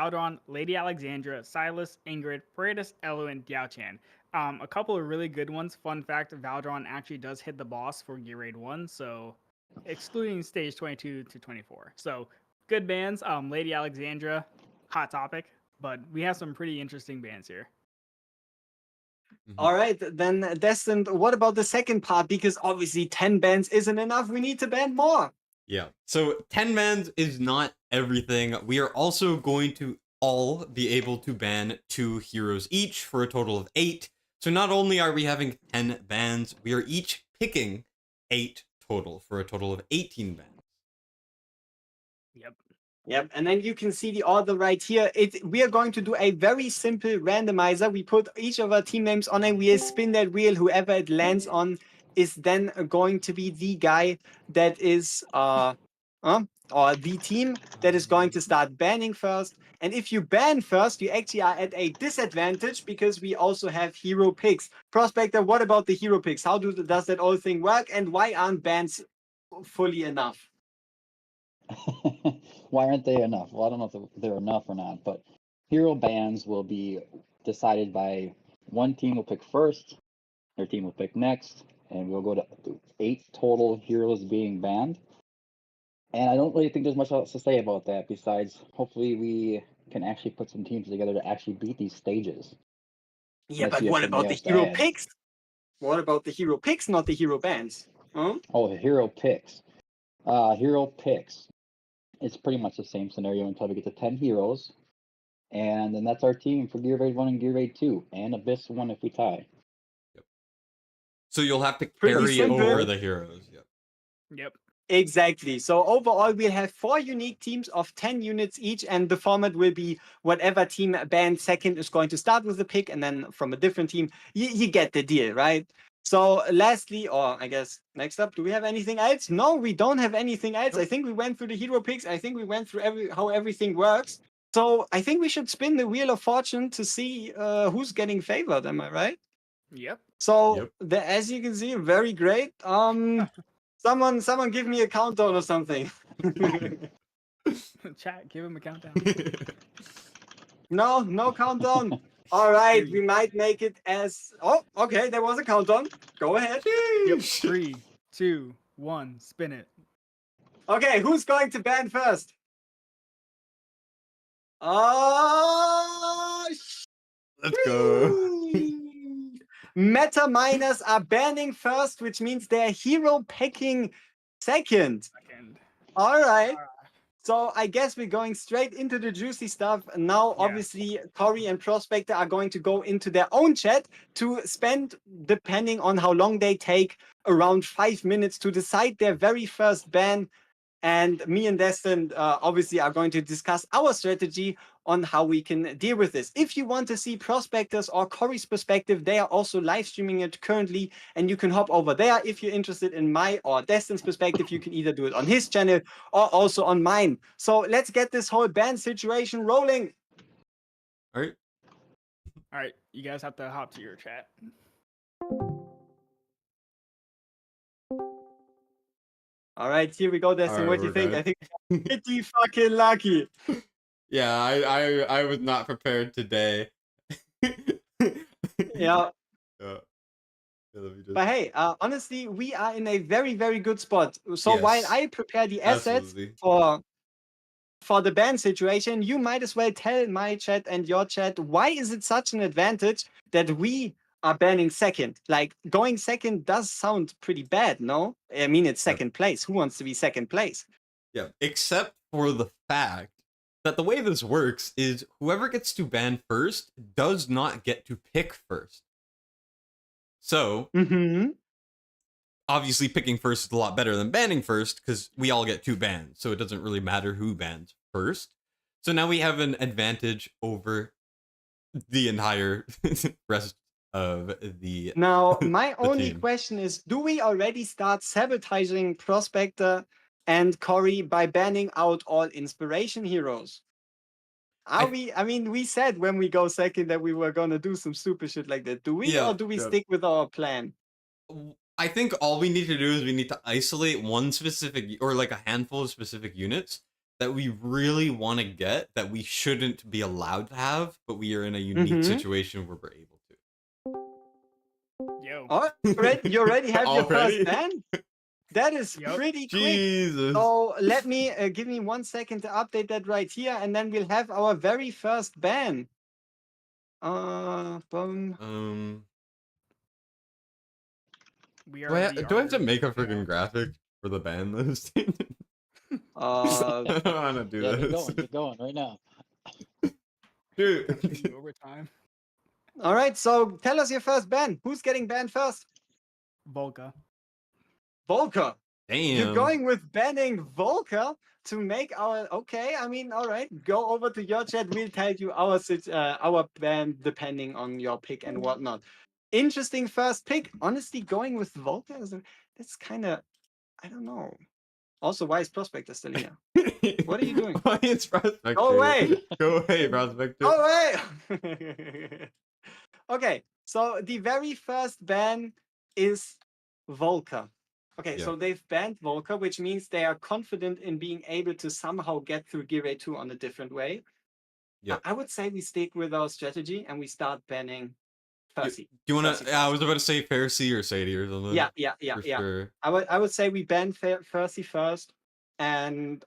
Valdron, Lady Alexandra, Silas, Ingrid, Paredes, Elu, and Diao-Chan. A couple of really good ones. Fun fact, Valdron actually does hit the boss for Gear Raid 1, so excluding stage 22 to 24. So good bands. Lady Alexandra, hot topic, but we have some pretty interesting bands here. All right, then Destined, what about the second part? Because obviously 10 bands isn't enough. We need to ban more. Yeah. So 10 bands is not everything. We are also going to all be able to ban 2 heroes each for a total of 8. So not only are we having 10 bands, we are each picking 8 total for a total of 18 bands. Yep, and then you can see the order right here. We are going to do a very simple randomizer. We put each of our team names on a wheel, spin that wheel. Whoever it lands on is then going to be the guy that is, or the team that is going to start banning first. And if you ban first, you actually are at a disadvantage because we also have hero picks. Prospector, what about the hero picks? How does that whole thing work? And why aren't bans fully enough? Why aren't they enough? Well, I don't know if they're enough or not, but hero bans will be decided by one team will pick first, their team will pick next, and we'll go to 8 total heroes being banned. And I don't really think there's much else to say about that besides hopefully we can actually put some teams together to actually beat these stages. Yeah, but what about the hero picks? What about the hero picks, not the hero bans? Huh? Oh, the hero picks. Hero picks. It's pretty much the same scenario until we get to 10 heroes. And then that's our team for Gear Raid 1 and Gear Raid 2. And Abyss 1 if we tie. Yep. So you'll have to carry over the heroes. Yep. Exactly. So overall, we'll have 4 unique teams of 10 units each, and the format will be whatever team banned second is going to start with the pick, and then from a different team, you get the deal, right? So lastly, or I guess next up, do we have anything else? No, we don't have anything else. I think we went through the hero picks. I think we went through how everything works. So I think we should spin the Wheel of Fortune to see who's getting favored. Am I right? Yep. So as you can see, very great. Someone give me a countdown or something. Chat, give him a countdown. No countdown. All right, we might make it as... Oh, okay, there was a countdown. Go ahead. Yep. 3, 2, 1, spin it. Okay, who's going to ban first? Oh, let's go. Meta miners are banning first, which means they're hero picking second. All right. So I guess we're going straight into the juicy stuff. Now, obviously, Corey and Prospector are going to go into their own chat to spend, depending on how long they take, around 5 minutes to decide their very first ban. And me and Destin obviously are going to discuss our strategy on how we can deal with this. If you want to see Prospectors or Corey's perspective, they are also live streaming it currently, and you can hop over there. If you're interested in my or Destin's perspective, you can either do it on his channel or also on mine. So let's get this whole ban situation rolling. All right, you guys have to hop to your chat. All right, here we go, Destin. What do you think? I think pretty fucking lucky. Yeah, I was not prepared today. Yeah. But hey, honestly, we are in a very, very good spot. So while I prepare the assets for the ban situation, you might as well tell my chat and your chat, why is it such an advantage that we are banning second? Like, going second does sound pretty bad, no? I mean, it's second place. Who wants to be second place? Yeah, except for the fact that the way this works is whoever gets to ban first does not get to pick first. So, obviously picking first is a lot better than banning first because we all get 2 bans, so it doesn't really matter who bans first. So now we have an advantage over the entire rest of the Now, my only question is, do we already start sabotaging Prospector and Corey by banning out all inspiration heroes? I mean, we said when we go second that we were going to do some stupid shit like that. Do we or do we stick with our plan? I think all we need to do is we need to isolate one specific or like a handful of specific units that we really want to get that we shouldn't be allowed to have, but we are in a unique situation where we're able to. Yo. All right, you already have your first Already? ban? That is Yep. pretty quick. Jesus. So let me give me 1 second to update that right here, and then we'll have our very first ban. Boom. We Do are. I We have to are make a looking freaking at- graphic for the band list? Uh, I don't want to do Yeah, this. get going right now. Dude. Overtime. all right, so tell us your first ban. Who's getting banned first? Volca. Volker. Damn. You're going with banning Volker to make our okay. I mean, all right. Go over to your chat. We'll tell you our ban depending on your pick and whatnot. Interesting first pick. Honestly, going with Volker that's kind of I don't know. Also, why is Prospector still here? What are you doing? Why is Prospector? Go away! Go away, Prospector. Go away! Okay, so the very first ban is Volker. Okay, Yeah. so they've banned Volker, which means they are confident in being able to somehow get through Gear 2 on a different way. Yeah. I would say we stick with our strategy and we start banning Percy. Do you want Percy to? I was first. about to say Pharisee or Sadie or something. Yeah. For sure. I would say we ban Percy first, and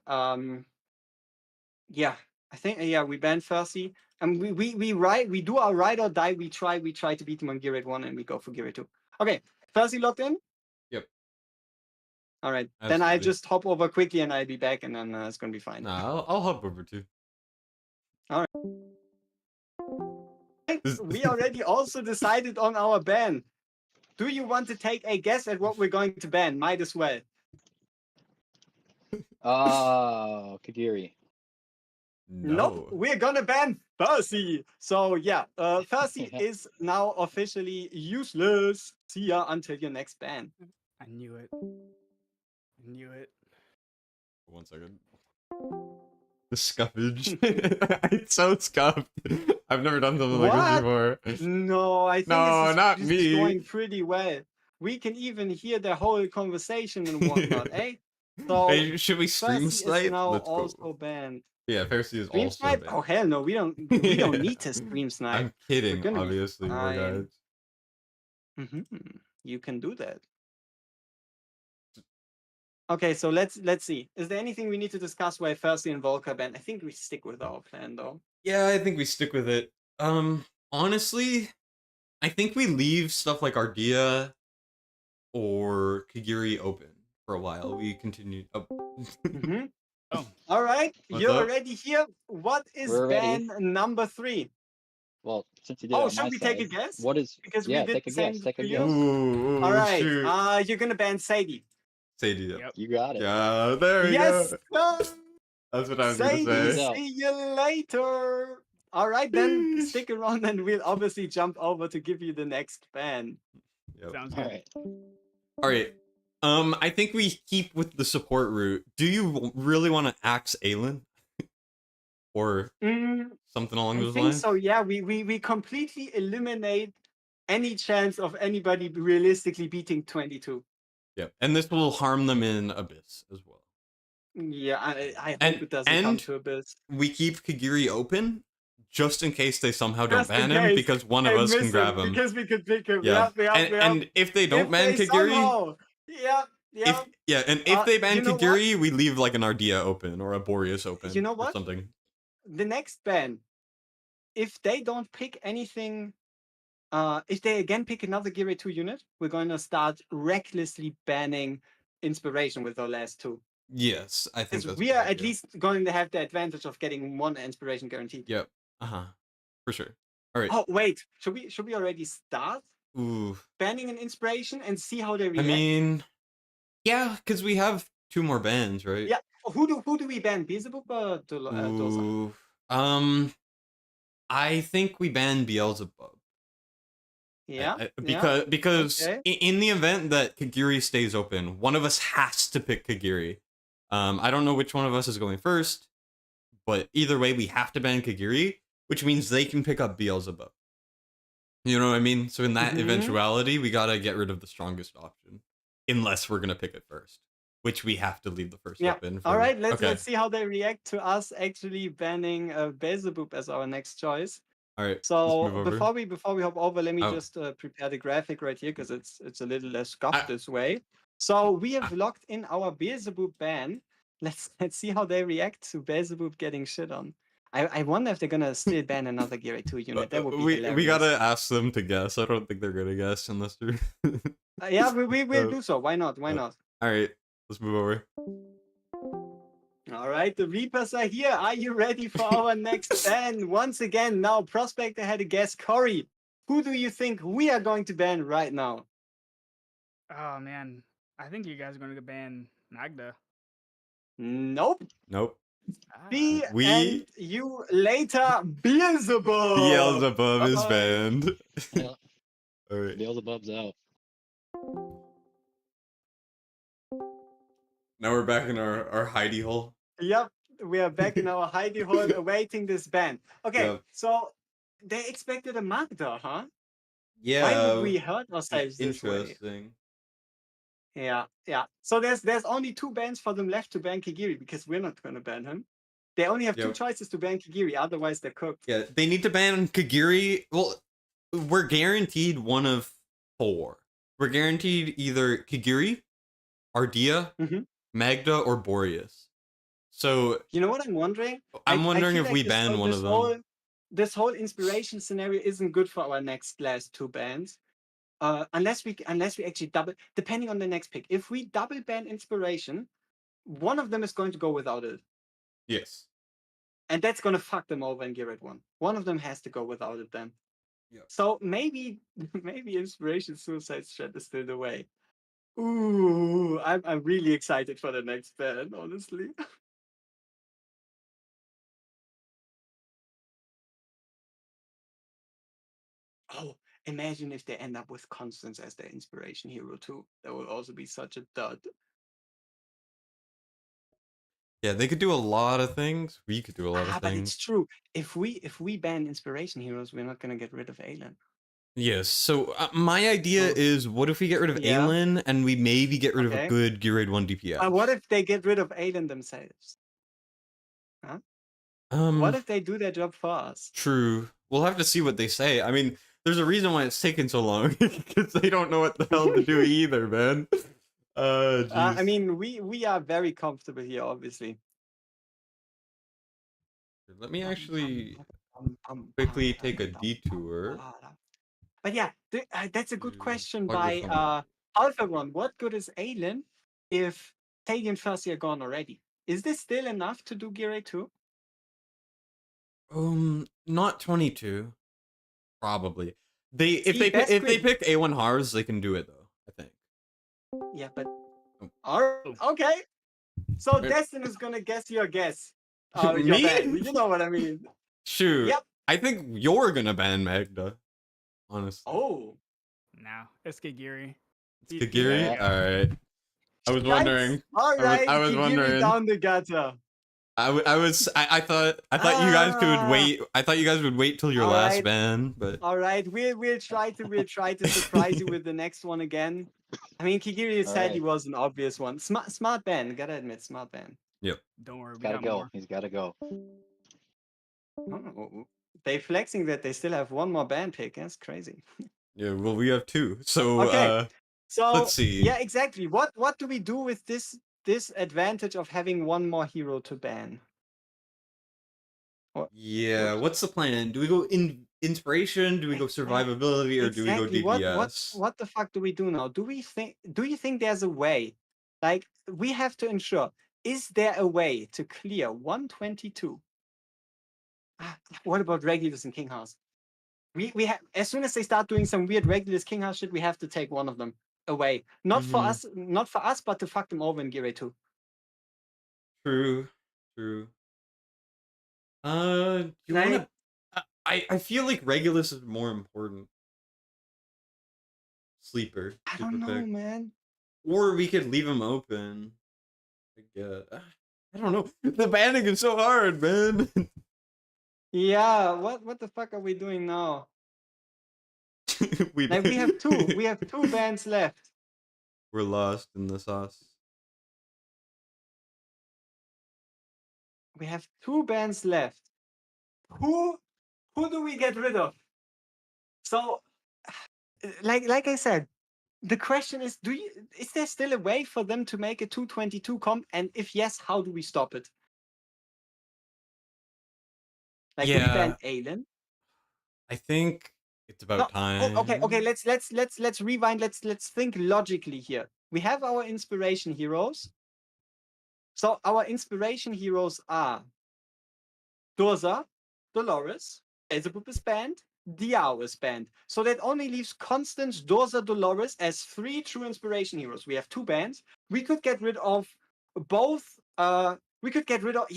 yeah, I think we ban Percy, and we do our ride or die. We try to beat him on Gear 1, and we go for Gear 2. Okay, Percy locked in. Yep. All right, Absolutely. then I just hop over quickly, and I'll be back, and then it's gonna be fine. Nah, I'll hop over too. We already also decided on our ban. Do you want to take a guess at what we're going to ban? Might as well. Oh, Kagiri. Nope, we're gonna ban Percy. So yeah, Percy is now officially useless. See ya until your next ban. I knew it. I knew it. 1 second. The scuffage. It's so scuffed. I've never done something like this before. No, I think No, this is not just me. going pretty well. We can even hear the whole conversation and whatnot, eh? So Hey, should we stream Percy snipe? is now Let's also go. banned. Yeah, Pharisee is Stream also snipe? banned. Oh hell no, we don't need to stream snipe. I'm kidding, gonna be obviously, my fine. guys. You can do that. Okay, so let's see. Is there anything we need to discuss why Percy and Volker ban? I think we stick with our plan though. Yeah, I think we stick with it. Honestly, I think we leave stuff like Ardea or Kagiri open for a while. We continue. Oh. Oh, All right, What's you're up? already here. What is We're ready. ban number 3? Well, since you did Oh, it on should my we side, take a guess? what is? Because we Yeah, did take the a same guess. Take for a you. guess. Ooh, All right, shoot. you're gonna ban Sadie. Sadie. yep. You got it. Yeah, there we Yes, go. sir. That's what I was Sadie, gonna Peace say. out. see you later. All right, then Sheesh. stick around and we'll obviously jump over to give you the next ban. Yep. Sounds All good. right. All right. I think we keep with the support route. Do you really want to axe Aelin? Or something along I those think lines? so. Yeah, we completely eliminate any chance of anybody realistically beating 22. Yep. And this will harm them in Abyss as well. Yeah, I hope And- it doesn't come and- to Abyss. We keep Kagiri open just in case they somehow don't Just in ban him, case because one I of us miss can grab him. because we could pick him. Yeah. Yep. And if they don't If ban they Kagiri, somehow- if they ban you know what? Kagiri, we leave like an Ardea open or a Boreas open. You know Or what? something. The next ban, if they don't pick anything, if they again pick another Gear 2 unit, we're going to start recklessly banning Inspiration with our last 2. Yes, I think Because that's we a are good at idea. least going to have the advantage of getting 1 Inspiration guaranteed. Yep. For sure. All right. Oh wait, should we already start Ooh. banning an Inspiration and see how they I react? mean, yeah, because we have 2 more bans, right? Yeah. Who do we ban? Beelzebub or Doza? Ooh. I think we ban Beelzebub. Yeah. Because Okay. in the event that Kagiri stays open, one of us has to pick Kagiri. I don't know which one of us is going first, but either way, we have to ban Kagiri, which means they can pick up Beelzebub. You know what I mean? So in that Mhm. eventuality, we gotta get rid of the strongest option, unless we're gonna pick it first. which we have to leave the first Yeah. weapon. All right. Let's okay. see how they react to us actually banning Beelzebub as our next choice. All right. Let's So move over. before we hop over, let me Oh. just prepare the graphic right here because it's a little less scuffed this way. So we have locked in our Beelzebub ban. Let's see how they react to Beelzebub getting shit on. I wonder if they're gonna still ban another Gear 2 unit. That would be hilarious. We gotta ask them to guess. I don't think they're gonna guess unless they're. Yeah, we will do so. Why not? Why not? All right. Let's move over. All right, the Reapers are here. Are you ready for our next ban? Once again, now Prospector had a guess. Corey, who do you think we are going to ban right now? Oh man, I think you guys are going to ban Magda. Nope. Nope. See We- and you later, Beelzebub. Beelzebub is Bye-bye. banned. Yeah, All right. Beelzebub's out. Now we're back in our hidey hole. Yep, we are back in our hidey hole awaiting this ban. Okay, Yeah. so they expected a Magda, huh? Yeah. Why would we hurt ourselves this way? Interesting. Yeah. So there's only 2 bans for them left to ban Kigiri because we're not going to ban him. They only have 2 Yep. choices to ban Kigiri, otherwise they're cooked. Yeah, they need to ban Kagiri. Well, we're guaranteed one of 4. We're guaranteed either Kagiri, Ardea, Mhm. Magda, or Boreas. So You know what I'm wondering? I'm wondering feel if like we this ban whole- one this of them. whole- This whole inspiration scenario isn't good for our next last 2 bans. Unless we actually double, depending on the next pick. If we double ban inspiration, one of them is going to go without it. Yes. And that's going to fuck them over in Gear 1. One of them has to go without it then. Yep. So maybe inspiration suicide strat is still the way. Ooh, I'm really excited for the next ban, honestly. Oh, imagine if they end up with Constance as their inspiration hero too. That would also be such a dud. Yeah, they could do a lot of things. We could do a lot of But things. it's true. If we ban inspiration heroes, we're not gonna get rid of Aelin. Yes. So my idea Oh. is, what if we get rid of Yeah. Aelin and we maybe get rid of a Okay. good Gear 1 DPS? What if they get rid of Aelin themselves? Huh? What if they do their job for us? True. We'll have to see what they say. I mean, there's a reason why it's taken so long because they don't know what the hell to do either, man. I Jeez. mean, we are very comfortable here, obviously. Let me actually quickly take a detour. But yeah, that's a good to question plug by this one AlphaRun. What good is Aelin if Teddy and Percy are gone already? Is this still enough to do Gear 2? Not 22. Probably. If See, they best grid. pick A1 Hars, they can do it though, I think. Yeah, but Oh. all right, okay. So Right. Destin is gonna guess your guess. Me? Your ban. You know what I mean? Shoot. Yep. I think you're gonna ban Magda. Honestly. Oh, No, it's Kagiri. It's Kagiri? Yeah. Alright. I was Yikes. wondering. All right, I was Kigiri wondering. down the gutter. I thought you guys could Ah. wait. I thought you guys would wait till your All last right. ban, but All right, we'll try to surprise you with the next one again. I mean, Kigiri said he Alright. was an obvious one. Smart ban, gotta admit, smart ban. Don't worry, we Gotta got go. more. He's gotta go. Oh, they flexing that they still have one more ban pick. That's crazy. yeah, well we have 2. So Okay. So let's see. yeah, exactly. What do we do with this advantage of having one more hero to ban? Yeah, what's the plan? Do we go in inspiration? Do we go survivability, or do we go Exactly. DPS? What the fuck do we do now? Do you think there's a way? Like, we have to ensure, is there a way to clear 122? What about Regulus and King House? We have, as soon as they start doing some weird Regulus King House shit, we have to take one of them away. Not for us, but to fuck them over in Gear 2. True. You wanna? I feel like Regulus is more important. Sleeper. I don't know, pick. man. Or we could leave him open. I don't know. The banning is so hard, man. Yeah, what the fuck are we doing now? we We have two bans left. We're lost in the sauce. We have 2 bands left. Who do we get rid of? So, like I said, the question is, is there still a way for them to make a 222 comp? And if yes, how do we stop it? Like, do we ban Aelin? I think it's about time. Okay. Let's rewind. Let's think logically here. We have our inspiration heroes. So our inspiration heroes are Durza, Dolores, Elzebub is banned, Diao is banned. So that only leaves Constance, Durza, Dolores as 3 true inspiration heroes. We have 2 bans. We could get rid of both. We could get rid of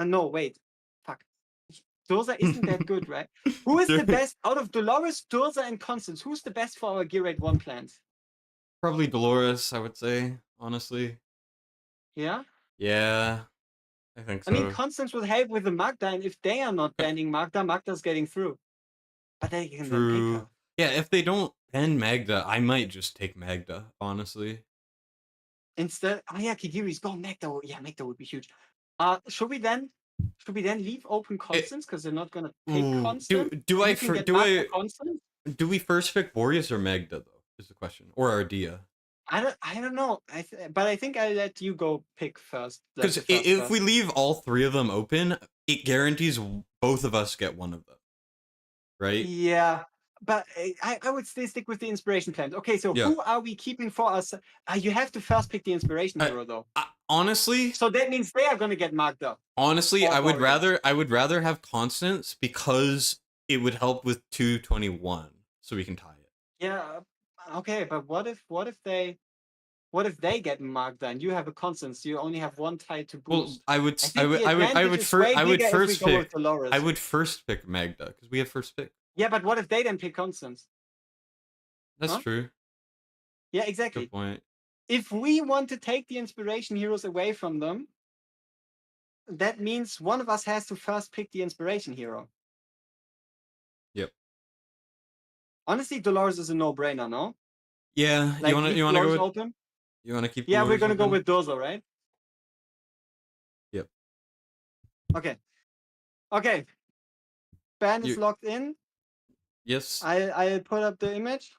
no, wait. Fuck. Durza isn't that good, right? Who is the best out of Dolores, Durza, and Constance? Who's the best for our Gear Raid 1 plans? Probably Dolores, I would say, honestly. Yeah? Yeah, I think so. I mean, Constance will help with the Magda, and if they are not banning Magda, Magda's getting through. But they can then pick her. Yeah, if they don't ban Magda, I might just take Magda, honestly. Instead, Kigiri's gone. Magda, Magda would be huge. Should we then leave open Constance because they're not gonna pick Constance? Do we first pick Boreas or Magda though? Is the question, or Ardea? I don't know. But I think I let you go pick first. Because if we leave all 3 of them open, it guarantees both of us get one of them, right? Yeah, but I would still stick with the inspiration plans. Okay, so who are we keeping for us? You have to first pick the inspiration hero though. Honestly, so that means they are gonna get Magda. Honestly, I would rather have Constance because it would help with 221, so we can tie it. Yeah. Okay, but what if they get Magda and you have a Constance? You only have 1 tie to boost. Well, I would first pick Magda because we have first pick. Yeah, but what if they then pick Constance? That's true. Yeah, exactly. Good point. If we want to take the inspiration heroes away from them, that means one of us has to first pick the inspiration hero. Yep. Honestly, Dolores is a no-brainer, no? Yeah. Like, you wanna go with, open? You wanna keep? Yeah, we're gonna open? go with Durza, right? Yep. Okay. Ban is locked in. Yes. I put up the image.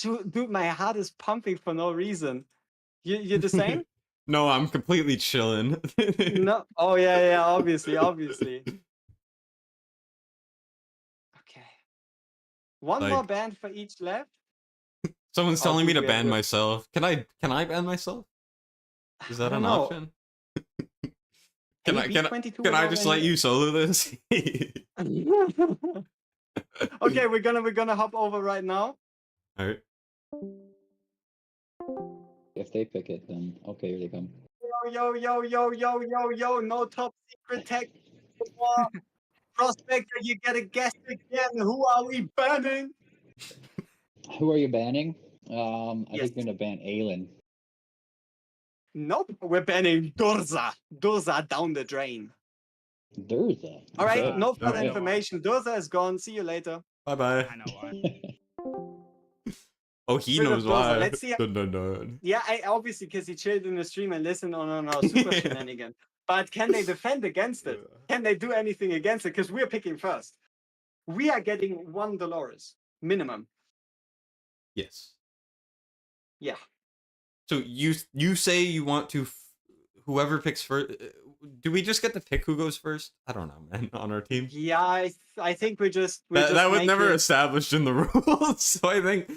Dude, my heart is pumping for no reason. You're the same? No, I'm completely chilling. No. Oh yeah, obviously. Okay. One more ban for each left. Someone's telling me to ban myself. Can I ban myself? Is that an option? Can I just let you solo this? Okay, we're gonna hop over right now. All right. If they pick it, then okay, here they come. Yo, no top secret tech. Prospector, you gotta guess again. Who are we banning? Who are you banning? I think we're gonna ban Aelin. Nope, we're banning Durza. Durza down the drain. Durza. All right, no further information. Durza is gone. See you later. Bye bye. I know why. Oh, he knows why. Let's see. Yeah, obviously because he chilled in the stream and listened on our super shenanigan. But can they defend against it? Can they do anything against it? Because we're picking first. We are getting 1 Dolores minimum. Yes. Yeah. So you say you want to whoever picks first. Do we just get to pick who goes first? I don't know, man. On our team. Yeah, I think we just that was never established in the rules. So I think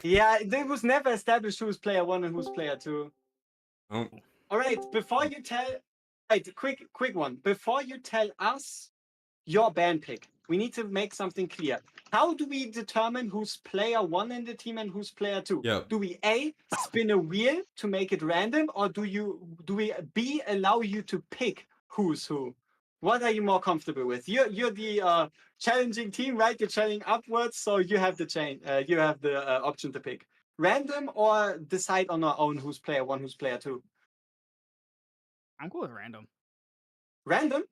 Yeah, it was never established who's player 1 and who's player 2. Oh. All right, before you tell, quick one. Before you tell us your ban pick, we need to make something clear. How do we determine who's player 1 in the team and who's player 2? Yeah. Do we A, spin a wheel to make it random, or do we B, allow you to pick who's who? What are you more comfortable with? You're the challenging team, right? You're challenging upwards, so you have the option to pick random or decide on our own who's player 1, who's player 2. I'm cool with random. Random.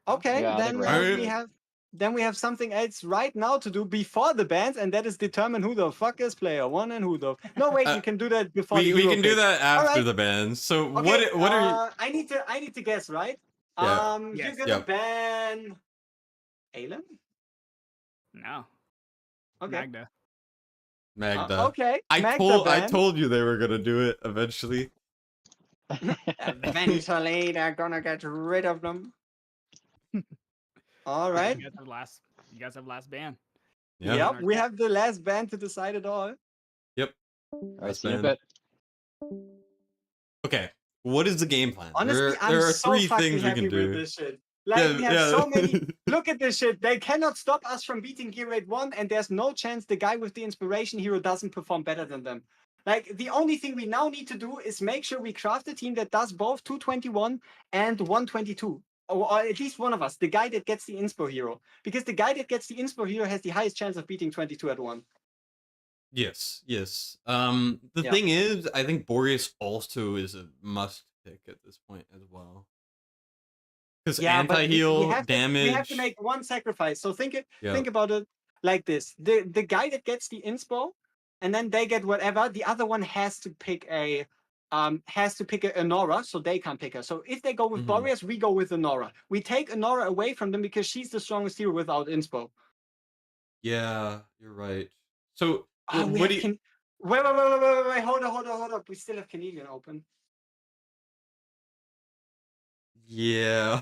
Okay, Yeah, then random. we have then we have something else right now to do before the bans, and that is determine who the fuck is player one and who the. No, wait, we can do that before the we hero can do pick. that after Alright. the bans. So Okay, what are you? I need to guess, right? Yeah. Yes. You're gonna Yep. ban Alan? No. Okay. Magda. Magda. Okay. I Magda told you they were gonna do it eventually. Eventually, they're gonna get rid of them. All right. You guys have last ban. Yeah. Yep, we have the last ban to decide it all. Yep. All right, Last see you in a ban. bit. Okay. What is the game plan? Honestly, I'm there are so three fucking things we happy can with do. this shit. Like, we have Yeah. so many. Look at this shit. They cannot stop us from beating Gear Raid 1, and there's no chance the guy with the inspiration hero doesn't perform better than them. Like, the only thing we now need to do is make sure we craft a team that does both 221 and 122. Or at least one of us, the guy that gets the inspo hero. Because the guy that gets the inspo hero has the highest chance of beating 22 at 1. Yes. The Yeah. thing is, I think Boreas also is a must pick at this point as well. Because Yeah, but anti-heal, damage. we have to make one sacrifice. So think Yeah. about it like this: the guy that gets the inspo, and then they get whatever. The other one has to pick a Honora, so they can't pick her. So if they go with Mhm. Boreas, we go with Honora. We take Honora away from them because she's the strongest hero without inspo. Yeah, you're right. So We what have do you? wait, hold up. We still have Canadian open. Yeah.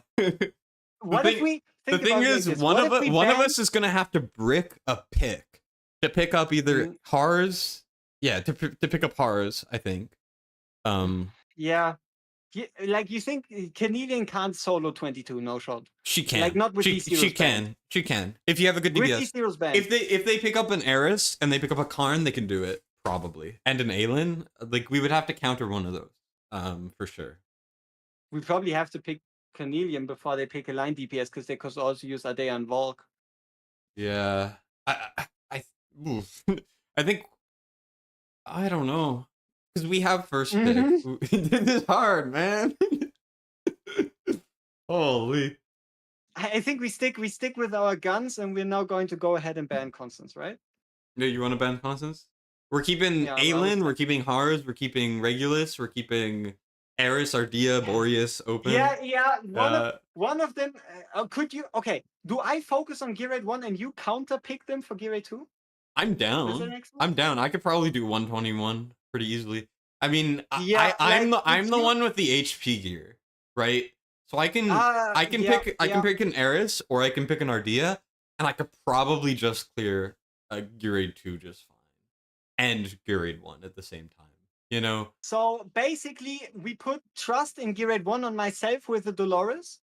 What if we The think thing about it like is, this? one What of if we one of ban- us is gonna have to brick a pick to pick up either Hars. Yeah, to pick up Hars, I think. Yeah. Like, you think Canadian can't solo 22, no shot? She can. Like, not with these heroes she can. She can. If you have a good With DPS. these heroes banned. If they pick up an Eris and they pick up a Karn, they can do it probably. And an Aelin, like we would have to counter one of those, for sure. We probably have to pick Canadian before they pick a line DPS, because they could also use Adea and Volk. Yeah, oof. I think I don't know because we have first pick. This is hard, man. Holy. I think we stick with our guns, and we're now going to go ahead and ban Constance, right? Yeah, you want to ban Constance? We're keeping Yeah, Aelin, we're keeping Hars, we're keeping Regulus, we're keeping Eris, Ardea, Boreas open. Yeah. One of them. Could you? Okay. Do I focus on Gear Raid 1 and you counter pick them for Gear Raid 2? I'm down. I'm down. I could probably do 121 pretty easily. I mean, Yeah, I'm like, the one with the HP gear, right? So I can pick an Eris or I can pick an Ardea, and I could probably just clear a Gear Raid 2 just fine, and Gear Raid 1 at the same time. You know. So basically, we put trust in Gear Raid 1 on myself with the Dolores,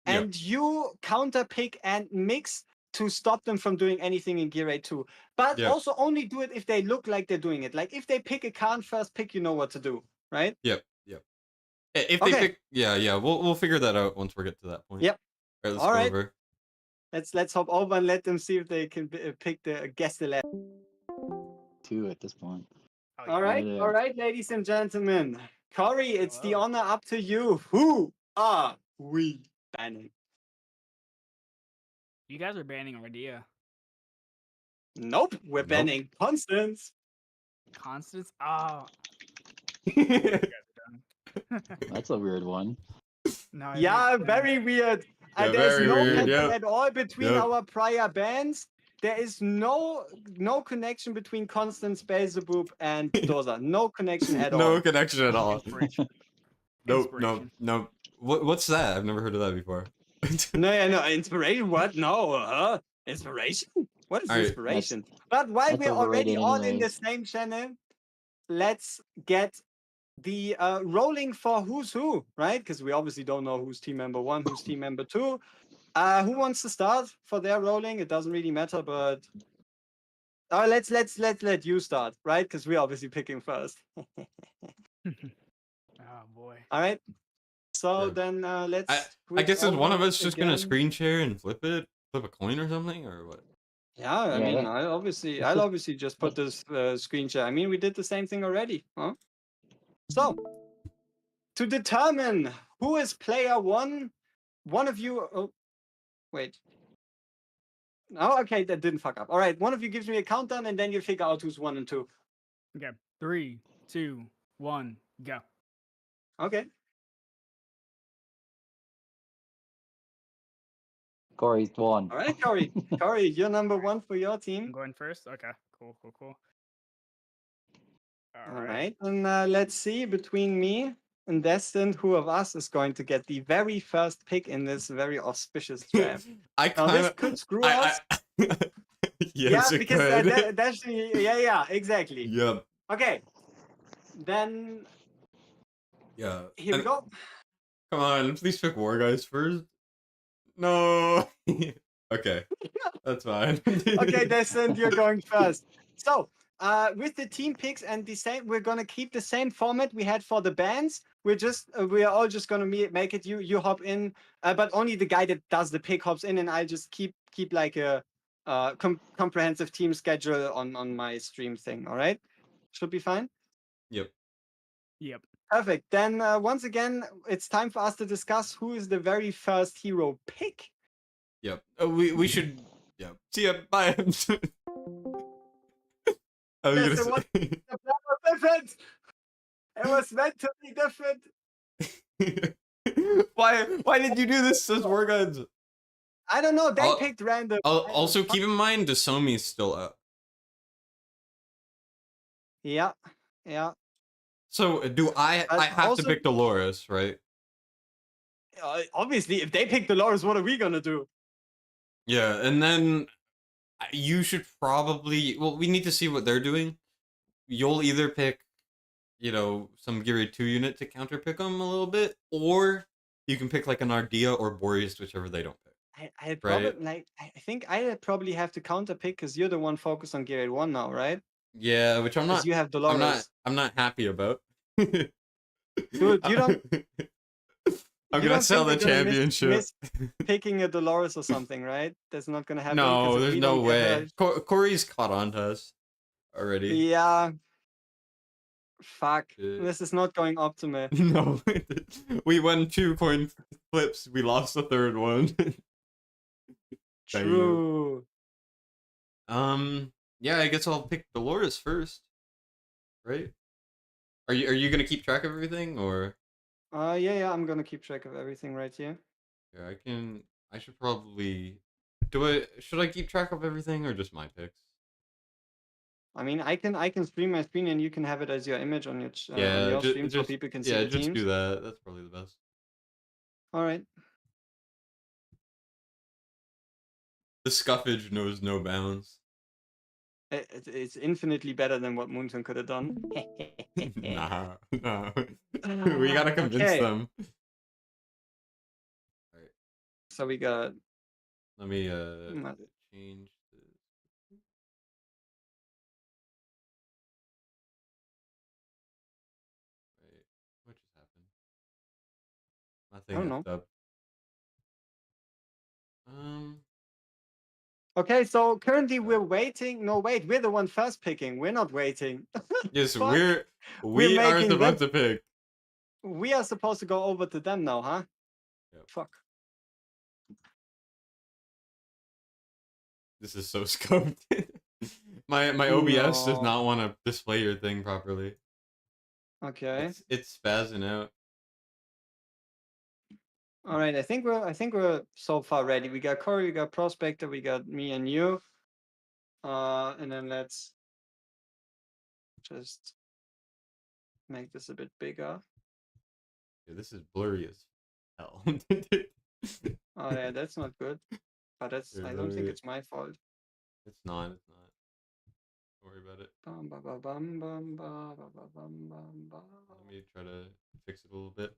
and you counter pick and mix to stop them from doing anything in Gear Raid 2. But also only do it if they look like they're doing it. Like, if they pick a Khan first pick, you know what to do, right? Yep. If they pick, we'll figure that out once we get to that point. Yep. All right, let's go over. Let's hop over and let them see if they can pick the guess the last 2 at this point. All right, ladies and gentlemen. Corey, it's the honor up to you. Who are we banning? You guys are banning Ardea. Nope, we're banning Constance. Constance? Oh. That's a weird one. No, Yeah, very weird. Yeah, there's no weird, connection at all between our prior bans. There is no connection between Constance, Beelzebub, and Doza. No connection at all. No connection at all. Inspiration. No. What's that? I've never heard of that before. No. Inspiration? What? No. Inspiration? What is inspiration? But while we're already all in the same channel, let's get the rolling for who's who, right? Because we obviously don't know who's team member 1, who's team member 2. Who wants to start for their rolling? It doesn't really matter, but let's let you start, right? Because we're obviously picking first. Oh boy. All right. So then let's. I guess is one of us just gonna screen share and flip a coin or something, or what? Yeah, I mean, I'll obviously just put this screen share. I mean, we did the same thing already, huh? So, to determine who is player 1, one of you. Oh, wait. Oh, okay, that didn't fuck up. All right, one of you gives me a countdown, and then you figure out who's 1 and 2. Okay. 3, 2, 1, go. Okay. Corey's one. All right, Corey. Corey, you're number 1 for your I'm team. going first. Okay. Cool. All right, and let's see between me and Destined, who of us is going to get the very first pick in this very auspicious draft. I Now, this kind could of. screw us. Yes, Yeah, it because could. Destiny. Yeah, exactly. Yep. Okay, then Yeah. here we go. Come on, please pick War Guys first. No. Okay, that's fine. Okay, Destined, you're going first. So, with the team picks and the same, we're gonna keep the same format we had for the bands. We're all just gonna make it. You hop in, but only the guy that does the pick hops in, and I'll just keep like a comprehensive team schedule on my stream thing. All right, should be fine. Yep. Perfect. Then once again, it's time for us to discuss who is the very first hero pick. Yep. We should. Yeah. See ya. Bye. I was Yes, gonna the plan was different. It was meant to be different. say. Why did you do this to War Guys? I don't know. They picked random. Also, keep in mind, Desomi's still up. Yeah. So, do I have to pick Dolores, right? Obviously, if they pick Dolores, what are we gonna do? Yeah, and then you should probably. Well, we need to see what they're doing. You'll either pick, some Geary 2 unit to counterpick them a little bit, or you can pick like an Ardea or Boreas, whichever they don't pick. I think I probably have to counter pick because you're the one focused on Gear 1 now, right? Yeah, which I'm not. You have Dolores. I'm not happy about. Dude, you don't. I'm gonna sell the championship. Miss picking a Dolores or something, right? That's not gonna happen. No, there's no way. Corey's caught on to us already. Yeah. Fuck. This is not going optimal. No, we won 2 coin flips. We lost the third one. True. Yeah, I guess I'll pick Dolores first, right? Are you gonna keep track of everything, or? Yeah, I'm gonna keep track of everything right here. Yeah, I should probably. Should I keep track of everything or just my picks? I mean, I can stream my screen and you can have it as your image on your stream so people can see the teams. Yeah, just do that. That's probably the best. All right. The scuffage knows no bounds. It's infinitely better than what Moonton could have done. Nah. We gotta convince them. All right. So we got. Let me change this. Wait, what just happened? Nothing. I don't know. Up. Okay, so currently we're waiting. No, wait, we're the one first picking. We're not waiting. Yes, we are supposed to pick. We are supposed to go over to them now, huh? Yep. Fuck. This is so scoped. my OBS does not want to display your thing properly. Okay. It's spazzing out. All right, I think we're so far ready. We got Corey, we got Prospector, we got me and you. And then let's just make this a bit bigger. Yeah, this is blurry as hell. Oh yeah, that's not good. But I don't think it's my fault. It's not. Don't worry about it. Let me try to fix it a little bit.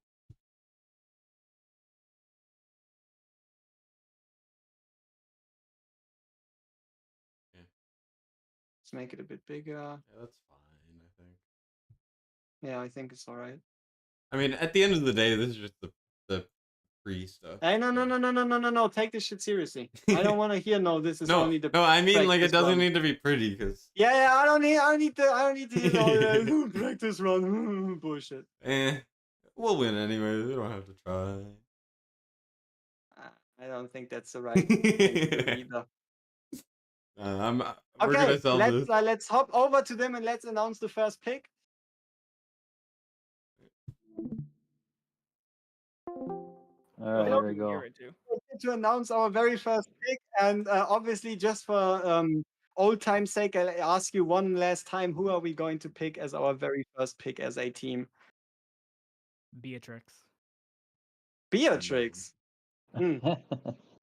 Yeah. Let's make it a bit bigger. Yeah, that's fine, I think. Yeah, I think it's all right. I mean, at the end of the day, this is just the free stuff. Hey, no. Take this shit seriously. I don't want to hear this is only the. No, I mean, like, it doesn't need to be pretty, because. Yeah, I don't need to hear practice run bullshit. We'll win anyway. We don't have to try. I don't think that's the right thing to do either. We're gonna Okay, sell this. let's hop over to them and let's announce the first pick. All right, here we go. Gear it too. To announce our very first pick, and obviously, just for old time's sake, I'll ask you one last time: who are we going to pick as our very first pick as a team? Beatrix. Beatrix.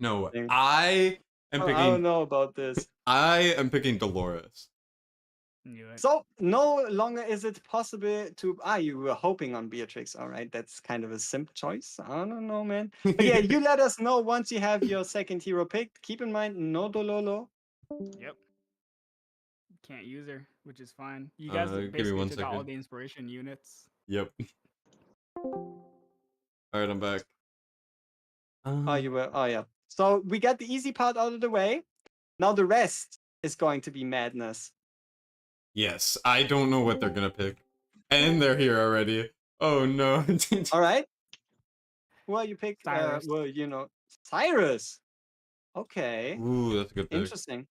No, Dang. I am I don't picking. know about this. I am picking Dolores. Knew it. So no longer is it possible to. You were hoping on Beatrix. All right, that's kind of a simp choice. I don't know, man. But yeah, you let us know once you have your second hero picked. Keep in mind, no Dololo. Yep. Can't use her, which is fine. You guys Give me basically 1 took out all second. the inspiration units. Yep. All right, I'm back. You were. Oh yeah. So we got the easy part out of the way. Now the rest is going to be madness. Yes, I don't know what they're gonna pick, and they're here already. Oh no. All right. Well, you pick. Cyrus. Cyrus. Okay. Ooh, that's a good pick. Interesting.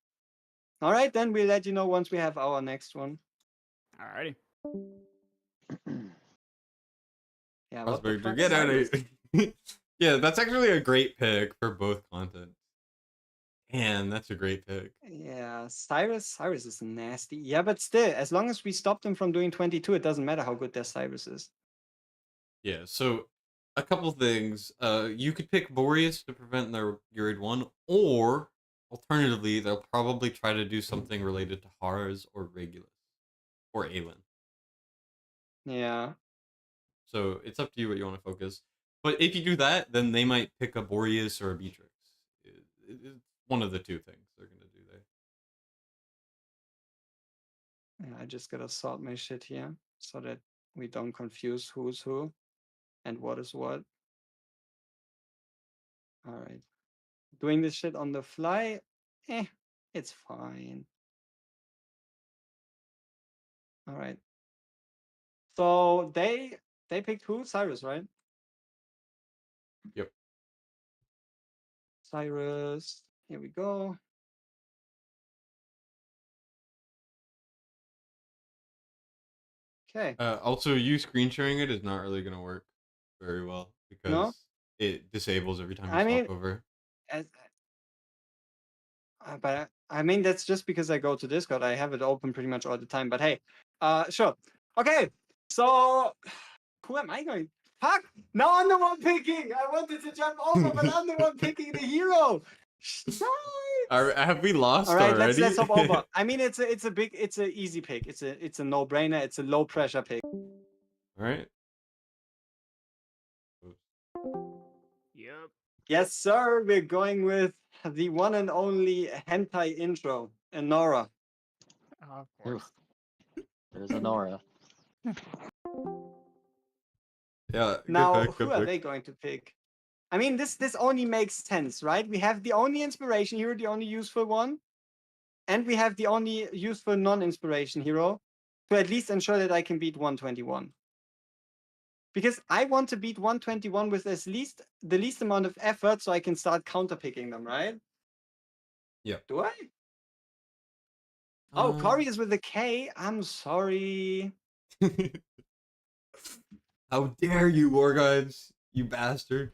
All right, then we'll let you know once we have our next one. Alrighty. Yeah. What the Prospector, fuck, get out Cyrus? of here. Yeah, that's actually a great pick for both content. Man, that's a great pick. Yeah, Cyrus is nasty. Yeah, but still, as long as we stop them from doing 22, it doesn't matter how good their Cyrus is. Yeah, so a couple things. You could pick Boreas to prevent their grade 1, or alternatively, they'll probably try to do something related to Hars or Regulus or Aelin. Yeah. So it's up to you what you want to focus. But if you do that, then they might pick a Boreas or a Beatrix. It's one of the two things they're gonna do there. Yeah, I just gotta sort my shit here so that we don't confuse who's who and what is what. All right. Doing this shit on the fly, it's fine. All right. So they picked who? Cyrus, right? Yep. Cyrus. Here we go. Okay. Also, you screen sharing it is not really gonna work very well because No? it disables every time you I swap mean, over. but I mean that's just because I go to Discord. I have it open pretty much all the time. But hey, sure. Okay. So who am I going? Fuck! Now I'm the one picking. I wanted to jump over, but I'm the one picking the hero. Have we lost All right, already? let's hop over. I mean, it's an easy pick. It's a no-brainer. It's a low-pressure pick. All right. Yep. Yes, sir. We're going with the one and only hentai intro, Enora. Of course. There's Honora. Yeah. Now, Good who are pick. they going to pick? I mean, this only makes sense, right? We have the only inspiration hero, the only useful one, and we have the only useful non-inspiration hero to at least ensure that I can beat 121. Because I want to beat 121 with the least amount of effort so I can start counterpicking them, right? Yeah. Do I? Oh, Corey is with a K. I'm sorry. How dare you, War Guides, you bastard.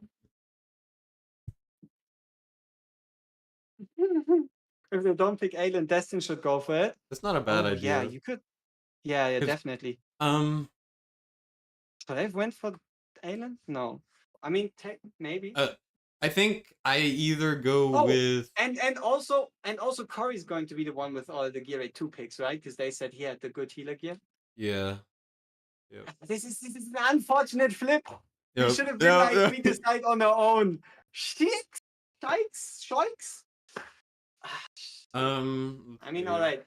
If they don't pick Aelin, Destined should go for it. That's not a bad idea. Yeah, you could. Yeah, definitely. Um. Should I have went for Aelin? No. I mean, maybe. I think I either go with and also Corey's going to be the one with all the Gear 2 picks, right? Because they said he had the good healer gear. yeah. Yep. This is an unfortunate flip. Yep. We should have been we decide on our own. Shit. Shikes. I mean, all right.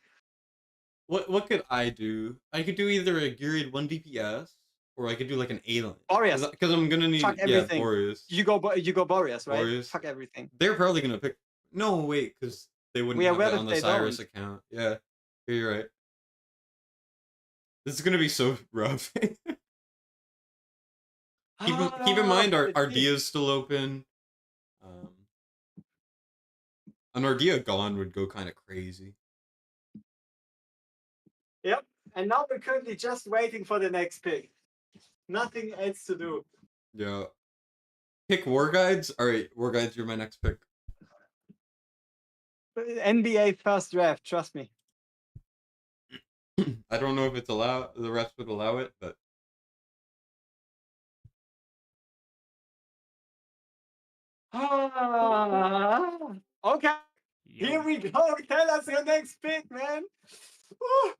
What could I do? I could do either a Geared 1 DPS or I could do like an Aelin. Boreas. Because I'm gonna need everything. Boreas. You go Boreas, right? Boreas. Fuck everything. They're probably gonna pick. No, wait, because they wouldn't have that on the Cyrus account. Yeah, you're right. This is gonna be so rough. keep in mind our D is still open. An Ordia gone would go kind of crazy. Yep. And now we're currently just waiting for the next pick. Nothing else to do. Yeah. Pick War Guides. All right, War Guides. You're my next pick. NBA first draft. Trust me. I don't know if it's allowed. The refs would allow it, but Okay. Yo. Here we go. Tell us your next pick, man. Woo.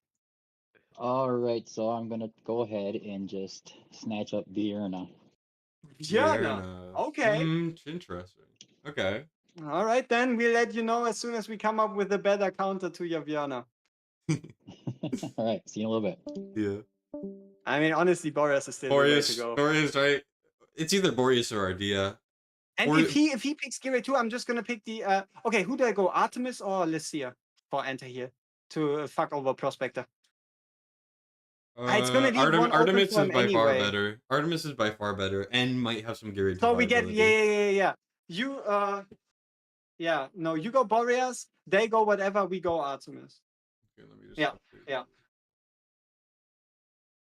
All right, so I'm gonna go ahead and just snatch up Vierna. Gianna. Okay. Interesting. Okay. All right, then we'll let you know as soon as we come up with a better counter to your Viana. All right, see you in a little bit. Yeah. I mean, honestly, Boreas is still the way to Boreas. go. Boreas, right? It's either Boreas or Ardia. And Or- if he picks Gira 2, I'm just gonna pick the okay, who do I go? Artemis or Lycia for enter here to fuck over Prospector? It's gonna leave one open Artemis for is him by far anyway. better. Artemis is by far better and might have some Gary. So we get yeah. You yeah, no, you go Boreas, they go whatever, we go Artemis. Okay, let me just Yeah, update. yeah.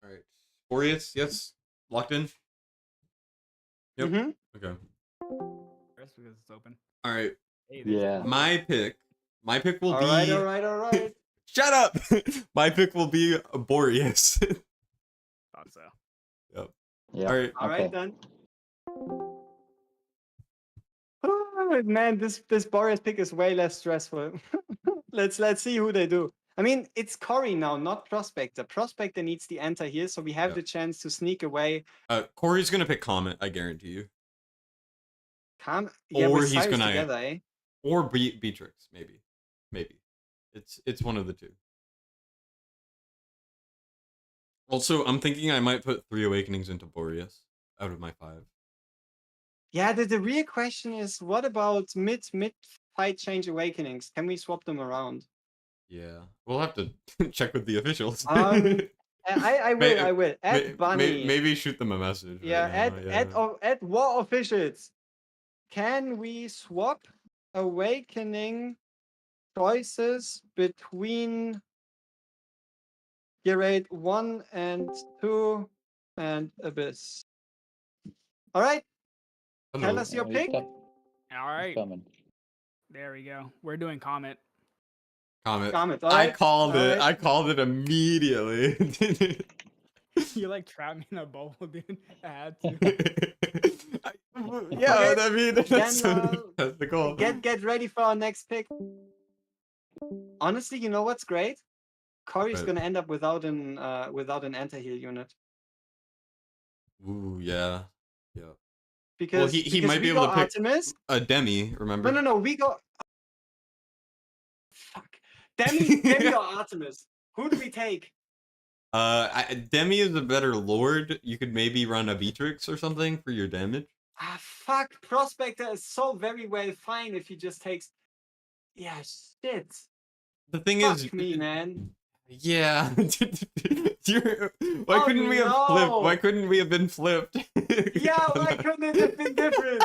All right. Boreas, yes. Locked in? Yep. Mhm. Okay. First because it's open. All right. Hey, Yeah. My pick will All be right, all right, all right. Shut up! My pick will be Boreas. Thought so. Yep. Yeah. All right. All right Okay. then. Oh, man, this Boreas pick is way less stressful. let's see who they do. I mean, it's Cory now, not Prospector. Prospector needs the enter here, so we have Yep. the chance to sneak away. Corey's gonna pick Comet, I guarantee you. Yeah, Or with he's Cyrus gonna- together, eh? Or Beatrix, maybe. It's one of the two. Also, I'm thinking I might put 3 Awakenings into Boreas out of my 5. Yeah, the real question is, what about mid fight change awakenings? Can we swap them around? Yeah, we'll have to check with the officials. I will. Add Bunny. Maybe shoot them a message. Yeah, right now, add WOR officials. Can we swap awakening choices between grade 1 and 2 and Abyss? All right. Hello. Tell us your Oh, he's pick. All He's right. coming. There we go. We're doing Comet. Comet. Comment. All I right. called all it. right. I called it immediately. You like trapped me in a bubble, dude. I had to. Yeah, Okay, I mean that's, then, that's the goal. Get ready for our next pick. Honestly, you know what's great? Cory's What? gonna end up without an anti-heal unit. Ooh, yeah. Because he because might be we able go to pick Artemis. a Demi. Remember? No, we go. Fuck. Demi or Artemis? Who do we take? Demi is a better lord. You could maybe run a Beatrix or something for your damage. Fuck. Prospector is so very well fine if he just takes. Yeah, shit. The thing Fuck is, me, man. yeah. Why Oh, couldn't we have flipped? no. Why couldn't we have been flipped? Yeah, why couldn't it have been different?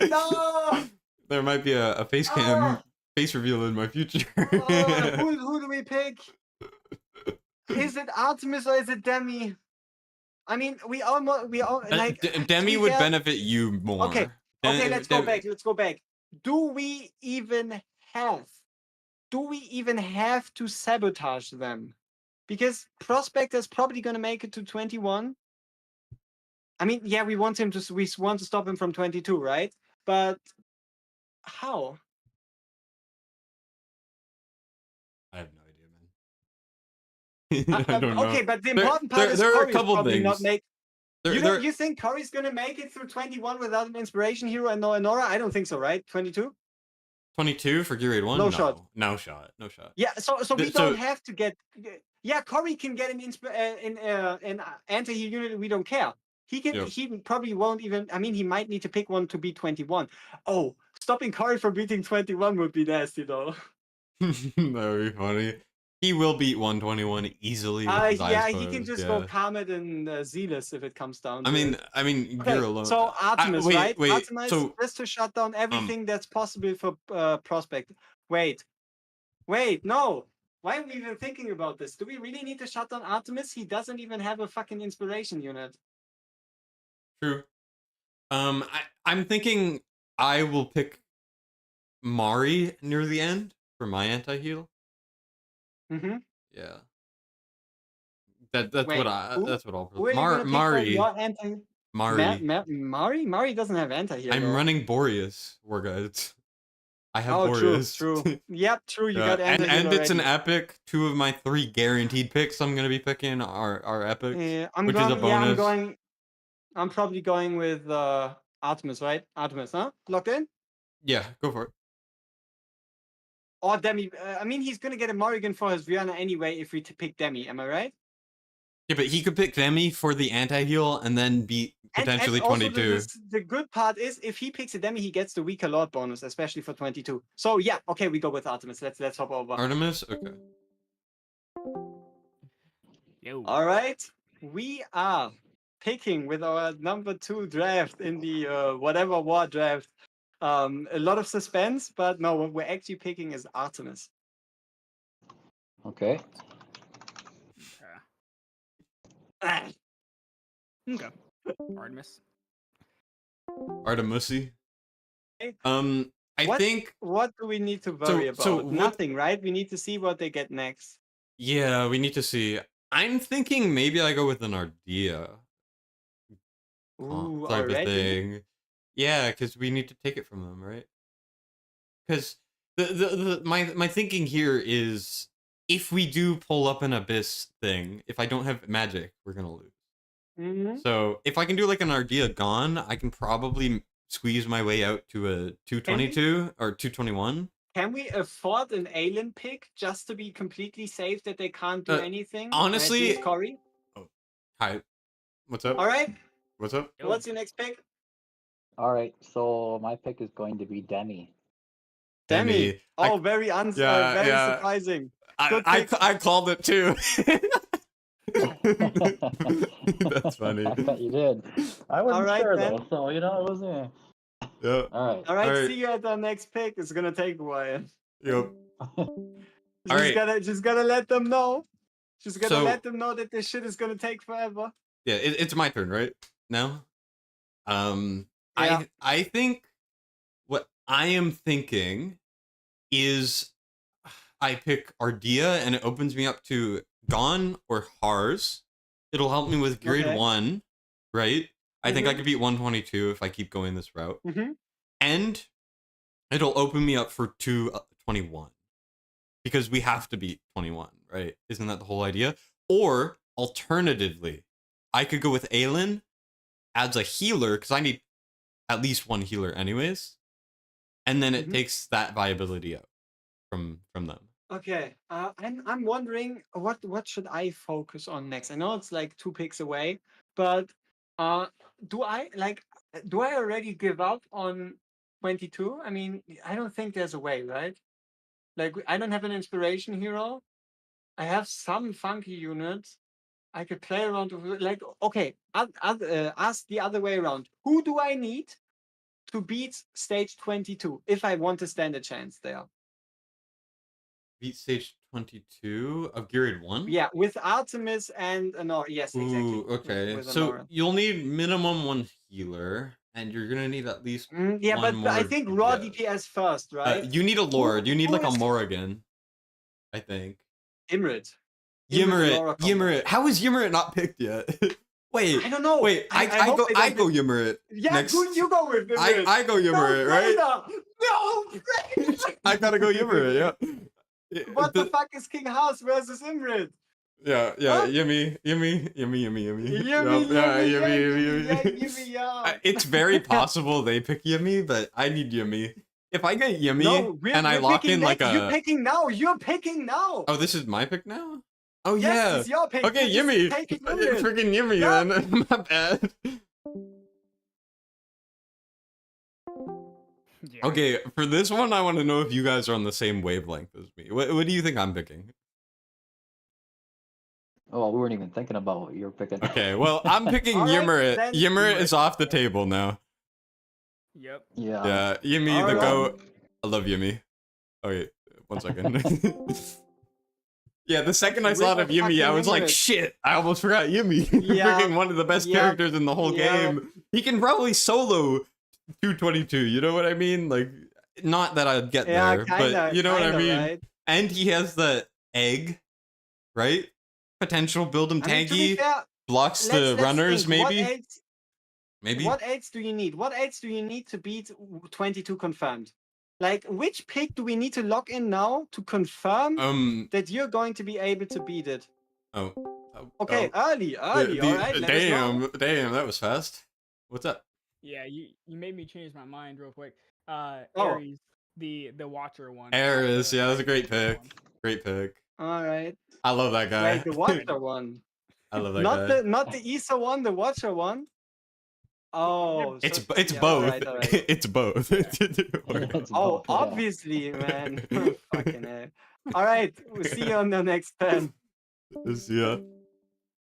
No. There might be a face cam face reveal in my future. Who do we pick? Is it Artemis or is it Demi? I mean, we all like Demi would benefit you more. Okay, let's go back. Let's go back. Do we even have to sabotage them? Because Prospector is probably gonna make it to 21. I mean, yeah, we want to stop him from 22, right? But how? I have no idea, man. I don't know. Okay, but the important part is there are a Cory's couple probably things. not make. There- You think Cory's gonna make it through 21 without an inspiration hero and no Enora? I don't think so, right? 22? 22 for Gear Raid 1? No shot. No shot. Yeah, so we So- don't have to get. Yeah, Cory can get an anti-heal unit. We don't care. He can. Yep. He probably won't even. I mean, he might need to pick one to beat 21. Oh, stopping Cory from beating 21 would be nasty, though. That would be funny. He will beat 121 easily with his eyes Yeah, he closed. can just yeah. go Comet and Zealous if it comes down to it. I mean, Okay, you're alone. so Artemis, right? Wait. Artemis, So just to shut down everything that's possible for Prospect. Wait, no. Why are we even thinking about this? Do we really need to shut down Artemis? He doesn't even have a fucking inspiration unit. true. I'm thinking I will pick Mari near the end for my anti-heal. Mm-hmm. Yeah. That's Wait, that's what I'll who are you gonna pick for Mari. your anti? Mari? Mari doesn't have anti-heal. I'm though. running Boreas war guides. I have Oh, true, Boreas. true. Yep, true. You got and anti-heal it's an already. epic. 2 of my 3 guaranteed picks I'm gonna be picking are epics, I'm which going. is a bonus. I'm probably going with Artemis, right? Artemis, huh? Locked in? Yeah, go for it. Or Demi. I mean, he's gonna get a Morrigan for his Rihanna anyway if we pick Demi. Am I right? Yeah, but he could pick Demi for the anti-heal and then beat potentially and also 22. the good part is if he picks a Demi, he gets the weaker Lord bonus, especially for 22. So yeah, okay, we go with Artemis. Let's hop over. Artemis? Okay. Yo. All right, we are picking with our number 2 draft in the whatever war draft. A lot of suspense, but no, what we're actually picking is Artemis. Okay. Ah, Okay. Artemis. Artemusi. Okay. I think What do we need to worry about? what- Nothing, right? We need to see what they get next. yeah, we need to see. I'm thinking maybe I go with an Ardea Ooh, type of already? thing. Yeah, because we need to take it from them, right? Because my thinking here is if we do pull up an abyss thing, if I don't have magic, we're gonna lose. Mm-hmm. So if I can do like an Ardea gone, I can probably squeeze my way out to a 222 or 221. Can we afford an alien pick just to be completely safe that they can't do anything? honestly- Here's Corey. Hi, what's up? All right. What's up? Yo. What's your next pick? All right. So my pick is going to be Demi. Demi. I- Oh, very yeah. surprising. Good pick. I called it too. That's funny. I bet you did. I wasn't Alright, sure then. though, so you know it was. Yeah. All right. All right, Alright. see you at our next pick. It's gonna take a while. Yep. Just gotta let them know. Just gotta So- let them know that this shit is gonna take forever. Yeah, it's my turn, right? Now? Yeah. I think what I am thinking is I pick Ardea and it opens me up to Gone or Hars. It'll help me with grade Okay. 1, right? I think I Mhm. could beat 122 if I keep going this route. Mm-hmm. And it'll open me up for 221. Because we have to beat 21, right? Isn't that the whole idea? Or alternatively, I could go with Aelin, adds a healer, because I need at least 1 healer anyways. And then it Mhm. takes that viability out from them. Okay. I'm wondering what should I focus on next? I know it's like 2 picks away, but do I already give up on 22? I mean, I don't think there's a way, right? Like I don't have an inspiration hero. I have some funky units. I could play around with like okay, ask the other way around. Who do I need to beat stage 22 if I want to stand a chance there? Beat stage 22 of grade 1? Yeah, with Artemis and Honor. Yes, exactly. Ooh, okay. With So Honora. you'll need minimum 1 healer, and you're gonna need at least Yeah, one but more I think raw DPS. DPS first, right? You need a Lord. You need who like a is- Morrigan, I think. Imrit. Laura combo. Ymrit. How is Ymrit not picked yet? Wait. I don't know. Wait, I hope they I don't go pick- Ymrit. Yeah, next- who you go with? Imrit? I go Ymrit, no, right? Raider! No, Raider! I gotta go Ymrit, yeah. What the fuck is King House versus Imrit? Yeah, Huh? yummy. Yummy, Yup, yeah, yummy. yeah. It's very possible they pick Yummy, but I need Yummy. If I get Yummy No, and I lock in like You're a... picking now. You're picking now. Oh, this is my pick now? Oh, yes, yeah. it's your pick. Okay, You're just Yummy. taking Imrit. Freaking Yummy, Yeah. then. My bad. Yeah. Okay, for this one, I want to know if you guys are on the same wavelength as me. What do you think I'm picking? Oh, we weren't even thinking about what you were picking. Okay, well, I'm picking All right, Ymrit. then Ymrit Ymrit. is off the table now. Yep. Yeah. Yeah, Yumi All the right. goat. I love Yumi. Oh wait, 1 second. Yeah, the second I Rip thought of off Yumi, I fucking was like, Ymrit. shit, I almost forgot Yumi. Yeah. Freaking one of the best Yeah. characters in the whole Yeah. game. He can probably solo 222, you know what I mean? Like, not that I'd get Yeah, there, kinda, but you know what I kinda, mean? right? And he has the egg, right? Potential build him I mean, to be tanky, fair, blocks let's the runners, think. maybe? Maybe? What else do you need? What else do you need to beat 22 confirmed? Like, which pick do we need to lock in now to confirm that you're going to be able to beat it? Oh. Okay, oh. early. All right, let us know. Damn, that was fast. What's up? Yeah, you made me change my mind real quick. Oh. Ares, the Watcher one. Ares, yeah, that was a great Ice pick. one. Great pick. All right. I love that guy. Wait, the Watcher one. I love that Not guy. the Isa one, the Watcher one. Oh, It's so, it's yeah, both. all right. It's both. It's Oh, both, yeah. obviously, man. Fucking hell. All right, we'll see you on the next pen. Yeah.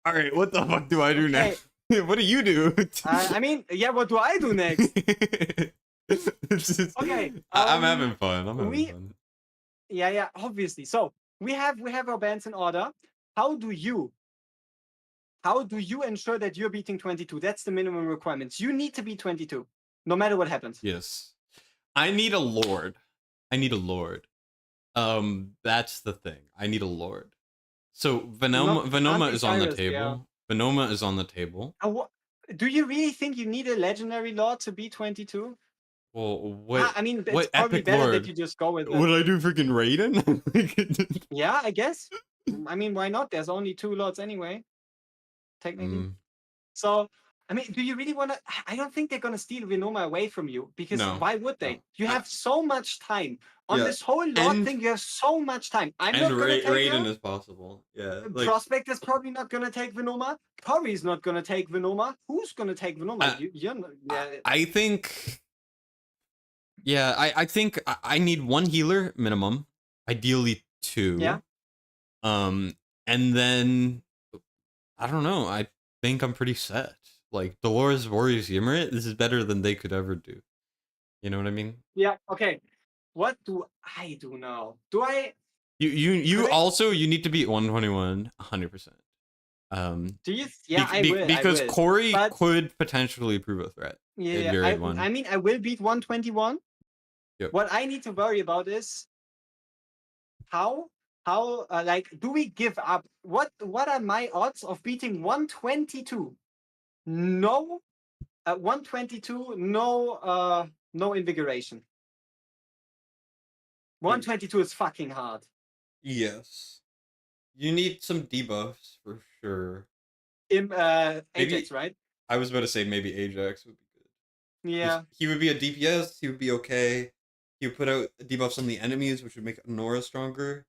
All right, what the fuck do I do Okay. next? What do you do? I mean, yeah, what do I do next? Okay, I'm having fun. I'm having we- fun. Yeah, obviously. So we have our bands in order. How do you ensure that you're beating 22? That's the minimum requirements. You need to beat 22, no matter what happens. Yes. I need a lord. That's the thing. I need a lord. So Venoma is on the Cyrus, table. yeah. Venoma is on the table. Do you really think you need a legendary lord to beat 22? Well, what? I mean, it's what probably epic better lord? that you just go with it. Would I do freaking Raiden? Yeah, I guess. I mean, why not? There's only 2 lords anyway, technically. So, I mean, do you really want to? I don't think they're going to steal Venoma away from you, because No, why would they? no. You have so much time. On Yeah, this whole lord and- thing, you have so much time. I'm And not going to take Raiden him. is possible. Yeah. Like, Prospect is probably not going to take Venoma. Tori's not going to take Venoma. Who's going to take Venoma? You're not, yeah. I think. Yeah, I think I need 1 healer minimum, ideally 2. Yeah. And then I don't know. I think I'm pretty set. Like Dolores Warriors Ymrit, this is better than they could ever do. You know what I mean? Yeah. Okay. What do I do now? Do I? You Could I- also you need to beat 121 100%. Do you? Yeah, I will. Because I will. Corey But- could potentially prove a threat. Yeah, Your raid one. I mean, I will beat 121. Yep. What I need to worry about is how like, do we give up? What are my odds of beating 122? No, 122. No invigoration. 122 is fucking hard. Yes. You need some debuffs for sure. Ajax, right? I was about to say maybe Ajax would be good. Yeah. He would be a DPS, he would be okay. He would put out debuffs on the enemies, which would make Nora stronger.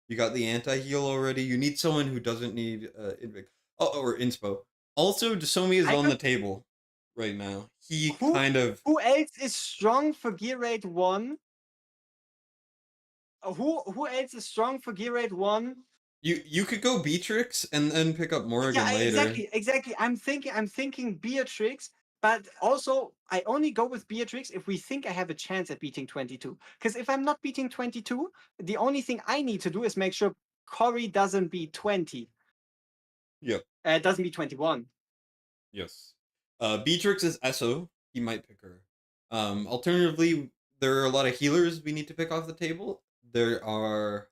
You got the anti-heal already. You need someone who doesn't need Invic. Or Inspo. Also, Desomi is on the table right now. He kind of... Who else is strong for gear rate 1? Who else is strong for gear rate 1? You could go Beatrix and then pick up Morrigan later. Exactly. I'm thinking Beatrix, but also I only go with Beatrix if we think I have a chance at beating 22. Because if I'm not beating 22, the only thing I need to do is make sure Corey doesn't beat 20. Yep. Doesn't beat 21. Yes. Beatrix is SO. He might pick her. Alternatively, there are a lot of healers we need to pick off the table. There are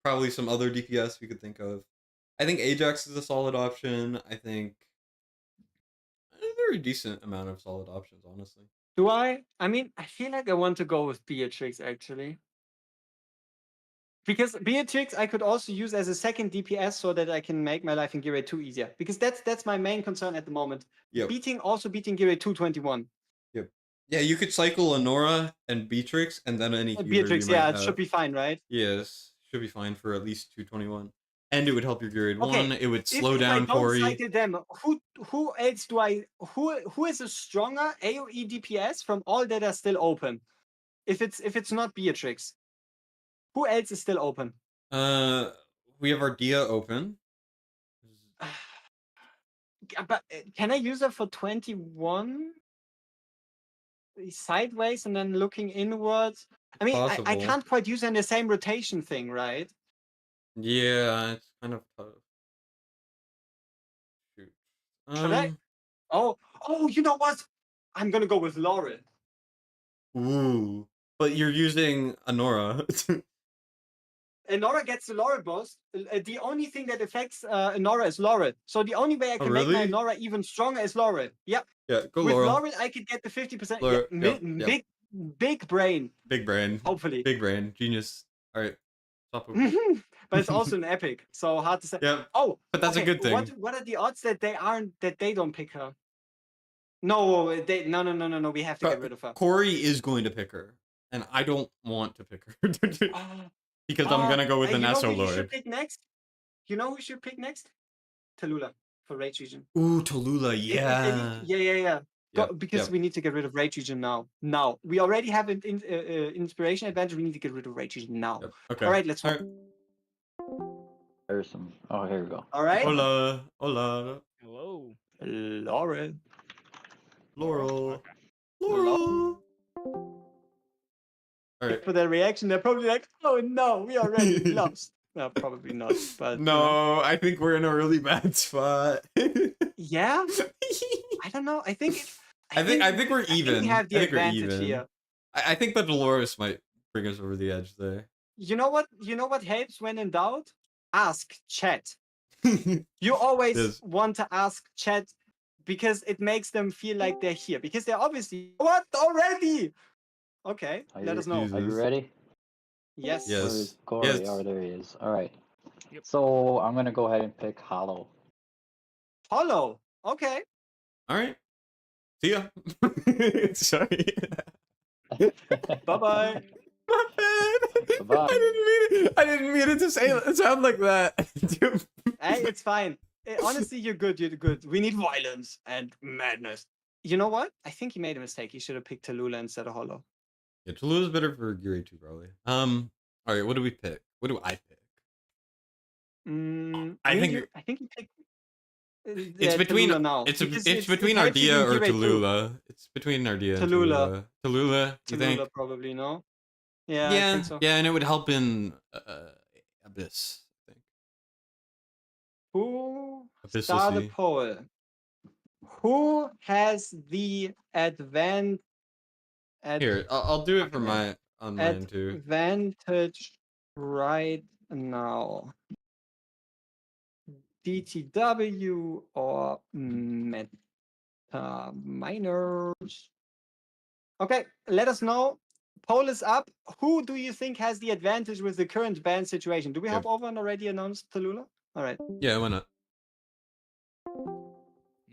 probably some other DPS we could think of. I think Ajax is a solid option. I think a very decent amount of solid options, honestly. Do I? I mean, I feel like I want to go with Beatrix, actually. Because Beatrix I could also use as a second DPS so that I can make my life in Gear Rate 2 easier. Because that's my main concern at the moment. Yep. Beating Gear Rate 221. Yep. Yeah, you could cycle Honora and Beatrix and then any healer Beatrix, you might yeah, it have. should be fine, right? Yes, should be fine for at least 221. And it would help your grade Okay, 1. It would slow if down I don't Corey. cycle them, who else do I who is a stronger AoE DPS from all that are still open? If it's not Beatrix, who else is still open? we have our Dia open. But can I use it for 21? Sideways and then looking inwards? I mean, I Possible. can't quite use it in the same rotation thing, right? Yeah, it's kind of tough. Shoot. Should I? Oh, you know what? I'm gonna go with Laurel. Ooh. But you're using Anora. Nora gets the Laurel boost. The only thing that affects Nora is Laurel. So the only way I Oh, can make my really? Nora even stronger is Laurel. Yep. Yeah, go With Laurel. Laurel, I could get the 50%. Laurel, Yeah, yep. big brain. Big brain. Hopefully. Big brain. Genius. All right. Stop over. But it's also an epic, so hard to say. Yeah. Oh, But that's a good thing. What are the odds that they don't pick her? No, no. We have to get rid of her. Corey is going to pick her, and I don't want to pick her because I'm gonna go with an SO You know who you should Lord. pick next? You know who should pick next? Tallulah for Rage Region. Ooh, Tallulah, yeah. Yeah. Yep, Because yep. we need to get rid of Rage Region now. Now. We already have an inspiration advantage. We need to get rid of Rage Region now. Yep. Okay. All right, let's All right. There's some. Oh, here we go. All right. Hola. Hello. Laurel. Laurel. Okay. Laurel. All right. For their reaction, they're probably like, "Oh no, we already lost." No, probably not. But No, I think we're in a really bad spot. Yeah, I don't know. I think I think we're even. We have the I think we're advantage even. here. I think that Dolores might bring us over the edge there. You know what? You know what helps when in doubt? Ask chat. You always want to ask chat because it makes them feel like they're here. Because they're obviously what already. Okay, let us know. Jesus. Are you ready? Yes. Yes. Where is Corey? Yes. Oh, there he is. All right. Yep. So I'm gonna go ahead and pick Hollow. Hollow. Okay. All right. See ya. Sorry. Bye-bye. My bad. Bye-bye. I didn't mean it to sound like that. Hey, it's fine. Honestly, you're good. You're good. We need violence and madness. You know what? I think he made a mistake. He should have picked Tallulah instead of Hollow. Yeah, Tallulah's better for Geary too, probably. All right. What do we pick? What do I pick? I think you picked. it's between Tallulah now. it's Because between helps you Ardea in or Geary too. Tallulah. It's between Ardea and Tallulah. Tallulah, you think? Tallulah probably, no? Yeah, I think so. Yeah, and it would help in Abyss, I think. Who Abyss start a will see. poll? Who has the Here, I'll do it for mine too. advantage right now? DTW or Meta Miners? Okay, let us know. Poll is up. Who do you think has the advantage with the current ban situation? Do we have Overon already announced Tallulah? All right. Yeah, why not? All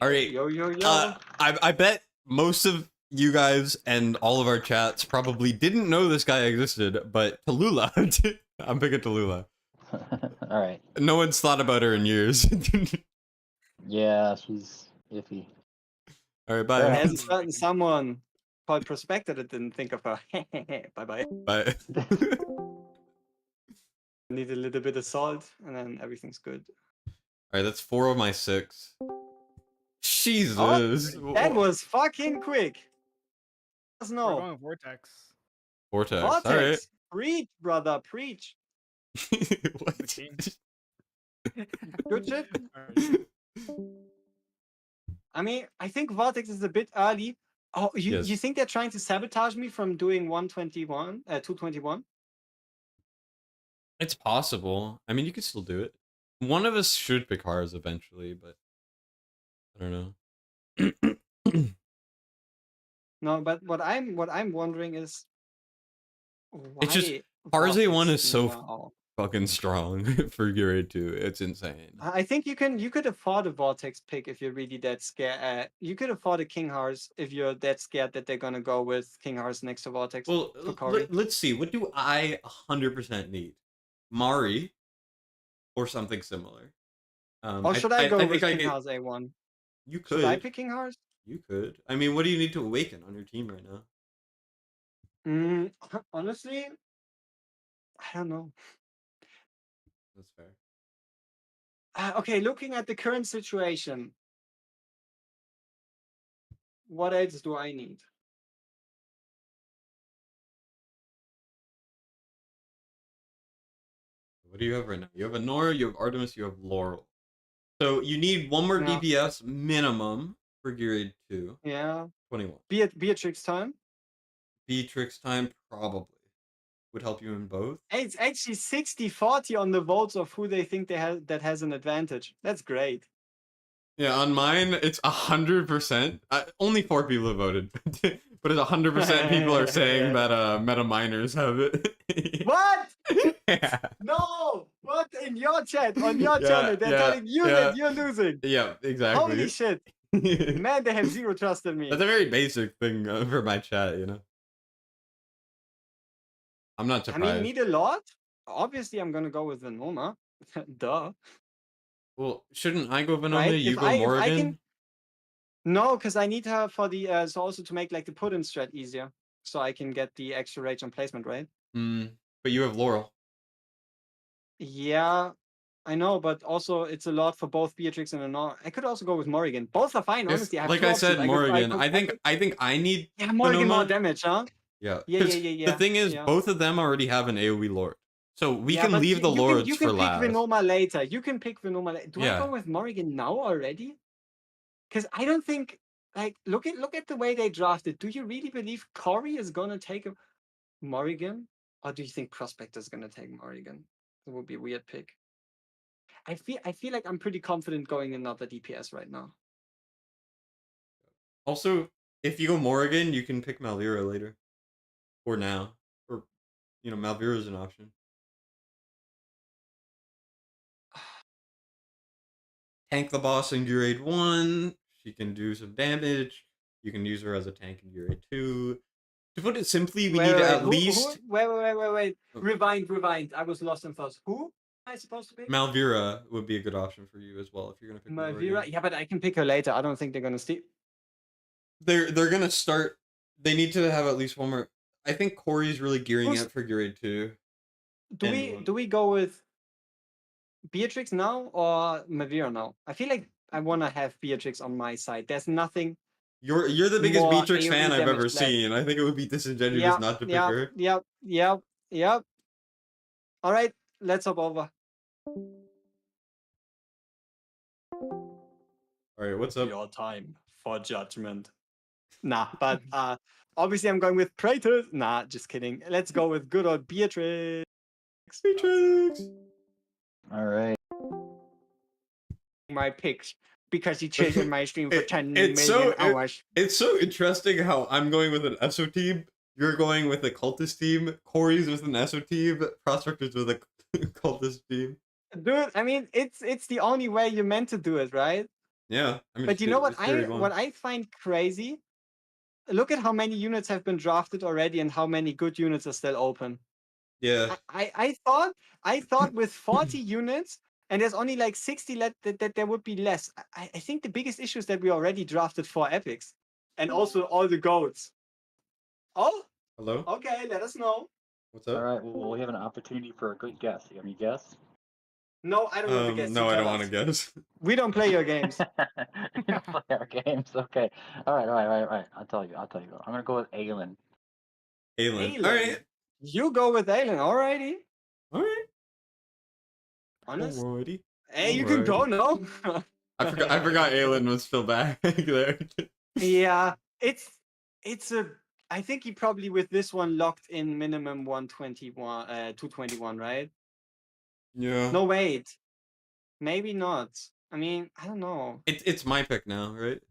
right. Yo. I bet most of you guys and all of our chats probably didn't know this guy existed, but Tallulah. I'm picking Tallulah. All right. No one's thought about her in years. Yeah, she's iffy. All right, bye. There's a certain someone called Prospector that didn't think of her. Bye. Bye. Need a little bit of salt, and then everything's good. All right, that's 4 of my 6. Jesus. Oh, that was fucking quick. Let us We're know. going with Vortex. Vortex. Vortex. All right. Preach, brother, preach. What? Good shit. I mean, I think Vortex is a bit early. Oh, you think they're trying to sabotage me from doing 221? It's possible. I mean, you could still do it. One of us should pick Hars eventually, but I don't know. No, but what I'm wondering is why It's just Hars A1 is so fucking strong for Geary 2. It's insane. I think you could afford a Vortex pick if you're really that scared. You could afford a King Hars if you're that scared that they're gonna go with King Hars next to Vortex. Well, let's see. What do I 100% need? Mari or something similar. Or should I go with King Hars Hars A1? You could. Should I pick King Hars? You could. I mean, what do you need to awaken on your team right now? Honestly, I don't know. That's fair. Okay, looking at the current situation, what else do I need? What do you have right now? You have a Nora, you have Artemis, you have Laurel. So you need one more Yeah. DPS minimum for Gear 2. Yeah. 21. Beatrix time. Beatrix time probably would help you in both. It's actually 60-40 on the votes of who they think that has an advantage. That's great. Yeah, on mine it's 100%. Only 4 people have voted, but it's 100% people are saying that meta miners have it. What? Yeah. No! What in your chat on your channel? They're telling you that you're losing. Yeah, exactly. Holy shit! Man, they have zero trust in me. That's a very basic thing for my chat, you know. I'm not surprised. I mean, need a lot? Obviously, I'm gonna go with Venoma. Duh. Well, shouldn't I go Venoma? Right? You If go I Morrigan? can... No, because I need her for the so also to make like the put-in strat easier, so I can get the extra rage on placement, right? But you have Laurel. Yeah, I know, but also it's a lot for both Beatrix and Honor. I could also go with Morrigan. Both are fine, honestly. I have Like two I options. said, Morrigan. I think I need. Yeah, Morrigan Venoma. more damage, huh? Yeah. Yeah. The thing is, Yeah. both of them already have an AoE Lord, so we can but leave the Lords you for can last. pick Venoma later. You can pick Venoma later. Do I Yeah. go with Morrigan now already? Because I don't think, like, look at the way they drafted. Do you really believe Corey is gonna take a Morrigan, or do you think Prospector is gonna take Morrigan? It would be a weird pick. I feel like I'm pretty confident going another DPS right now. Also, if you go Morrigan, you can pick Malvira later, or now, or Malvira is an option. Tank the boss in Gear 1. She can do some damage. You can use her as a tank in Gear 2. To put it simply, we need at least... Wait. Rewind. I was lost in thoughts. Who am I supposed to pick? Malvira would be a good option for you as well if you're going to pick Malvira? Yeah, but I can pick her later. I don't think they're going to steal. They're going to start... They need to have at least one more... I think Corey's really gearing up for Gear 2. Do we go with Beatrix now or Malvira now? I feel like I want to have Beatrix on my side. There's nothing... You're the biggest Beatrix AoE fan I've ever damage seen. I think it would be disingenuous not to pick her. Yep. All right, let's hop over. All right, what's up? Your time for judgment. Nah, but obviously I'm going with Praetor. Nah, just kidding. Let's go with good old Beatrix. Beatrix! All right. My picks because he chilled in my stream for 10 million hours. It's so interesting how I'm going with an ESO team, you're going with a cultist team, Corey's with an ESO team, Prospector's with a cultist team. Dude, I mean, it's the only way you're meant to do it, right? Yeah. I mean, but you know what I find crazy? Look at how many units have been drafted already and how many good units are still open. Yeah. I thought with 40 units and there's only like 60 left that there would be less. I think the biggest issue is that we already drafted 4 epics and also all the goats. Oh, hello. Okay, let us know. What's up? All right. Well, we have an opportunity for a good guess. You have any guess? No, I don't want to guess. No, I don't want to guess. We don't play your games. You don't play our games. Okay. All right. I'll tell you. I'm gonna go with Aelin. Aelin. All right. You go with Aelin. Alrighty. All right. Honest. Alrighty. Hey, you can go now. I forgot Aelin was still back there. Yeah, it's a. I think he probably with this one locked in minimum 121, 221, right? Yeah. No, wait. Maybe not. I mean, I don't know. It's my pick now, right?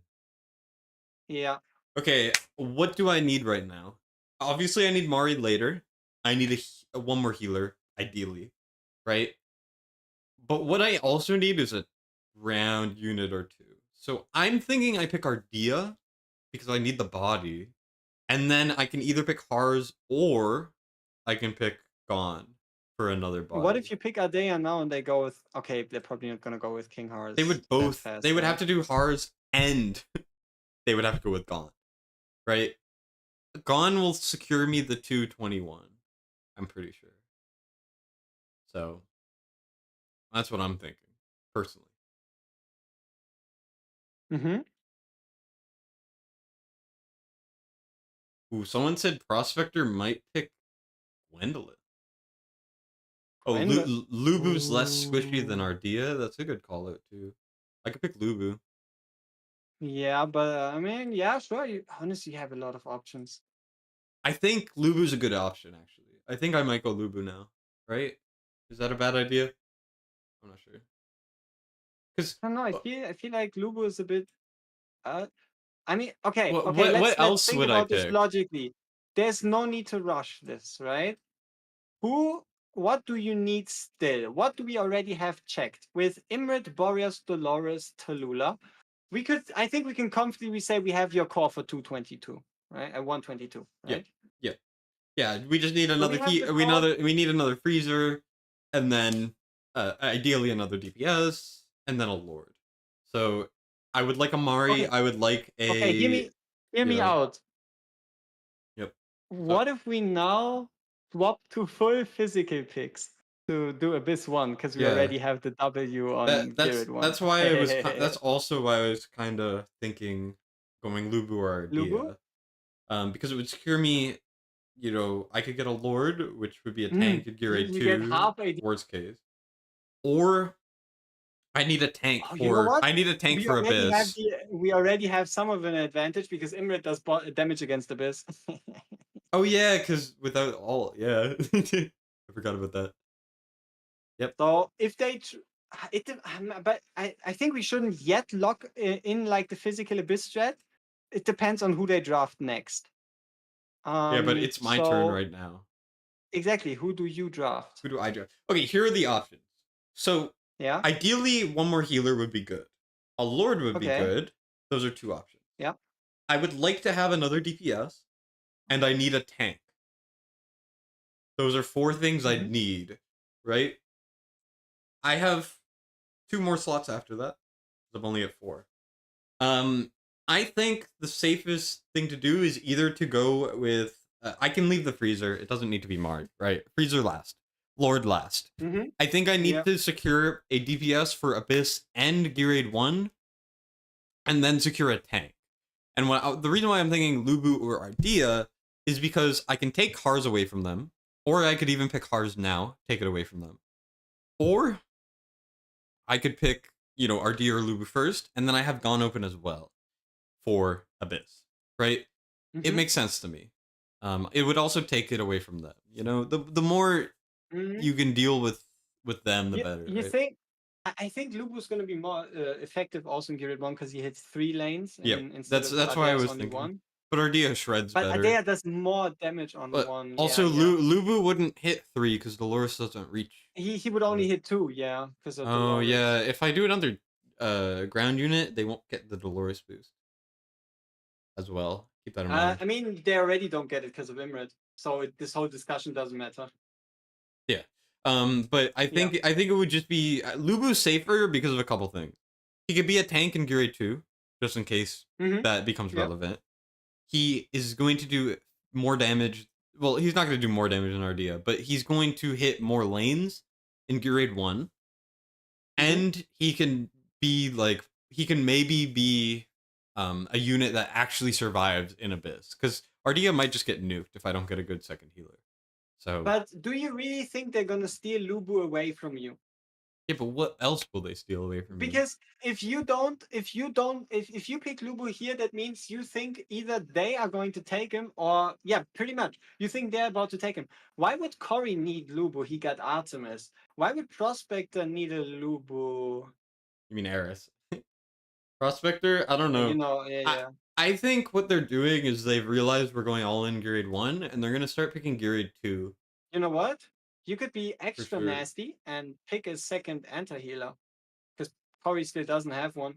Yeah. Okay, what do I need right now? Obviously, I need Mari later. I need one more healer, ideally, right? But what I also need is a round unit or two. So I'm thinking I pick Ardea because I need the body. And then I can either pick Hars or I can pick Gon for another body. What if you pick Ardea now and they go with... Okay, they're probably not going to go with King Hars. They would both... They would have to do Hars and they would have to go with Gon. Right? Gon will secure me the 221. I'm pretty sure. So, that's what I'm thinking. personally. Mm-hmm. Ooh, someone said Prospector might pick Gwendolyn. Oh, Lubu's less squishy than Ardea. That's a good call out too. I could pick Lubu. Yeah, but I mean, yeah, sure. You honestly have a lot of options. I think Lubu's a good option, actually. I think I might go Lubu now. Right? Is that a bad idea? I'm not sure. Because I don't know. I feel like Lubu is a bit. I mean, okay. what Let's else think would I about this pick? logically. There's no need to rush this, right? What do you need still? What do we already have checked? With Imrit, Boreas, Dolores, Tallulah, I think we can comfortably say we have your core for 222, right? At 122, Yeah, right? yeah. We just need So another we have key. the core. We need another freezer, and then ideally another DPS, and then a Lord. So I would like a Mari. Okay, I would like okay, a hear me out. Yep. So What if we now swap to full physical picks to do Abyss 1 because we yeah, already have the W on Garrett 1? that's why I was. That's also why I was kind of thinking going Lubu or Lubu? Ardea. Because it would secure me. I could get a Lord, which would be a Mm, tank at Gear you, Raid you get 2, half a. worst case. Or I need a tank Oh, you know what? for Abyss. We already have some of an advantage because Imrit does damage against Abyss. Oh yeah, because without all, yeah. I forgot about that. Yep. So if they, but I think we shouldn't yet lock in like the physical Abyss strat. It depends on who they draft next. Yeah, but it's my turn So right now. exactly, who do you draft? Who do I draft? Okay, here are the options. So Yeah. ideally, one more healer would be good. A Lord would be Okay. good. Those are two options. Yeah. I would like to have another DPS, and I need a tank. Those are four things I'd need, right? I have 2 more slots after that. I'm only at 4. I think the safest thing to do is either to go with. I can leave the freezer. It doesn't need to be marred, right? Freezer last, Lord last. Mm-hmm. I think I need Yeah. to secure a DPS for Abyss and Gear Raid 1, and then secure a tank. And the reason why I'm thinking Lubu or Ardea is because I can take Hars away from them, or I could even pick Hars now, take it away from them, or I could pick Ardea or Lubu first, and then I have Gone Open as well for Abyss, right? It makes sense to me. It would also take it away from them. The more you can deal with them, the better. You right? think? I think Lubu's going to be more effective also in Gear 1 because he hits 3 lanes instead of That's why I was only thinking. 1. But Ardea shreds But better. Ardea does more damage on But 1. also, yeah. Lubu wouldn't hit 3 because Dolores doesn't reach. He would only hit 2, yeah, because of Oh Dolores. yeah, if I do another ground unit, they won't get the Dolores boost as well. Keep that in mind. I mean, they already don't get it because of Imrit, so this whole discussion doesn't matter. Yeah. But I think it would just be Lubu's safer because of a couple things. He could be a tank in Gear Raid 2, just in case that becomes relevant. He is going to do more damage. Well, he's not going to do more damage in Ardea, but he's going to hit more lanes in Gear Raid 1. And he can maybe be a unit that actually survives in Abyss. Because Ardea might just get nuked if I don't get a good second healer. So, but do you really think they're gonna steal Lubu away from you? Yeah, but what else will they steal away from because if you pick Lubu here, that means you think either they are going to take him or pretty much you think they're about to take him. Why would Cory need Lubu? He got Artemis. Why would Prospector need a Lubu? You mean Eris? Prospector? I don't know. I think what they're doing is they've realized we're going all in Gear Raid 1, and they're going to start picking Gear Raid 2. You know what? You could be extra nasty and pick a second anti-healer. Because Cory still doesn't have one.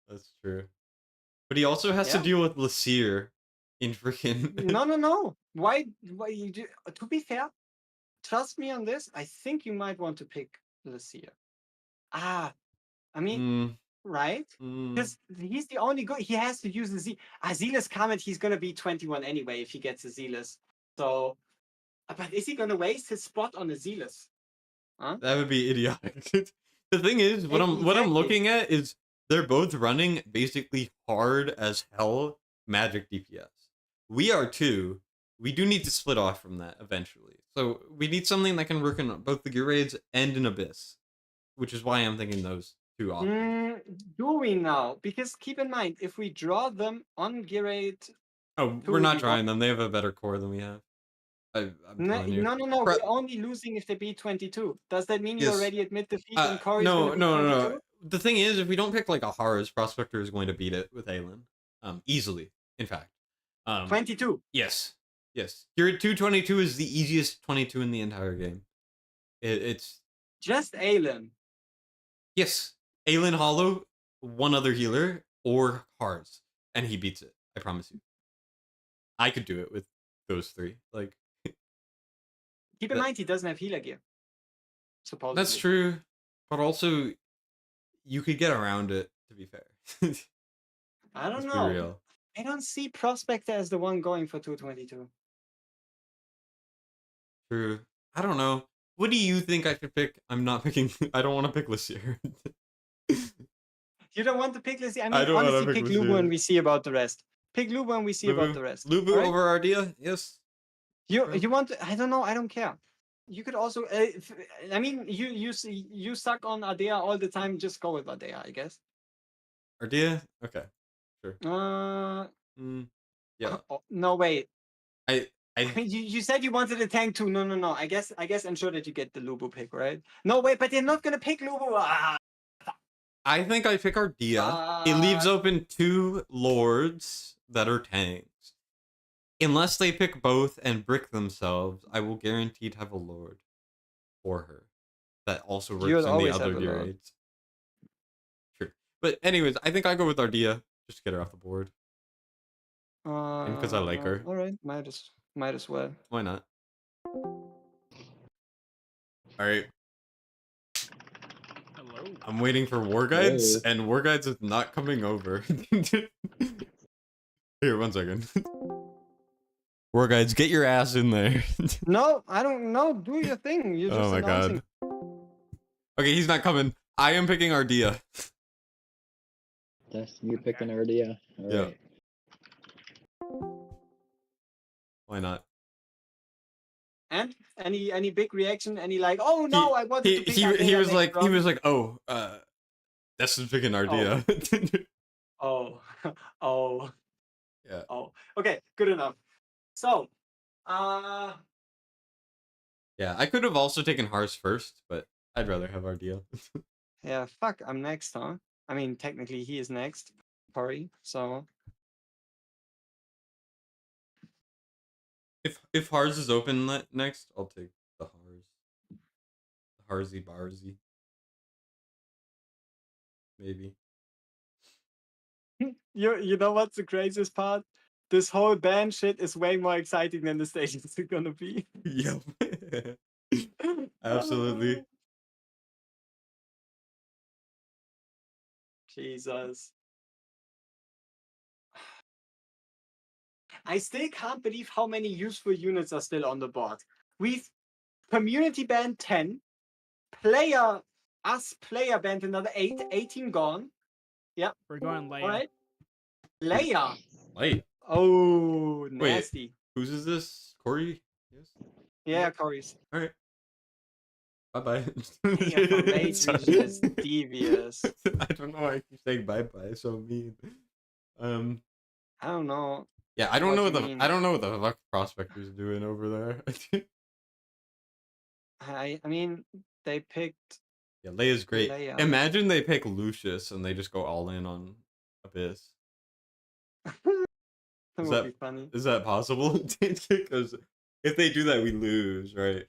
That's true. But he also has to deal with Lasir in freaking... No. Why you do... To be fair, trust me on this, I think you might want to pick Lasir. I mean... Right? Because he's the only good. He has to use the Zealous Comet, he's going to be 21 anyway if he gets a Zealous. So, but is he going to waste his spot on a Zealous? Huh? That would be idiotic. The thing is, what I'm Exactly. looking at is they're both running basically hard as hell magic DPS. We are too. We do need to split off from that eventually. So we need something that can work in both the gear raids and an abyss, which is why I'm thinking those two options. Do we now? Because keep in mind, if we draw them on gear raid, Oh, two, we're not we trying them. They have a better core than we have. I'm no, telling you. no. We're only losing if they beat 22. Does that mean you Yes. already admit defeat and Corey's No, gonna beat no, 22? no. The thing is, if we don't pick like a Hars, Prospector is going to beat it with Aelin. Easily, in fact. 22. Yes. Yes. Here at 222 is the easiest 22 in the entire game. It's Just Aelin. yes. Aelin Hollow, one other healer, or Hars. And he beats it. I promise you. I could do it with those three. Like Keep in mind he doesn't have healer gear. Supposedly. that's true. But also you could get around it, to be fair. I don't Let's be know. real. I don't see Prospector as the one going for 222. True. I don't know. What do you think I should pick? I'm not picking. I don't want to pick Lysier. You don't want to pick Lizzie? I I mean, don't wanna honestly, pick pick Lubu Lubu. and we see about the rest. Pick Lubu and we see about the rest. Lubu alright? over Ardia? Yes. You want to, I don't know, I don't care. You could also I mean you suck on Ardea all the time, just go with Ardea, I guess. Ardia? Okay. Sure. Yeah. Oh, no wait. I I mean, you said you wanted a tank too. No. I guess ensure that you get the Lubu pick, right? No wait, but they're not gonna pick Lubu. I think I pick Ardia. It leaves open 2 lords that are tanks. Unless they pick both and brick themselves, I will guaranteed have a lord for her. That also works You'll in the always other have a gear lord. raids. Sure. But anyways, I think I go with Ardia. Just to get her off the board. And because I like her. Alright, might as well. Why not? Alright. Hello. I'm waiting for War Guides, Hello. and War Guides is not coming over. Here, 1 second. War Guides, get your ass in there. No, I don't know. Do your thing. You're just Oh my announcing. god. Okay, he's not coming. I am picking Ardia. That's you picked an Ardia. All Yeah. right. Why not? And any big reaction? Any like, oh no, I wanted to pick he Ardea was next like round. oh, this is picking Ardia. Oh, Yeah. oh. Okay, good enough. So, Yeah, I could have also taken Hars first, but I'd rather have Ardia. yeah, fuck, I'm next, huh? I mean, technically he is next, Corey. So, If Hars is open next, I'll take the Hars. The Harsy Barsy. Maybe. you know what's the craziest part? This whole band shit is way more exciting than the stations are gonna be. Yep. Absolutely. Jesus. I still can't believe how many useful units are still on the board. We've community banned 10, player banned another 8, 18 gone. Yeah. We're going Leia. Alright. Leia. Wait, Oh, nasty. whose is this? Corey? Yes. Yeah, Corey's. All right. Bye bye. Yeah, from Mage Region is devious. I don't know why I keep saying bye bye. So mean. I don't know. Yeah, I don't What know you what the mean? I don't know what the fuck Prospector's doing over there. I mean, they picked. Yeah, Leia's great. Leia. Imagine they pick Lucius and they just go all in on Abyss. That Is would that- be funny. Is that possible? Because if they do that, we lose, right?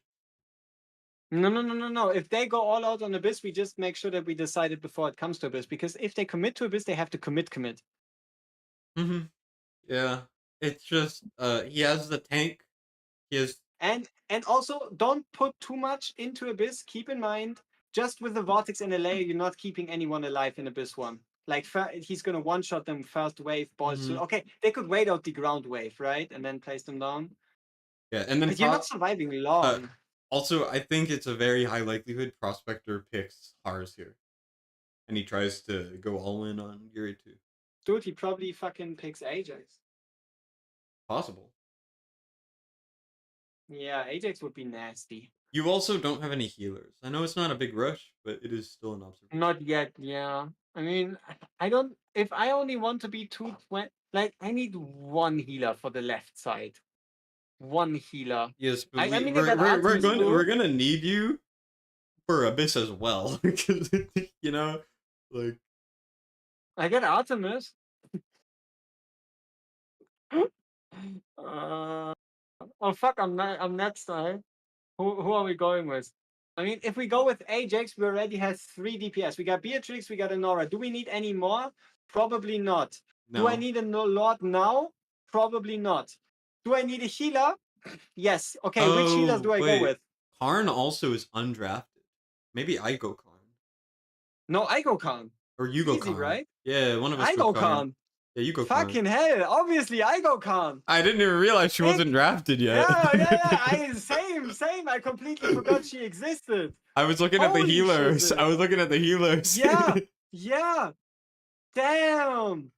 No. If they go all out on Abyss, we just make sure that we decide it before it comes to Abyss. Because if they commit to Abyss, they have to commit. Mm-hmm. Yeah. It's just he has the tank. He has And also, don't put too much into Abyss. Keep in mind, just with the Vortex and the layer, you're not keeping anyone alive in Abyss 1. Like, he's going to one-shot them first wave, balls to... Okay, they could wait out the ground wave, right? And then place them down. yeah, and then But you're not surviving long. Also, I think it's a very high likelihood Prospector picks Hars here. And he tries to go all in on Gear 2. Dude, he probably fucking picks Ajax. Possible. Yeah, Ajax would be nasty. You also don't have any healers. I know it's not a big rush, but it is still an observation. Not yet, yeah. I mean, I don't. If I only want to be 220, like, I need one healer for the left side. One healer. Yes, but I mean, I we're, got we're, Artemis too. we're gonna need you for Abyss as well. Because, you know, like... I got Artemis. Oh fuck! I'm not side. Who are we going with? I mean, if we go with Ajax, we already have 3 DPS. We got Beatrix, we got Anora. Do we need any more? Probably not. No. Do I need a Lord now? Probably not. Do I need a healer? Yes. Okay, which healers do I go with? Karn also is undrafted. Maybe I go Karn. No, I go Khan. Or you go Easy, Karn. right? Yeah, one of us I go Khan. Yeah, you go Karn. Fucking hell! Obviously, I go Khan. I didn't even realize she wasn't drafted yet. Yeah. Same. I completely forgot she existed. I was looking at the Holy healers. shit, I was looking at the healers. Yeah. Damn.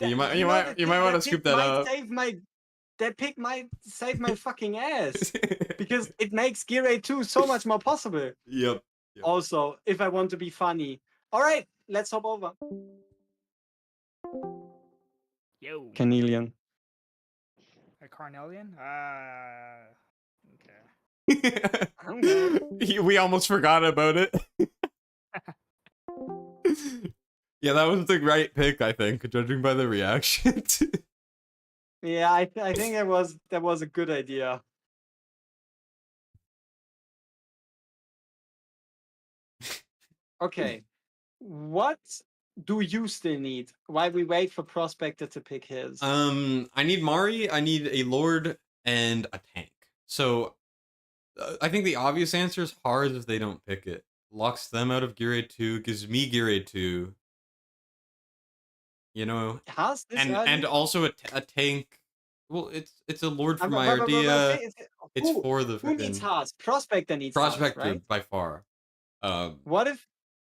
You might want to scoop that up. That pick might save my fucking ass because it makes Gear 8 2 so much more possible. Yep. Also, if I want to be funny. All right, let's hop over. Yo. Carnelian. A Carnelian? Okay. We almost forgot about it. Yeah, that was the right pick, I think, judging by the reaction. Yeah, I think that was a good idea. Okay, what do you still need while we wait for Prospector to pick his? I need Mari, I need a Lord, and a tank. So, I think the obvious answer is Hard if they don't pick it. Locks them out of Gear 8 2, gives me Gear 8 2. You know? And also a tank. Well, it's a Lord for my idea. It's for the who needs Haas? Prospector needs Prospector, Haas, right? by far.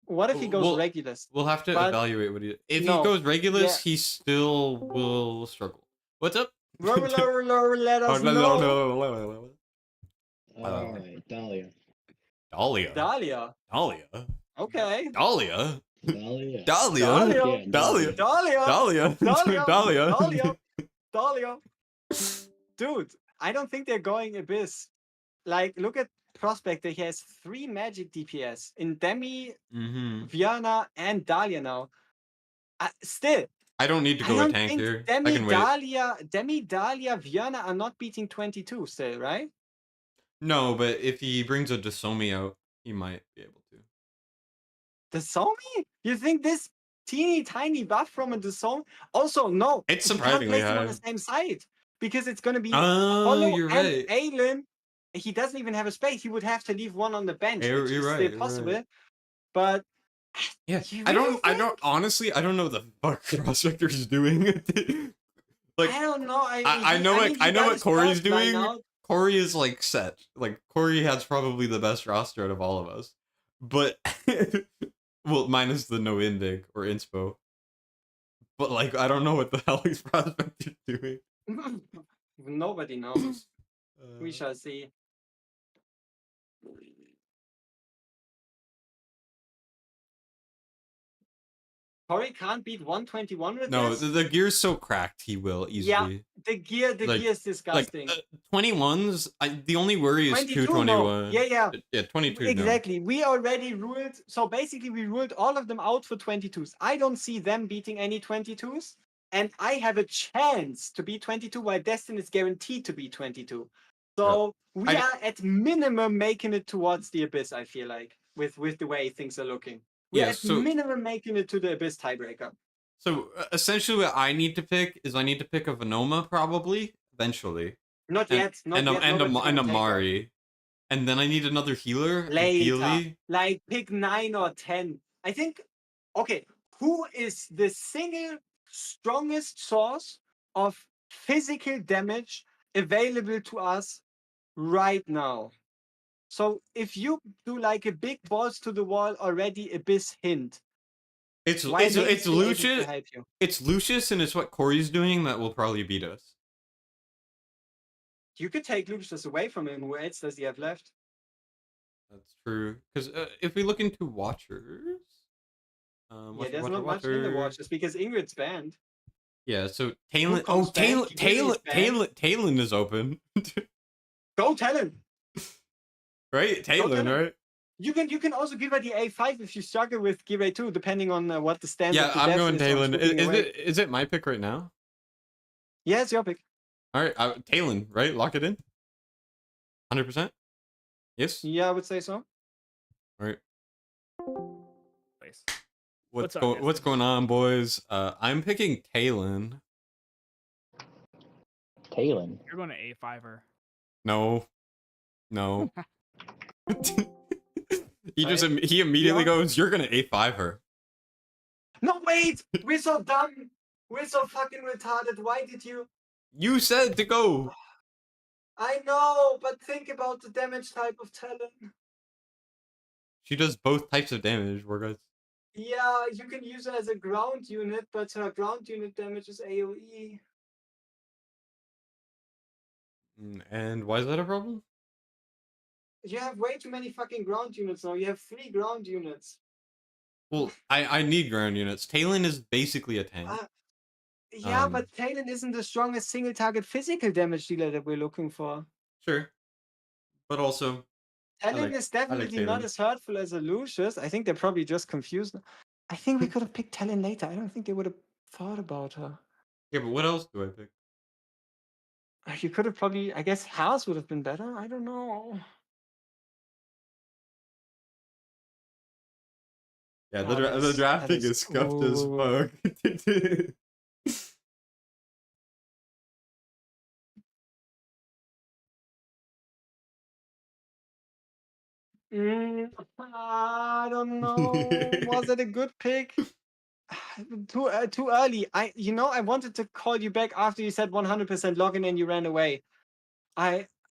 What if he goes Regulus? We'll have to evaluate what he... If he goes Regulus, he still will struggle. What's up? Let us know. Alright, Dahlia. Dahlia. Okay. Dahlia. Dude, I don't think they're going Abyss. Like, look at Prospector. He has 3 magic DPS in Demi, Viana, and Dahlia now. Still, I don't need to go a tank here. Demi, Dahlia, Viana are not beating 22 still, right? No, but if he brings a Desomi out, he might be able to. Desomi? You think this teeny tiny buff from a Desomi? Also, no. It's surprisingly high. On the same side because it's going to be Hollow you're right. Aelin. He doesn't even have a space. He would have to leave one on the bench, which is still possible. Right. But yeah, I don't honestly, I don't know what the fuck Prospector is doing. Like, I don't know. I know what Corey's doing. Corey is like set. Like, Corey has probably the best roster out of all of us. But well, minus the no indig or inspo. But like, I don't know what the hell he's Prospector doing. Nobody knows. We shall see. Corey can't beat 121 with no, this? the gear's so cracked he will easily. Yeah, the gear is disgusting. 21s, the only worry is 221. No. Yeah. Yeah, 22. Exactly. No. We already ruled. So basically, we ruled all of them out for 22s. I don't see them beating any 22s. And I have a chance to beat 22, while Destined is guaranteed to beat 22. So we are at minimum making it towards the Abyss, I feel like, with the way things are looking. We're at minimum making it to the Abyss tiebreaker. So essentially what I need to pick is I need to pick a Venoma probably, eventually. Not yet. And a Mari. And then I need another healer. Later. Like pick 9 or 10. I think, okay, who is the single strongest source of physical damage available to us right now? So if you do like a big balls to the wall already abyss hint, It's why it's maybe it's still able to Lucius. help you? It's Lucius, and it's what Corey's doing that will probably beat us. You could take Lucius away from him. Who else does he have left? That's true. Because if we look into Watchers, Yeah, there's not much in the watches because Ingrid's banned. Yeah, so Talon. Oh, Wukong's banned, Kigiri's banned. Talon is open. Go Talon! Right? Talon, Talon. right? You can also give her the A5 if you struggle with Gire 2, depending on what the stance Yeah, of the I'm dev going is on Talon. swooping away. Is it my pick right now? Yeah, it's your pick. All right, Talon, right? Lock it in. 100%. Yes. Yeah, I would say so. All right. Place. What's up, what's going on, boys? I'm picking Talon. Talon. You're going to A5er. No. He Right. he immediately Yeah. goes, "You're gonna A5 her." No, wait! We're so dumb! We're so fucking retarded. Why did you? You said to go. I know, but think about the damage type of Talon. She does both types of damage, guys. Yeah, you can use her as a ground unit, but her ground unit damage is AoE. And why is that a problem? You have way too many fucking ground units now. You have 3 ground units. Well, I need ground units. Talon is basically a tank. Yeah, but Talon isn't the strongest single target physical damage dealer that we're looking for. Sure. But also, Talon is definitely not as hurtful as a Lucius. I think they're probably just confused. I think we could have picked Talon later. I don't think they would have thought about her. Yeah, but what else do I pick? You could have probably, I guess House would have been better. I don't know. Yeah, the drafting is scuffed as fuck. I don't know. Was it a good pick? Too early. I wanted to call you back after you said 100% login and you ran away.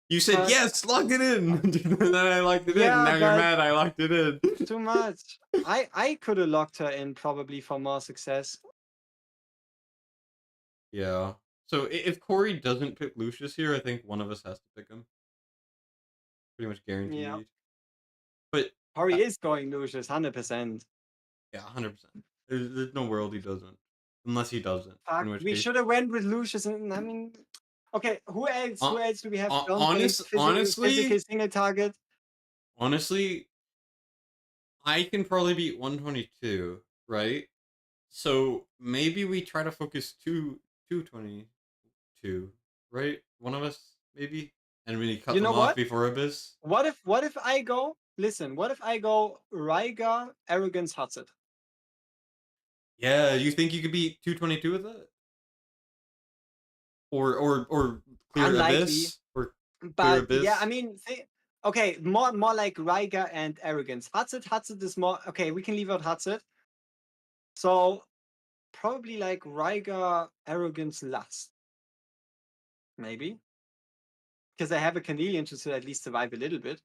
You said yes, lock it in. And then I locked it in. Now you're mad I locked it in. Too much. I could have locked her in probably for more success. Yeah. So if Corey doesn't pick Lucius here, I think one of us has to pick him. Pretty much guaranteed. Yeah. But Corey is going Lucius, 100%. Yeah, 100%. There's no world he doesn't. Unless he doesn't. Fuck, we should have went with Lucius. And I mean, okay, who else? Who else do we have? Honestly, physical single target. Honestly, I can probably beat 122, right? So maybe we try to focus 222, right? One of us, maybe, and we cut them off before Abyss. What if I go? Listen, what if I go Rygar, Arrogance, Hudson? Yeah, you think you could beat 222 with that? Or clear Unlikely. Abyss? Or but Abyss? Yeah, I mean, okay, more like Rygar and Arrogance. Hudson is more okay. We can leave out Hudson. So probably like Rygar, Arrogance last. Maybe. Because I have a Canadian to at least survive a little bit.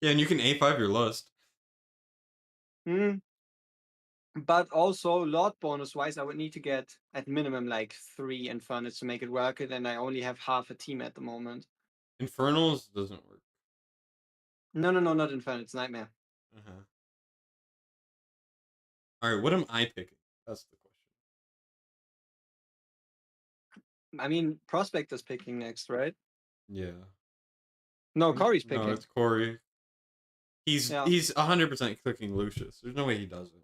Yeah, and you can A5 your Lust. But also, Lord bonus-wise, I would need to get at minimum like 3 Infernals to make it work, and then I only have half a team at the moment. Infernals doesn't work. No, not Infernals, Nightmare. Alright, what am I picking? That's the question. I mean, Prospector's picking next, right? Yeah. No, Corey's picking. No, it's Corey. He's 100% clicking Lucius. There's no way he doesn't.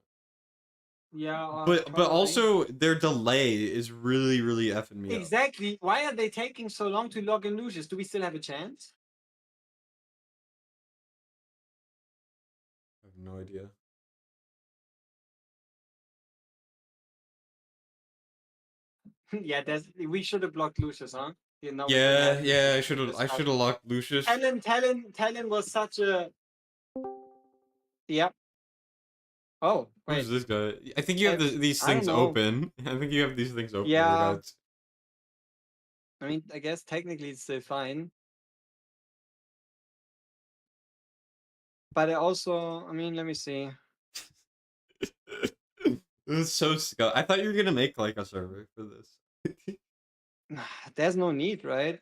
Yeah. But also their delay is really effing me up. Exactly. Why are they taking so long to log in Lucius? Do we still have a chance? I have no idea. Yeah, we should have blocked Lucius, huh? Yeah, I should have locked Lucius. Talon was such a. Yep. Oh, wait. Who's this guy? I think you have these things open. I think you have these things open. Yeah. I mean, I guess technically it's still fine. But I also, I mean, let me see. This is so scuff. I thought you were gonna make like a server for this. There's no need, right?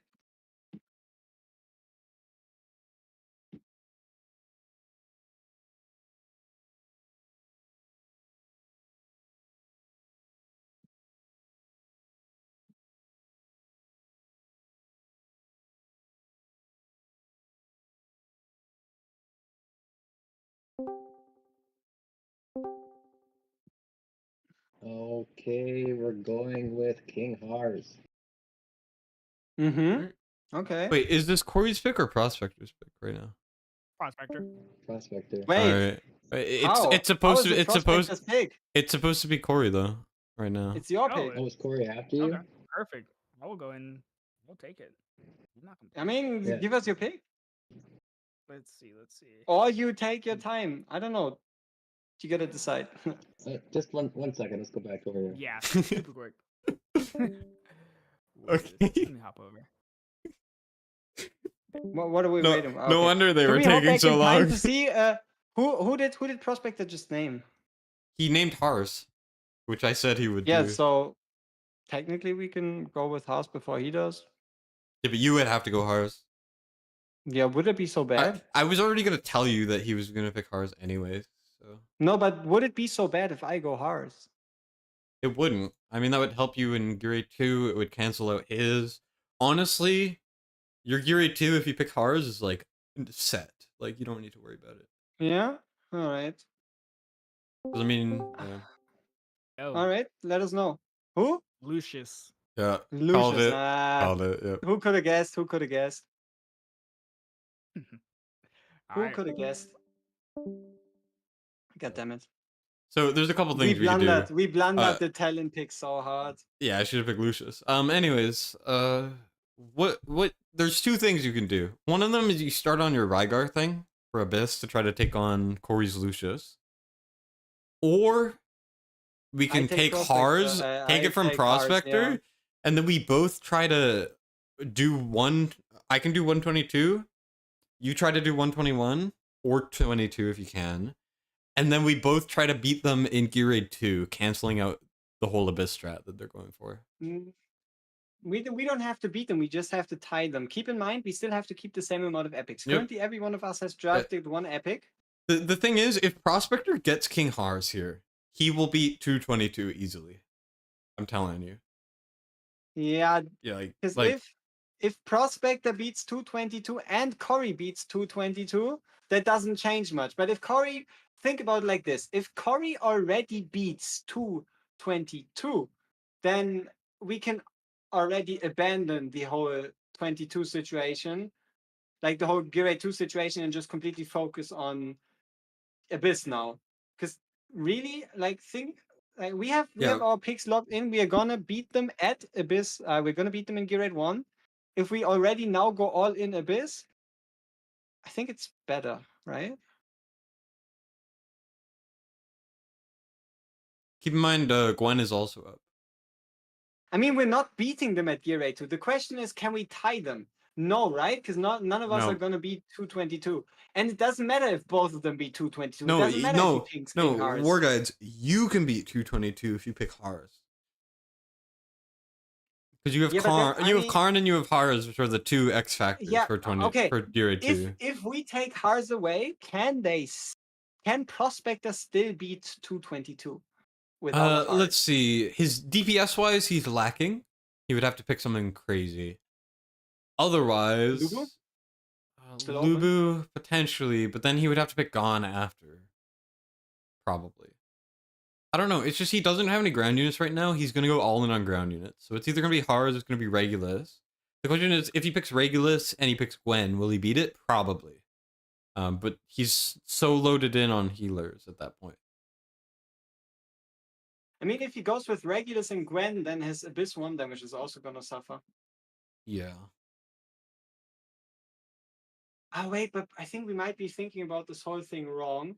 Okay, we're going with King Hearts. Mm-hmm. Alright. Okay. Wait, is this Corey's pick or Prospector's pick right now? Prospector. Prospector. Wait. Alright. How? It's How supposed is to it it's supposed Prospector's pick? it's supposed to be Corey though, right now. It's your Oh, pick. Oh, is Corey after you? Okay, perfect. I will go and we'll take it. I'm not I complaining. mean, Yeah. give us your pick. Let's see. Let's see. Or you take your time. I don't know. You gotta decide. Just one second. Let's go back over here. Yeah, super quick. What is this? Okay. Let me hop over. What are we No, waiting? no Okay. wonder they Can were we hop taking back so in time long. to see who did Prospector just name? He named Hars, which I said he would Yeah, do. so technically we can go with House before he does. Yeah, but you would have to go Hars. Yeah, would it be so bad? I was already gonna tell you that he was gonna pick Hars anyways, so No, but would it be so bad if I go Hars? it wouldn't. I mean, that would help you in Gear 2. It would cancel out his. Honestly, your Gear 2, if you pick Hars, is like set. Like you don't need to worry about it. Yeah? Alright. 'Cause, I mean, yeah, Oh, Alright, let us know. Who? Lucius. yeah, Lucius. called it. Ah, Called it. Yep. who could have guessed? Who could have guessed? All Who right. could have guessed? God damn it. So there's a couple We things we can do. blundered. We blundered Uh, the talent pick so hard. Yeah, I should have picked Lucius. Anyways, what? There's two things you can do. One of them is you start on your Rygar thing for Abyss to try to take on Corey's Lucius, or we can take take Prospector. Hars, take I it from take Hars, Prospector, yeah. and then we both try to do one. I can do 122. You try to do 121 or 22 if you can, and then we both try to beat them in Gear Raid 2, canceling out the whole Abyss strat that they're going for. We don't have to beat them. We just have to tie them. Keep in mind, we still have to keep the same amount of epics. Yep. Currently, every one of us has drafted one epic. The thing is, if Prospector gets King Hars here, he will beat 222 easily. I'm telling you. Yeah, Yeah, because like if Prospector beats 222 and Corey beats 222, that doesn't change much. But if Corey, think about it like this: if Corey already beats 222, then we can already abandon the whole 22 situation, like the whole Gear 2 situation, and just completely focus on Abyss now. Because really, like, think. Like we have our picks locked in. We are gonna beat them at Abyss. We're gonna beat them in Gear 1. If we already now go all in Abyss, I think it's better, right? keep in mind, Gwen is also up. I mean, we're not beating them at Gear 2. The question is, can we tie them? No, right? Because none of us No. are going to beat 222. And it doesn't matter if both of them beat 222. No, it doesn't matter no, if he picks no. King Hars. War Guides, you can beat 222 if you pick Hars. Because you have Karn and you have Hars, which are the two X factors for Gear 2. If we take Hars away, can Prospector still beat 222 without Hars? Let's see. His DPS wise, he's lacking. He would have to pick something crazy. Otherwise, Lubu? Lubu potentially, but then he would have to pick Gon after. Probably. I don't know. It's just he doesn't have any ground units right now. He's gonna go all in on ground units. So it's either gonna be Hars or it's gonna be Regulus. The question is, if he picks Regulus and he picks Gwen, will he beat it? Probably. But he's so loaded in on healers at that point. I mean, if he goes with Regulus and Gwen, then his Abyss 1 damage is also gonna suffer. Yeah. Oh, wait, but I think we might be thinking about this whole thing wrong.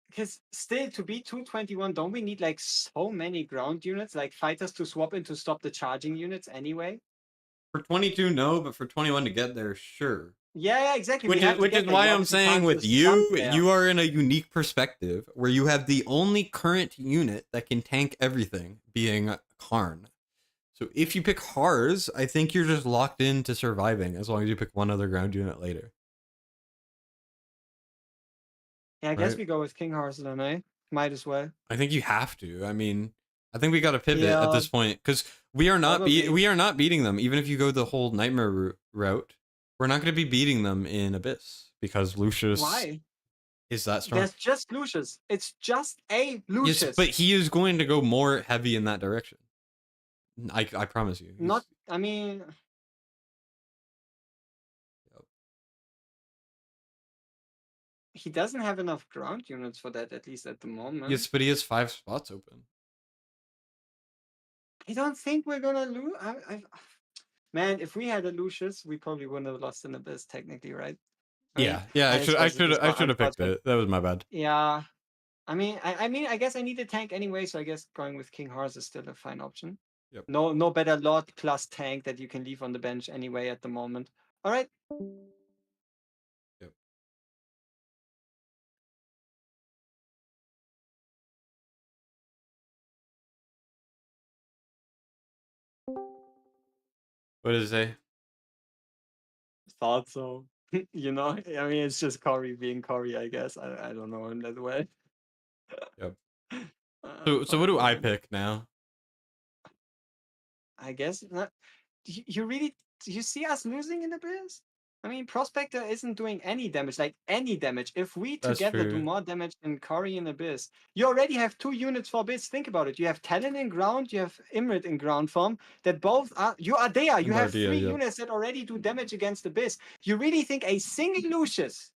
Because still, to beat 221, don't we need like so many ground units, like fighters to swap in to stop the charging units anyway? For 22, no, but for 21 to get there, sure. Yeah, exactly. Which we have to is get there. why You I'm obviously saying can't with just jump you, there. you are in a unique perspective where you have the only current unit that can tank everything, being Karn. So if you pick Hars, I think you're just locked into surviving as long as you pick one other ground unit later. Yeah, I guess Right? we go with King Horse then, eh? Might as well. I think you have to. I mean, I think we got to pivot at Yeah, this point because we are not probably. we are not beating them. Even if you go the whole nightmare route, we're not going to be beating them in Abyss because Lucius Why? is that strong. There's just Lucius. It's just a Yes, Lucius. but he is going to go more heavy in that direction. I promise you. Not, I mean... Yep. He doesn't have enough ground units for that, at least at the moment. Yes, but he has 5 spots open. I don't think we're gonna lose. Man, if we had a Lucius, we probably wouldn't have lost in Abyss, technically, right? Yeah, I should have picked it. That was my bad. Yeah, I mean, I guess I need a tank anyway, so I guess going with King Horse is still a fine option. Yep. No better Lord plus tank that you can leave on the bench anyway at the moment. All right. Yep. What does it say? Thought so. You know, I mean, it's just Cory being Cory, I guess. I don't know in that way. Yep. So what do I man. pick now? I guess not. You really you see us losing in Abyss? I mean, Prospector isn't doing any damage, like any damage. If we That's together do true. more damage than Cory in Abyss, you already have 2 units for Abyss. Think about it. You have Talon in ground, you have Imrit in ground form. That both are you are there. You have 3 Bardia, yep. units that already do damage against Abyss. You really think a single Lucius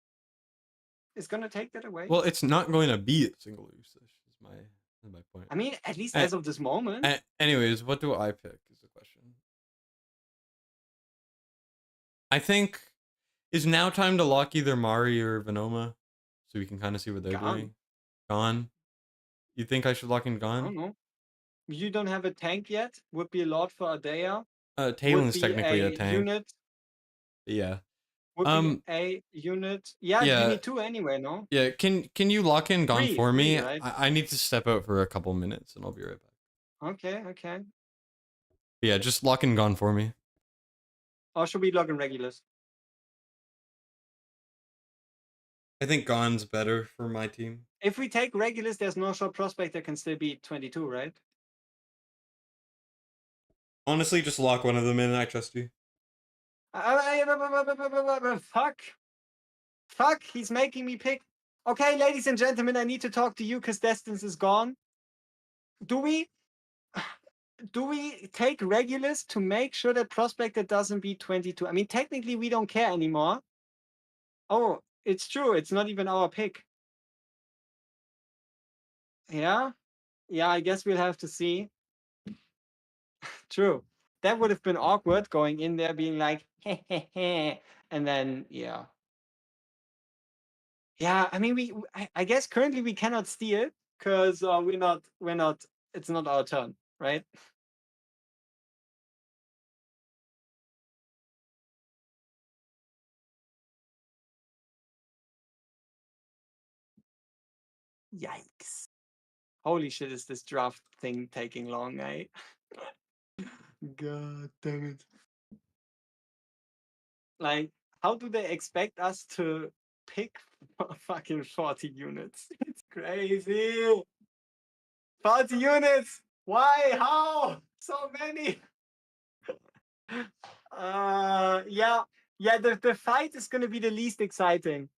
is gonna take that away? Well, it's not going to be a single Lucius. Is my point. I mean, at least as of this moment. Anyways, what do I pick is the question. I think is now time to lock either Mari or Venoma, so we can kind of see what they're doing. Gone. You think I should lock in I Gone? don't know. You don't have a tank yet. Would be a lot for Adea. Talon's technically a tank. Unit. Yeah. Would be a unit. Yeah, yeah, you need 2 anyway, no? Yeah, can you lock in Gone for me? Right? I need to step out for a couple minutes and I'll be right back. Okay. Yeah, just lock in Gone for me. Or should we log in Regulus? I think Gone's better for my team. If we take Regulus, there's no short prospect that can still beat 22, right? Honestly, just lock one of them in. I trust you. Fuck, he's making me pick. Okay, ladies and gentlemen, I need to talk to you because Destined is gone. Do we take Regulus to make sure that Prospector doesn't beat 22? I mean, technically, we don't care anymore. Oh, it's true. It's not even our pick. Yeah, I guess we'll have to see. True. That would have been awkward going in there being like, and then, yeah. Yeah, I mean, I guess currently we cannot steal because we're not, it's not our turn, right? Yikes. Holy shit, is this draft thing taking long, eh? God damn it. Like, how do they expect us to pick fucking 40 units? It's crazy. 40 units! Why? How? So many? Yeah, the fight is gonna be the least exciting.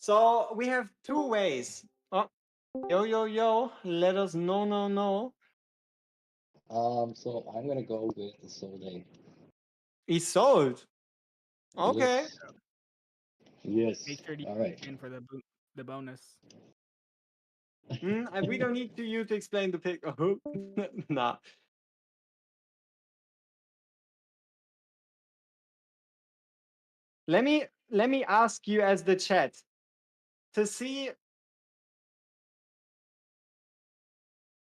So we have 2 ways. Oh, yo, let us know, no. So I'm gonna go with the Soul. He sold. Okay. Yes. Make sure All right. in for the bonus. We don't need you to explain the pick. Oh, nah. Let me ask you as the chat to see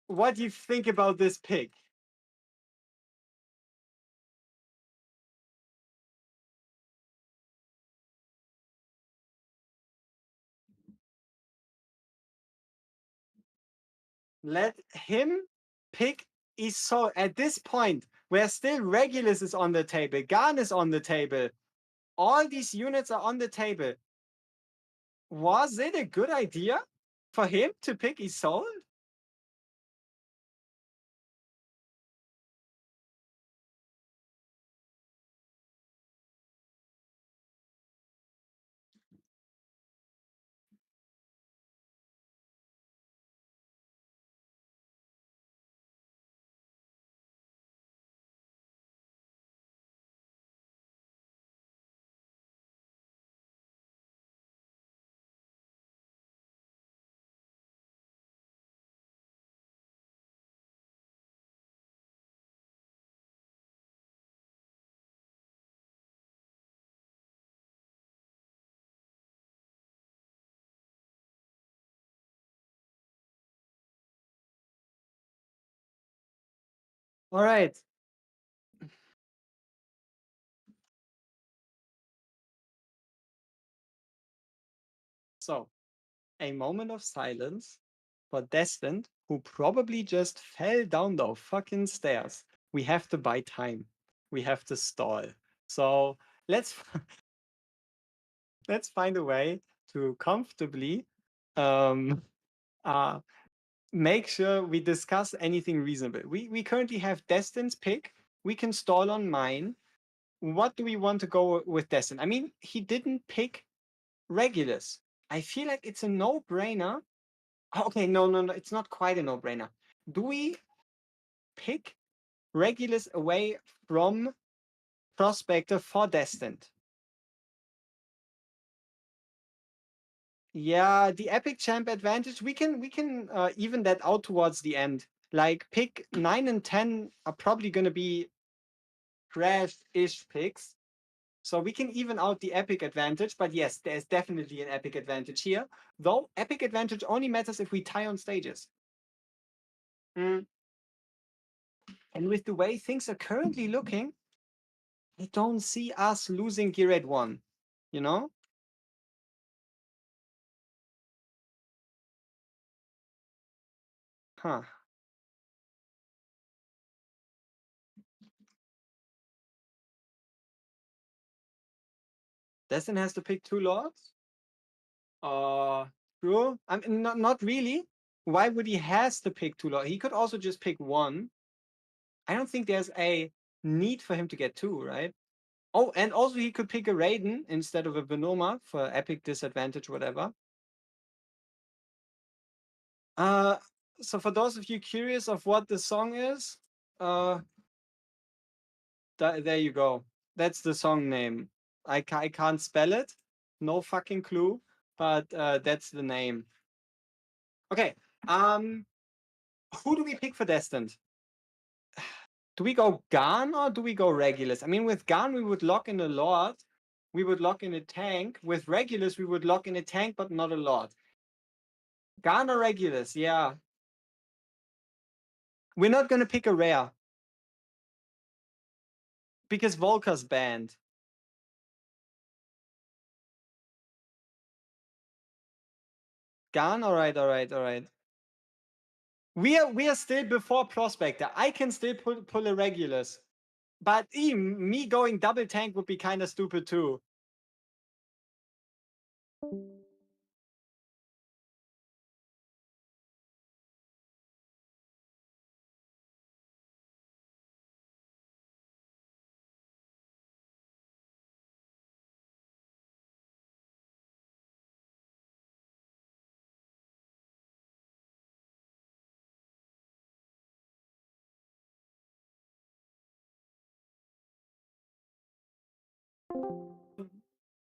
what do you think about this pick? Let him pick Isol. At this point, where still Regulus is on the table, Garn is on the table, all these units are on the table. Was it a good idea for him to pick Isol? All right. So, a moment of silence for Destined, who probably just fell down the fucking stairs. We have to buy time. We have to stall. So let's let's find a way to comfortably make sure we discuss anything reasonable. We currently have Destined's pick. We can stall on mine. What do we want to go with Destined? I mean, he didn't pick Regulus. I feel like it's a no-brainer. Okay, no, it's not quite a no-brainer. Do we pick Regulus away from Prospector for Destined? Yeah, the epic champ advantage, we can even that out towards the end. Like pick 9 and 10 are probably gonna be crashed-ish picks. So we can even out the epic advantage, but yes, there's definitely an epic advantage here. Though epic advantage only matters if we tie on stages. And with the way things are currently looking, I don't see us losing gear at 1, you know? Huh. Destin has to pick 2 lords? True. I mean, not really. Why would he has to pick 2 lords? He could also just pick 1. I don't think there's a need for him to get 2, right? Oh, and also he could pick a Raiden instead of a Venoma for epic disadvantage, whatever. So for those of you curious of what the song is, there you go. That's the song name. I can't spell it. No fucking clue, but that's the name. Okay. Who do we pick for Destined? Do we go Garn or do we go Regulus? I mean, with Garn, we would lock in a Lord. We would lock in a tank. With Regulus, we would lock in a tank, but not a Lord. Garn or Regulus? Yeah. We're not going to pick a rare. Because Volker's banned. Garn? Alright. We are still before Prospector. I can still pull a Regulus. But me going double tank would be kind of stupid too.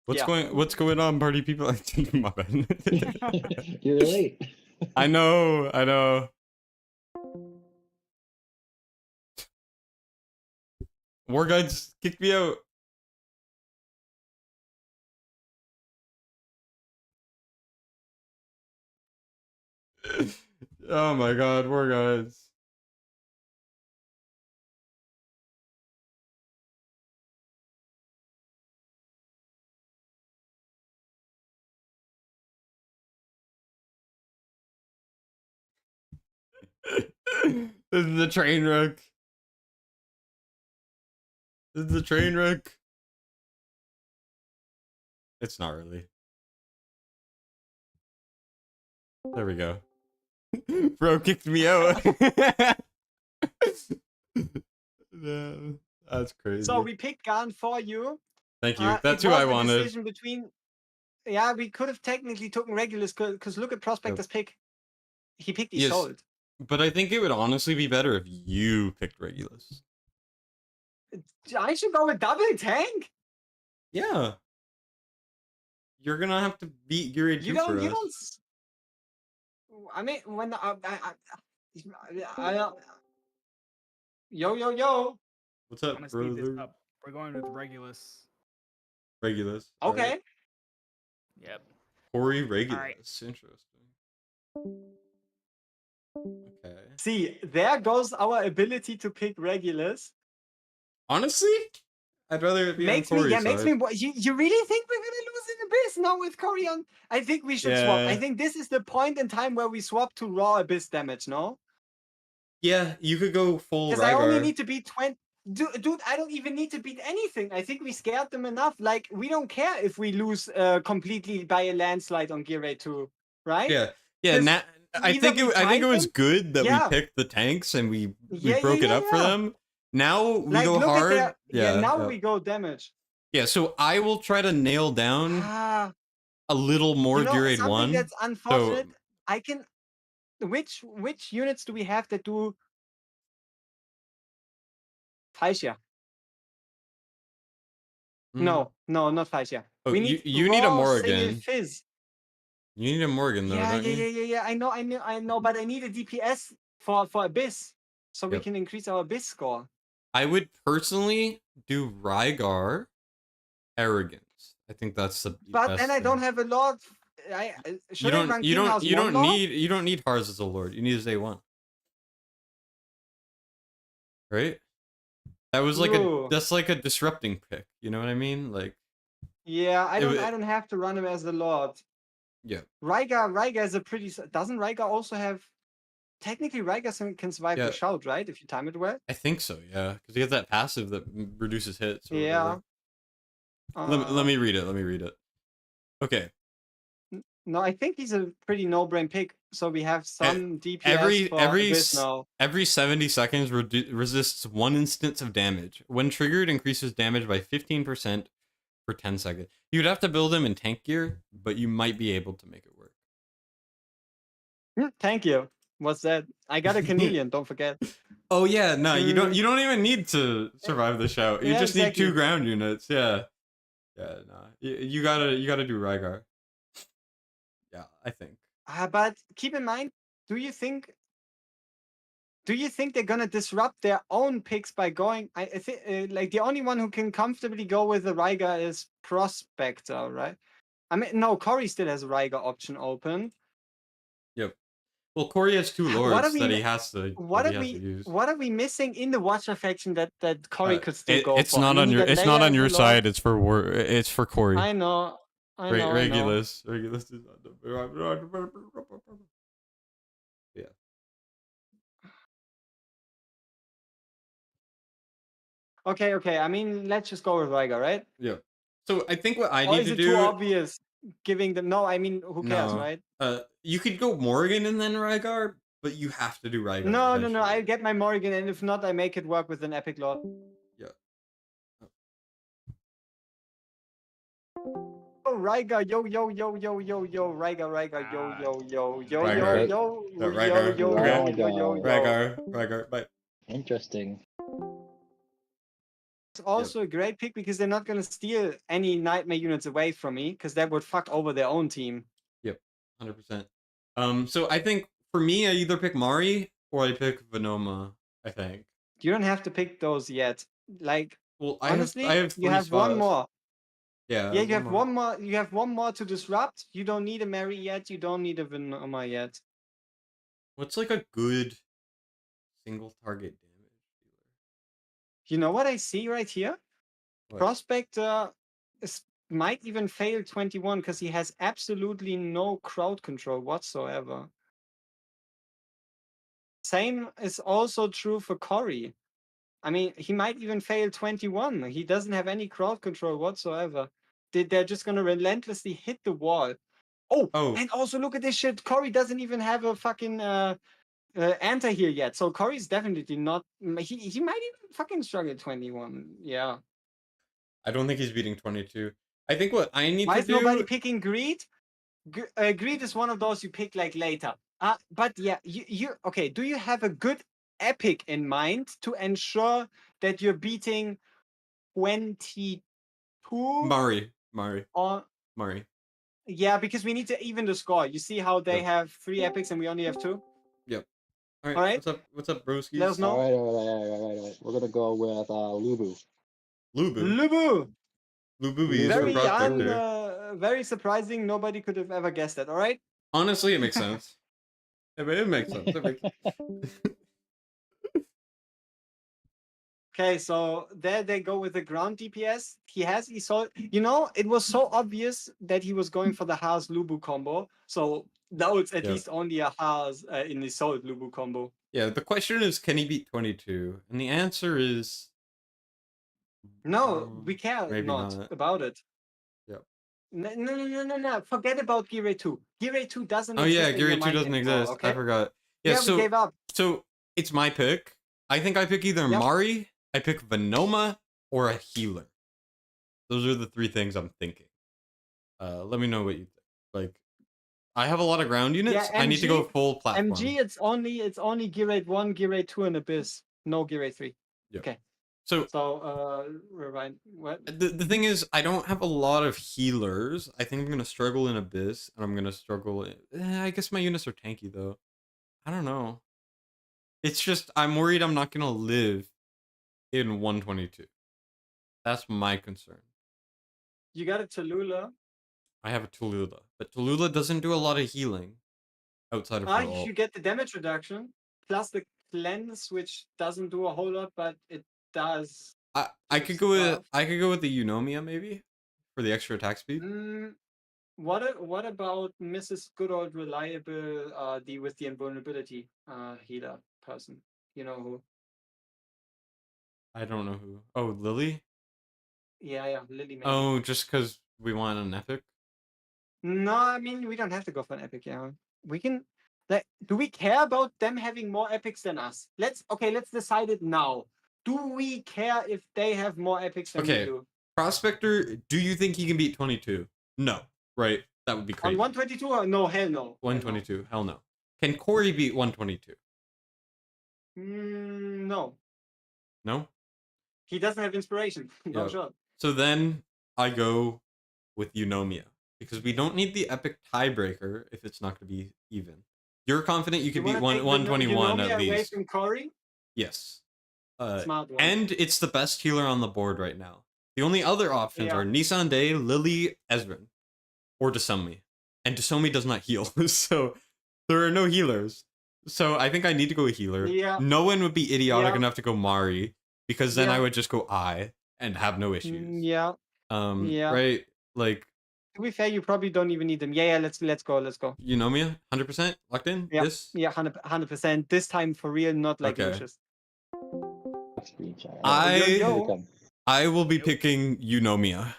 What's going on, party people? My bad. You're late. I know. War guides kicked me out. Oh my god, poor guys. This is the train wreck. This is the train wreck. It's not really. There we go. Bro kicked me out. No, that's crazy. So we picked Garn for you. Thank you. That's it who was I the wanted. decision between. Yeah, we could have technically taken Regulus because look at Prospector's pick. He picked Yes. Isolde. But I think it would honestly be better if you picked Regulus. I should go with double tank. Yeah. You're gonna have to beat Gear 2 for us. You don't. I mean, when yo. What's up, I'm gonna speed this brother? up. We're going with Regulus. Regulus. Okay. Right. Yep. Corey Regulus. Alright. Interesting. Okay. See, there goes our ability to pick Regulus. Honestly, I'd rather it be on Makes me, Corey's yeah, makes side. me. You really think we're gonna lose in Abyss now with Cory on? I think we should swap. I Yeah. think this is the point in time where we swap to raw Abyss damage. No, Yeah, you could go full because I only Rygar. need to beat 20. Dude, I don't even need to beat anything. I think we scared them enough. Like, we don't care if we lose completely by a landslide on Gear Raid 2, right? Yeah. Yeah, 'Cause I think either we it was tighten- good that Yeah. we picked the tanks and we Yeah, broke it up for yeah. them. Now we Like, go look hard. at their, now yeah. we go damage. Yeah, so I will try to nail down Ah, a little more you know, Gear Raid something 1. that's unfortunate. I can. Which units do we have that do Fascia? No, not Fascia. Oh, we need you need a raw Morrigan. Fizz. You need a Morgan though, Yeah, don't you? yeah. I know, but I need a DPS for Abyss, so we Yep. can increase our Abyss score. I would personally do Rygar Arrogance. I think that's the But best then I thing. don't have a lot. Should I run King House you one don't lord? need Hars as a lord. You need his A1. Right? That was like True. that's like a disrupting pick. You know what I mean? Like Yeah, I It wa- don't have to run him as the lord. yeah. Rygar is a pretty. Doesn't Rygar also have? Technically, Rygar can survive Yeah. the shout, right? If you time it well. I think so, yeah. Because he has that passive that reduces hits. Or Yeah. whatever. Let me read it. Let me read it. Okay. No, I think he's a pretty no-brain pick. So we have some DPS for Abyss now. Every 70 seconds resists 1 instance of damage. When triggered, increases damage by 15% for 10 seconds. You'd have to build him in tank gear, but you might be able to make it work. Thank you. What's that? I got a chameleon. Don't forget. Oh yeah, no, you don't even need to survive the shout. You Yeah, just exactly. need 2 ground units. Yeah. Yeah, no. You gotta do Rygar. Yeah, I think. But keep in mind, do you think they're gonna disrupt their own picks by going? I think like the only one who can comfortably go with the Rygar is Prospector, right? I mean, no, Cory still has a Rygar option open. Yep. Well, Corey has 2 lords that he has to use. What are we missing in the Watcher faction that Cory could still go it's for? not I on mean, your he got it's not Leia on your as a side. It's for war. It's for Corey. lord. I know. I know. Regulus is not the. Yeah. Okay. I mean, let's just go with Rygar, right? Yeah. So I think what I Or need is to it do. too obvious giving them? No, I mean, who cares, No. right? You could go Morgan and then Rygar, but you have to do Rygar. No. eventually. I get my Morrigan, and if not, I make it work with an Epic Lord. Yeah. Oh, Rygar, yo, Rygar, Rygar, bye. Interesting. It's also a great pick because they're not gonna steal any Nightmare units away from me because that would fuck over their own team. Yep, 100%. So I think for me, I either pick Mari or I pick Venoma. I think. You don't have to pick those yet. Like, Well, honestly, I have 3 you have one spots. more. Yeah. Yeah, you have one more. You have one more to disrupt. You don't need a Mary yet. You don't need a Venoma yet. What's like a good single target damage dealer? You know what I see right here? What? Prospector might even fail 21 because he has absolutely no crowd control whatsoever. Same is also true for Corey. I mean, he might even fail 21. He doesn't have any crowd control whatsoever. They're just going to relentlessly hit the wall. Oh, and also look at this shit. Corey doesn't even have a fucking enter here yet. So Corey's definitely not. He might even fucking struggle 21. Yeah. I don't think he's beating 22. I think what I need Why to is nobody do. picking Greed? Greed is one of those you pick like later. But yeah, you okay? Do you have a good epic in mind to ensure that you're beating 22? Murray. Or yeah, because we need to even the score. You see how they have 3 epics and we only have 2? Yep. All All right. What's up, broskies? Let us know. All right. We're gonna go with Lubu. Lubu. Lubu for Prospector. Very surprising. Nobody could have ever guessed that. All right. Honestly, it makes sense. It makes sense. Okay, so there they go with the ground DPS. He saw, it was so obvious that he was going for the Haas Lubu combo. So now it's at least only a Haas in the Sold Lubu combo. Yeah, the question is, can he beat 22? And the answer is no. We care not about it. Yep. No. Forget about Gear 2. Gear 2 doesn't exist. Oh yeah, Gear 2 doesn't exist. Okay? I forgot. Yeah, so we gave up. So it's my pick. I think I pick either Mari, I pick Venoma, or a healer. Those are the 3 things I'm thinking. Let me know what you think. Like, I have a lot of ground units. Yeah, I need to go full platform. MG, it's only Gear 1, Gear 2, and Abyss. No Gear 3. Yep. Okay. So rewind. What? The thing is, I don't have a lot of healers. I think I'm gonna struggle in Abyss, and I'm gonna struggle. I guess my units are tanky though. I don't know. It's just I'm worried I'm not gonna live in 122. That's my concern. You got a Tallulah. I have a Tallulah, but Tallulah doesn't do a lot of healing outside of her ult. You get the damage reduction plus the cleanse, which doesn't do a whole lot, but it does. I could go with the Eunomia maybe for the extra attack speed. What about Mrs. Good Old Reliable with the invulnerability healer person? You know who? I don't know who. Oh, Lily? Yeah, Lily. Maybe. Oh, just because we want an epic? No, I mean we don't have to go for an epic. Yeah, we can. Do we care about them having more epics than us? Let's decide it now. Do we care if they have more epics than we do? Prospector, do you think he can beat 22? No, right? That would be crazy. On 122? No, hell no. 122, hell no. Can Corey beat 122? No. No? He doesn't have inspiration. No shot. So then I go with Eunomia. Because we don't need the epic tiebreaker if it's not going to be even. You're confident you can beat 121 at least. Away from Corey? Yes. Smart one. And it's the best healer on the board right now. The only other options are Nissan Day, Lily, Ezreal, or Desumi. And Desumi does not heal, so there are no healers. So I think I need to go a healer. Yeah. No one would be idiotic enough to go Mari, because then I would just go I and have no issues. Yeah. Right? Like, to be fair, you probably don't even need them. Yeah, let's go. Eunomia, 100% locked in. Yeah, this? Yeah, 100%. This time for real, not like Lucius. I will be picking Eunomia.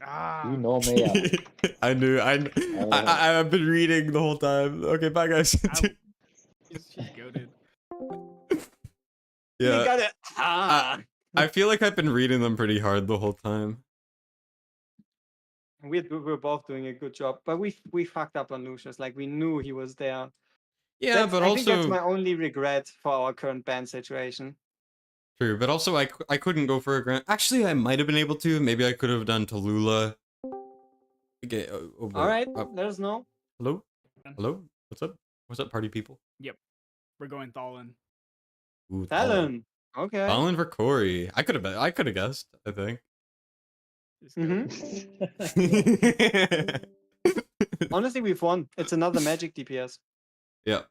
Eunomia. I knew. I've been reading the whole time. Okay, bye guys. She's goated. Yeah. You got it. I feel like I've been reading them pretty hard the whole time. We're both doing a good job, but we fucked up on Lucius. Like, we knew he was there. Yeah, but also I think that's my only regret for our current ban situation. True, but also I couldn't go for a grant. Actually, I might have been able to. Maybe I could have done Tallulah. Okay. All right, let us know. Hello? What's up? What's up, party people? Yep, we're going Thalin. Ooh, Thalin. Okay. Thalin for Corey. I could have guessed. I think. Honestly, we've won. It's another magic DPS. Yeah.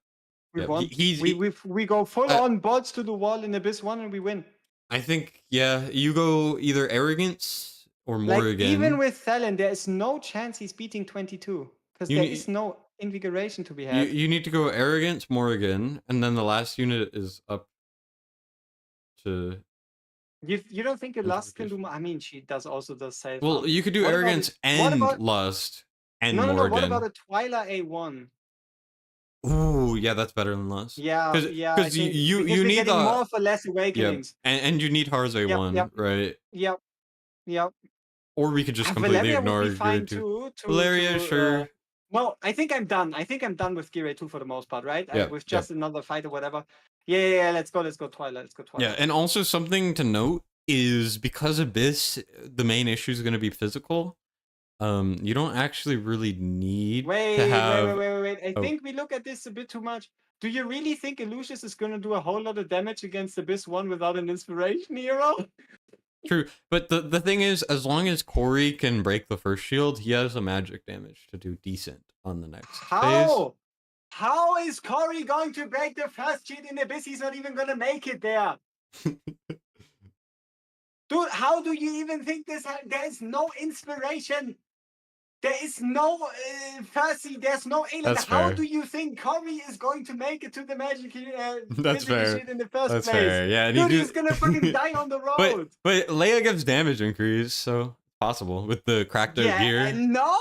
We Yeah. won. He's. We go full Uh, on balls to the wall in Abyss 1 and we win. I think, yeah, you go either arrogance or Like, even Morrigan. with Thalen, there is no chance he's beating 22. Because You there need is no invigoration to be you, had. you need to go arrogance, Morrigan, and then the last unit is up to You don't think a Lust can do Invigoration. more? I mean, she does also the self Well, harm. you could do What about arrogance it? and What about lust and no? What about Morrigan. a Twyla A1? Ooh, yeah, that's better than lust. Yeah, I Because think you because we're need getting the more for less yeah, awakenings. and you need Harz Yep, A1, right? yep. Or we could just completely Valeria would ignore be fine Gear 2. too. Valeria, sure. No, I think I'm done. I think I'm done with Gear 2 for the most part, right? Yeah, With yeah. just another fight or whatever. Yeah. Let's go Twilight. Let's go Twilight. Yeah, and also something to note is because Abyss, the main issue is going to be physical. You don't actually really need to have. Wait. I think we look at this a bit too much. Do you really think Lucius is going to do a whole lot of damage against Abyss 1 without an inspiration hero? True, but the thing is, as long as Corey can break the first shield, he has a magic damage to do decent on the next phase. How is Corey going to break the first shield in Abyss? He's not even going to make it there. Dude, how do you even think this? There is no inspiration. There is no Percy. There's no alien. That's How fair. do you think Corey is going to make it to the magic That's fair. shit in the first That's place? fair. Yeah, and Dude, he's gonna fucking die on the road. But Leia gives damage increase, so possible with the cracked out gear. No,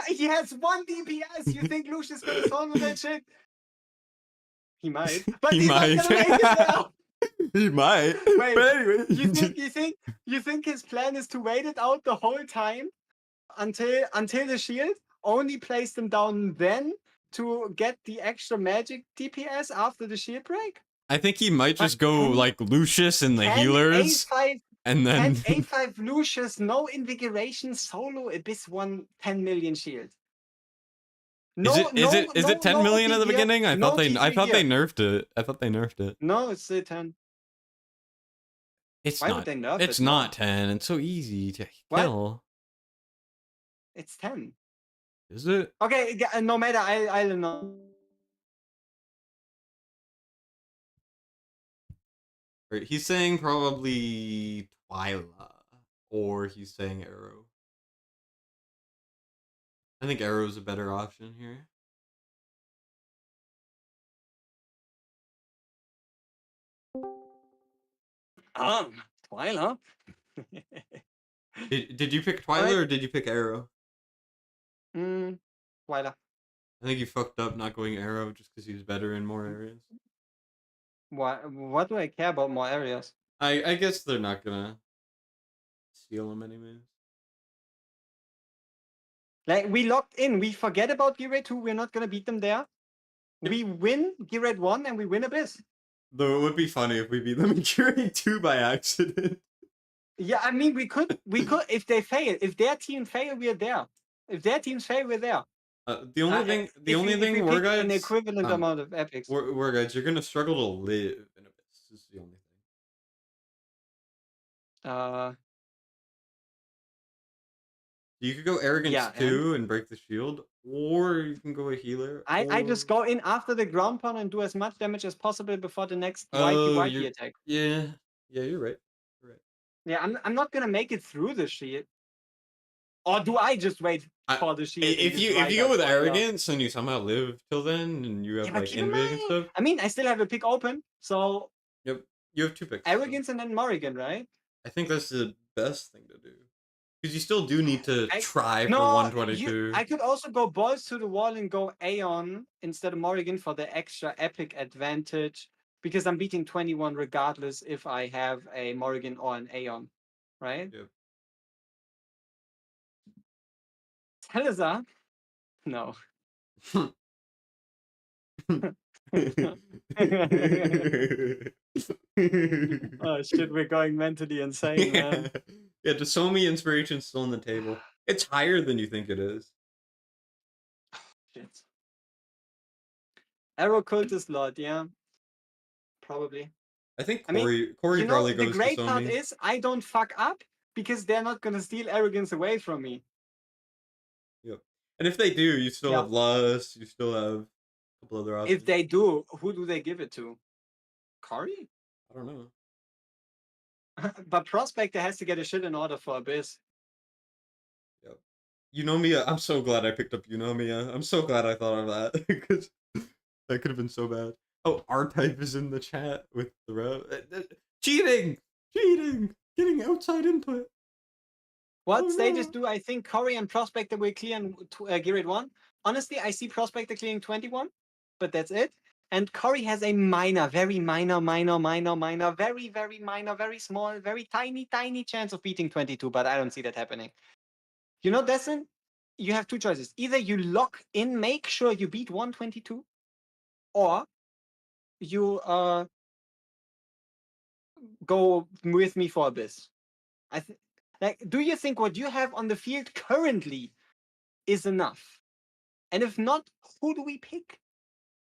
he has 1 DPS. You think Lucius gonna solve that shit? He might, but he's not gonna make it there. He might. Wait, but anyway, you think his plan is to wait it out the whole time until the shield, only place them down then to get the extra magic DPS after the shield break? I think he might just go like Lucius and the healers, and then A5 Lucius, no invigoration, solo Abyss 1 10 million shield. Is it 10 million at the beginning? I thought they nerfed it. I thought they nerfed it. No, it's still 10. It's Why not. would they nerf It's it? not 10. It's so easy to kill. It's 10. Is it? Okay, no matter. I don't know. Right, he's saying probably Twyla, or he's saying Arrow. I think Arrow's a better option here. Twyla. Did you pick Twyla or did you pick Arrow? Twyla. I think you fucked up not going Arrow just because he was better in more areas. What do I care about more areas? I guess they're not gonna steal him anyways. Like, we locked in. We forget about Gear 2. We're not gonna beat them there. We win Gear 1 and we win Abyss. Though it would be funny if we beat them in Gear 2 by accident. Yeah, I mean, we could if they fail. If their team fail, we're there. If their teams fail, we're there. The only thing, War Guides, an equivalent amount of epics. War Guides, you're gonna struggle to live in Abyss. This is the only thing. You could go Arrogance 2 and break the shield, or you can go a healer. I just go in after the ground pound and do as much damage as possible before the next YP attack. Yeah, you're right. Yeah, I'm not gonna make it through the shield. Or do I just wait for the shield? If you go with Arrogance and you somehow live till then, and you have like Invig and stuff. I mean, I still have a pick open, so. Yep, you have 2 picks. Arrogance and then Morrigan, right? I think that's the best thing to do. Because you still do need to try for 122. I could also go balls to the wall and go Aeon instead of Morrigan for the extra epic advantage. Because I'm beating 21 regardless if I have a Morrigan or an Aeon. Right? Yep. Salazar? No. Oh shit, we're going mentally insane, man. Yeah, just so many inspirations still on the table. It's higher than you think it is. Shit. Arrow Cultist Lord, yeah. Probably. I think Corey probably goes to the great part Somi. is I don't fuck up because they're not gonna steal Arrogance away from me. Yep. And if they do, you still have Lust, you still have couple other options. If they do, who do they give it to? Cory? I don't know. But Prospector has to get a shit in order for Abyss. Yep. Eunomia, I'm so glad I picked up Eunomia. I'm so glad I thought of that because that could have been so bad. Oh, R-Type is in the chat with the cheating, getting outside input. What stages do I think Cory and Prospector will clear in Gear Raid 1? Honestly, I see Prospector clearing 21, but that's it. And Cory has a minor, very minor, very, very minor, very small, very tiny, tiny chance of beating 22, but I don't see that happening. You know, Destin, you have two choices. Either you lock in, make sure you beat 122, or you go with me for Abyss. Like, do you think what you have on the field currently is enough? And if not, who do we pick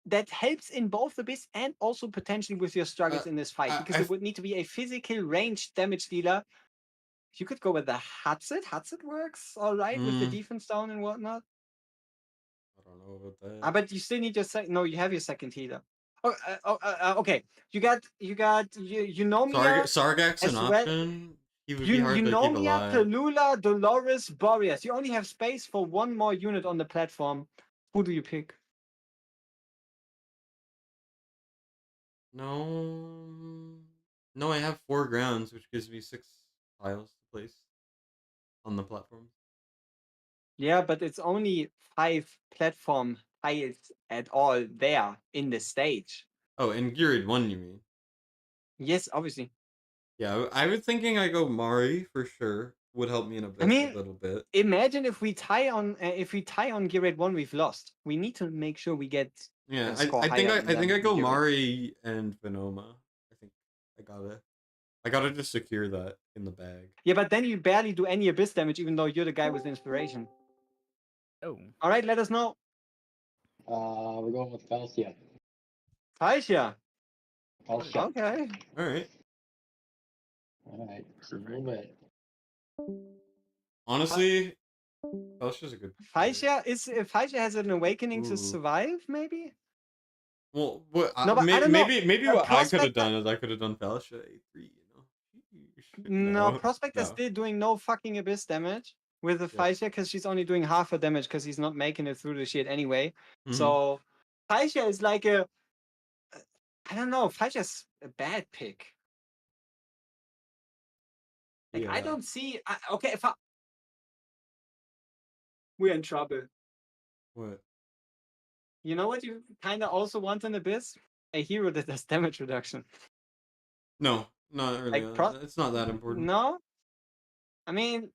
that helps in both Abyss and also potentially with your struggles in this fight? Because it would need to be a physical ranged damage dealer. You could go with the Hatset. Hatset works all right with the defense down and whatnot. I don't know about that. But you still need your second. No, you have your second healer. Okay. You know me. Sargak's an option. He would be hard to keep alive. Tallulah, Dolores, Boreas. You only have space for one more unit on the platform. Who do you pick? No, I have 4 grounds, which gives me 6 tiles to place on the platform. Yeah, but it's only 5 platform tiles at all there in the stage. Oh, in Gear Raid 1, you mean? Yes, obviously. Yeah, I was thinking I go Mari for sure. Would help me in a little bit. Imagine if we tie on Gear Raid 1, we've lost. We need to make sure we get I think I go Mari and Venoma. I gotta just secure that in the bag. Yeah, but then you barely do any Abyss damage, even though you're the guy with inspiration. Oh. All right, let us know. We're going with Falcia. Falcia. Okay. All right. Just a little bit. Honestly, Falcia's a good. Falcia has an awakening to survive, maybe. Well, maybe what I could have done is I could have done Falcia A3. No, Prospector's still doing no fucking Abyss damage with the Falcia because she's only doing half her damage because he's not making it through the shit anyway. So Falcia is like I don't know. Falcia's a bad pick. Like I don't see. Okay, we're in trouble. What? You know what you kind of also want in Abyss? A hero that does damage reduction. No, not really. It's not that important. No? I mean,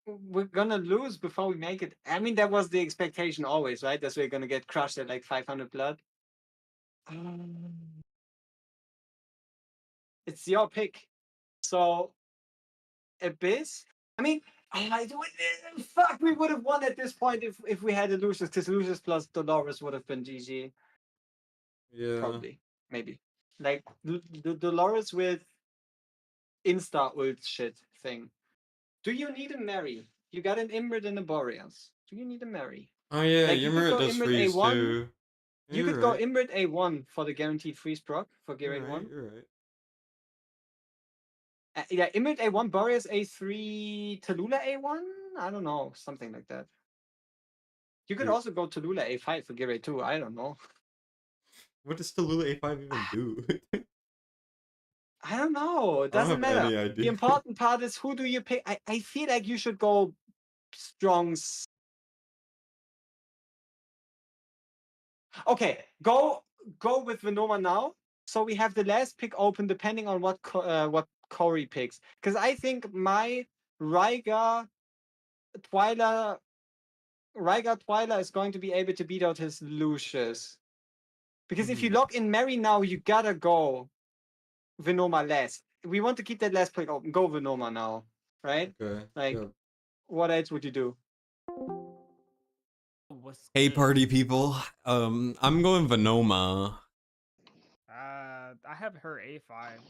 we're gonna lose before we make it. I mean, that was the expectation always, right? That we're gonna get crushed at like 500 blood. It's your pick. So, Abyss? I mean, fuck, we would have won at this point if we had a Lucius, because Lucius plus Dolores would have been GG. Yeah. Probably. Maybe. Like, the Dolores with Insta ult shit thing. Do you need a Mary? You got an Imrit and a Boreas. Do you need a Mary? Oh yeah, like, Imrit does freeze A1, too. You could go Imrit A1 for the guaranteed freeze proc for Gear Raid 1. You're right. Yeah, Imrit A1, Boreas A3, Tallulah A1? I don't know, something like that. You could also go Tallulah A5 for Gear Raid 2, I don't know. What does Tallulah A5 even do? I don't know. It doesn't matter. The important part is who do you pick? I feel like you should go strong. Okay, go with Venoma now. So we have the last pick open depending on what Cory picks. Because I think my Rygar Twyla is going to be able to beat out his Lucius. Because if you lock in Mary now, you gotta go Venoma last. We want to keep that last pick open. Go Venoma now, right? Okay. Like, what else would you do? Hey, party people. I'm going Venoma. I have her A5.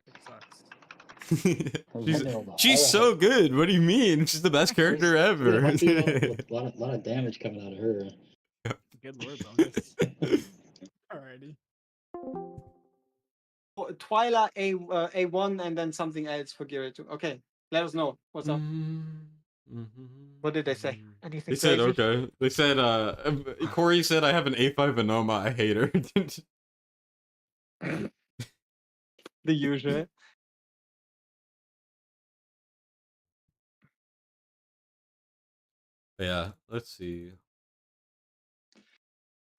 It sucks. she's so good. What do you mean? She's the best character ever. A lot of damage coming out of her. Good lord, bonus. Alrighty. Twyla A1 and then something else for Gira 2. Okay, let us know. What's up? What did they say? Anything They said crazy? okay. They said Corey said I have an A5 Anoma. I hate her. The usual. Yeah, let's see.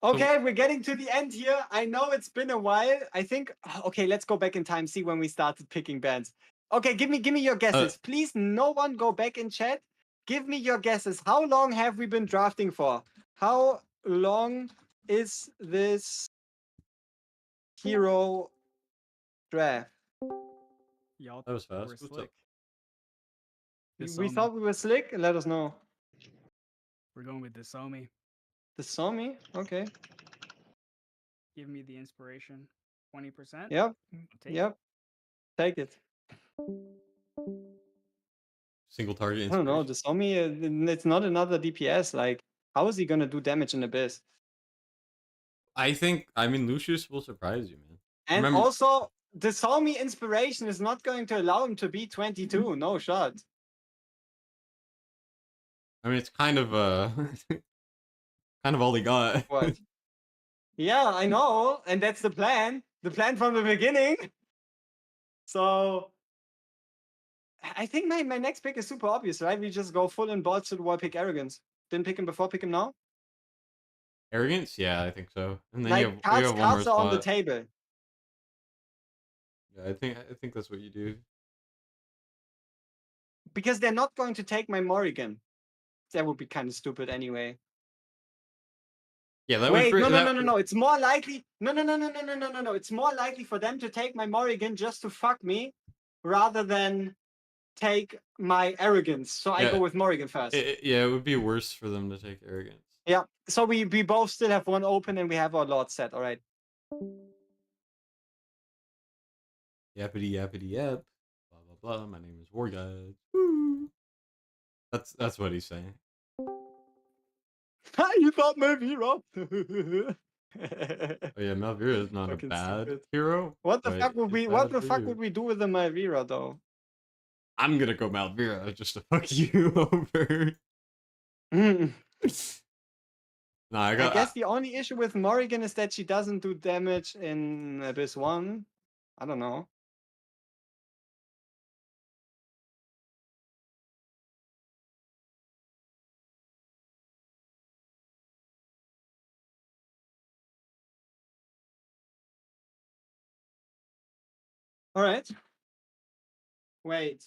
Okay, we're getting to the end here. I know it's been a while. I think okay, let's go back in time, see when we started picking bands. Okay, give me your guesses. Please, no one go back in chat. Give me your guesses. How long have we been drafting for? How long is this hero draft? Y'all That was fast. were What's slick. up? We thought we were slick. Let us know. We're going with Desomi. The Somi? Okay. Give me the inspiration. 20%. Yep. Take Yep. Take it. Single target I don't know. inspiration. The Somi, it's not another DPS. Like, how is he gonna do damage in Abyss? I mean, Lucius will surprise you, man. And Remember, also, the Somi inspiration is not going to allow him to be 22. No shot. I mean, it's kind of kind of all he got. What? Yeah, I know. And that's the plan. The plan from the beginning. So I think my next pick is super obvious, right? We just go full in balls to the wall, pick Arrogance. Didn't pick him before, pick him now. Arrogance? Yeah, I think so. And then Like, you have one more cards are on the spot. table. Yeah, I think that's what you do. Because they're not going to take my Morrigan. That would be kind of stupid anyway. Yeah, that Wait, would no. It's more likely. No. It's more likely for them to take my Morrigan just to fuck me, rather than take my Arrogance. So I Yeah, go with Morrigan first. yeah, it would be worse for them to take Arrogance. Yeah. So we both still have one open and we have our Lord set. All right. Yappity yappity yap. Blah blah blah. My name is War Guys. Woo. That's what he's saying. You thought Melvira. Oh yeah, Malvira is not a Fucking bad stupid. hero. What the but fuck would it's we? What bad the for fuck you. would we do with the Melvira though? I'm gonna go Malvira just to fuck you over. No, I I guess the only issue with Morrigan is that she doesn't do damage in Abyss 1. I don't know. All right. Wait.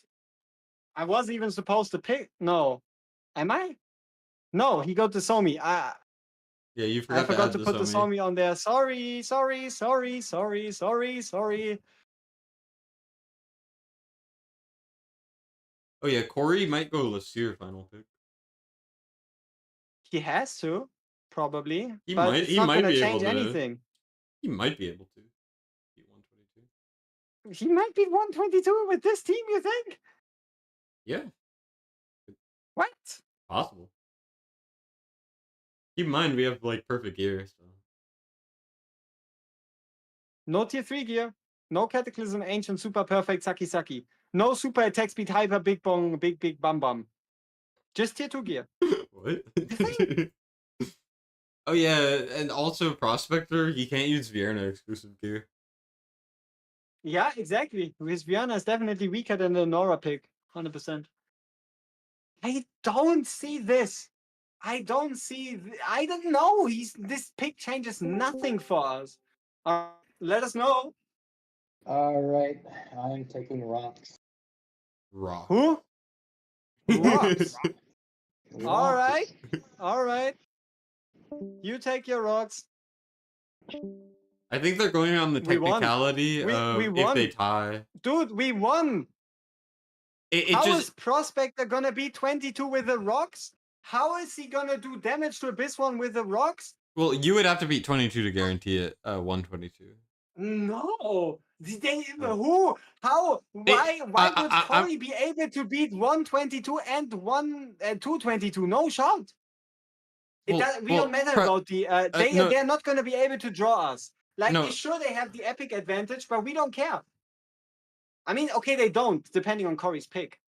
I wasn't even supposed to pick. No. Am I? No, he got the Somi. yeah, you I forgot to forgot add to this put the on me. Somi on there. Sorry. Oh yeah, Corey might go Lasir final pick. He has to, probably. He But might it's not going to be able change to. anything. He might be able to. Beat 122. He might be 122 with this team, you think? Yeah, What? possible. Keep in mind we have like perfect gear, so No tier 3 gear. No Cataclysm, Ancient, Super Perfect, Saki. No Super Attack Speed, Hyper, Big Bong, Big Bum Bum. Just tier 2 gear. what? thing. Oh yeah, and also Prospector, he can't use Vienna exclusive gear. Yeah, exactly. His Viana is definitely weaker than the Nora pick. 100%. I don't see this. I don't know. This pick changes nothing for us. Let us know. All right, I'm taking rocks. Rock. Who? Rocks. All Rocks. right. You take your rocks. I think they're going on the We won. technicality We of if won. they tie. Dude, we won. How is Prospector gonna be 22 with the rocks? How is he gonna do damage to Abyss 1 with the rocks? Well, you would have to beat 22 to guarantee it. 122. No. Who? How? Why would Corey be able to beat 122 and 222? No shot. We don't matter about the. They're not gonna be able to draw us. Like, No. sure, they have the epic advantage, but we don't care. I mean, okay, they don't, depending on Corey's pick.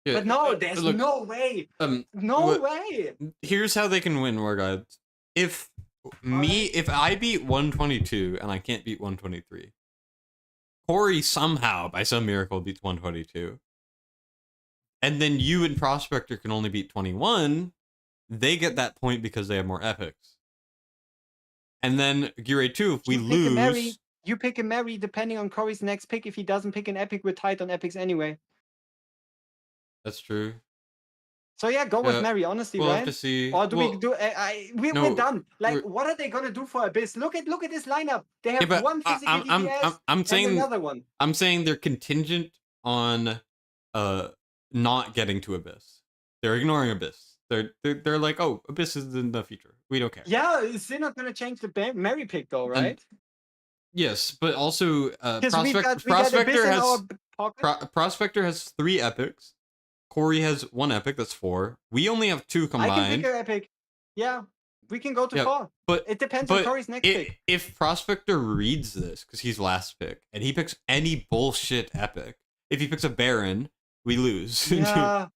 Yeah, But no, there's look, no way. No what- way. Here's how they can win, War Gods. If I beat 122 and I can't beat 123, Corey somehow, by some miracle, beats 122, and then you and Prospector can only beat 21, they get that point because they have more epics. And then Gear Raid 2, if we lose... You pick a Mary depending on Corey's next pick. If he doesn't pick an epic, we're tight on epics anyway. That's true. So yeah, go with Mary, honestly, we'll right? have to see. Or do we do? We're done. Like, what are they gonna do for Abyss? Look at this lineup. They have one physical DPS I'm saying, and another one. I'm saying they're contingent on not getting to Abyss. They're ignoring Abyss. They're like, oh, Abyss is in the future. We don't care. Yeah, is they not gonna change the Mary pick though, right? Yes, but also Prospector has 3 epics. Corey has 1 epic. That's 4. We only have 2 combined. I can pick an epic. Yeah, we can go to 4. But it depends on Corey's next pick. If Prospector reads this, because he's last pick, and he picks any bullshit epic, if he picks a Baron, we lose. Yeah.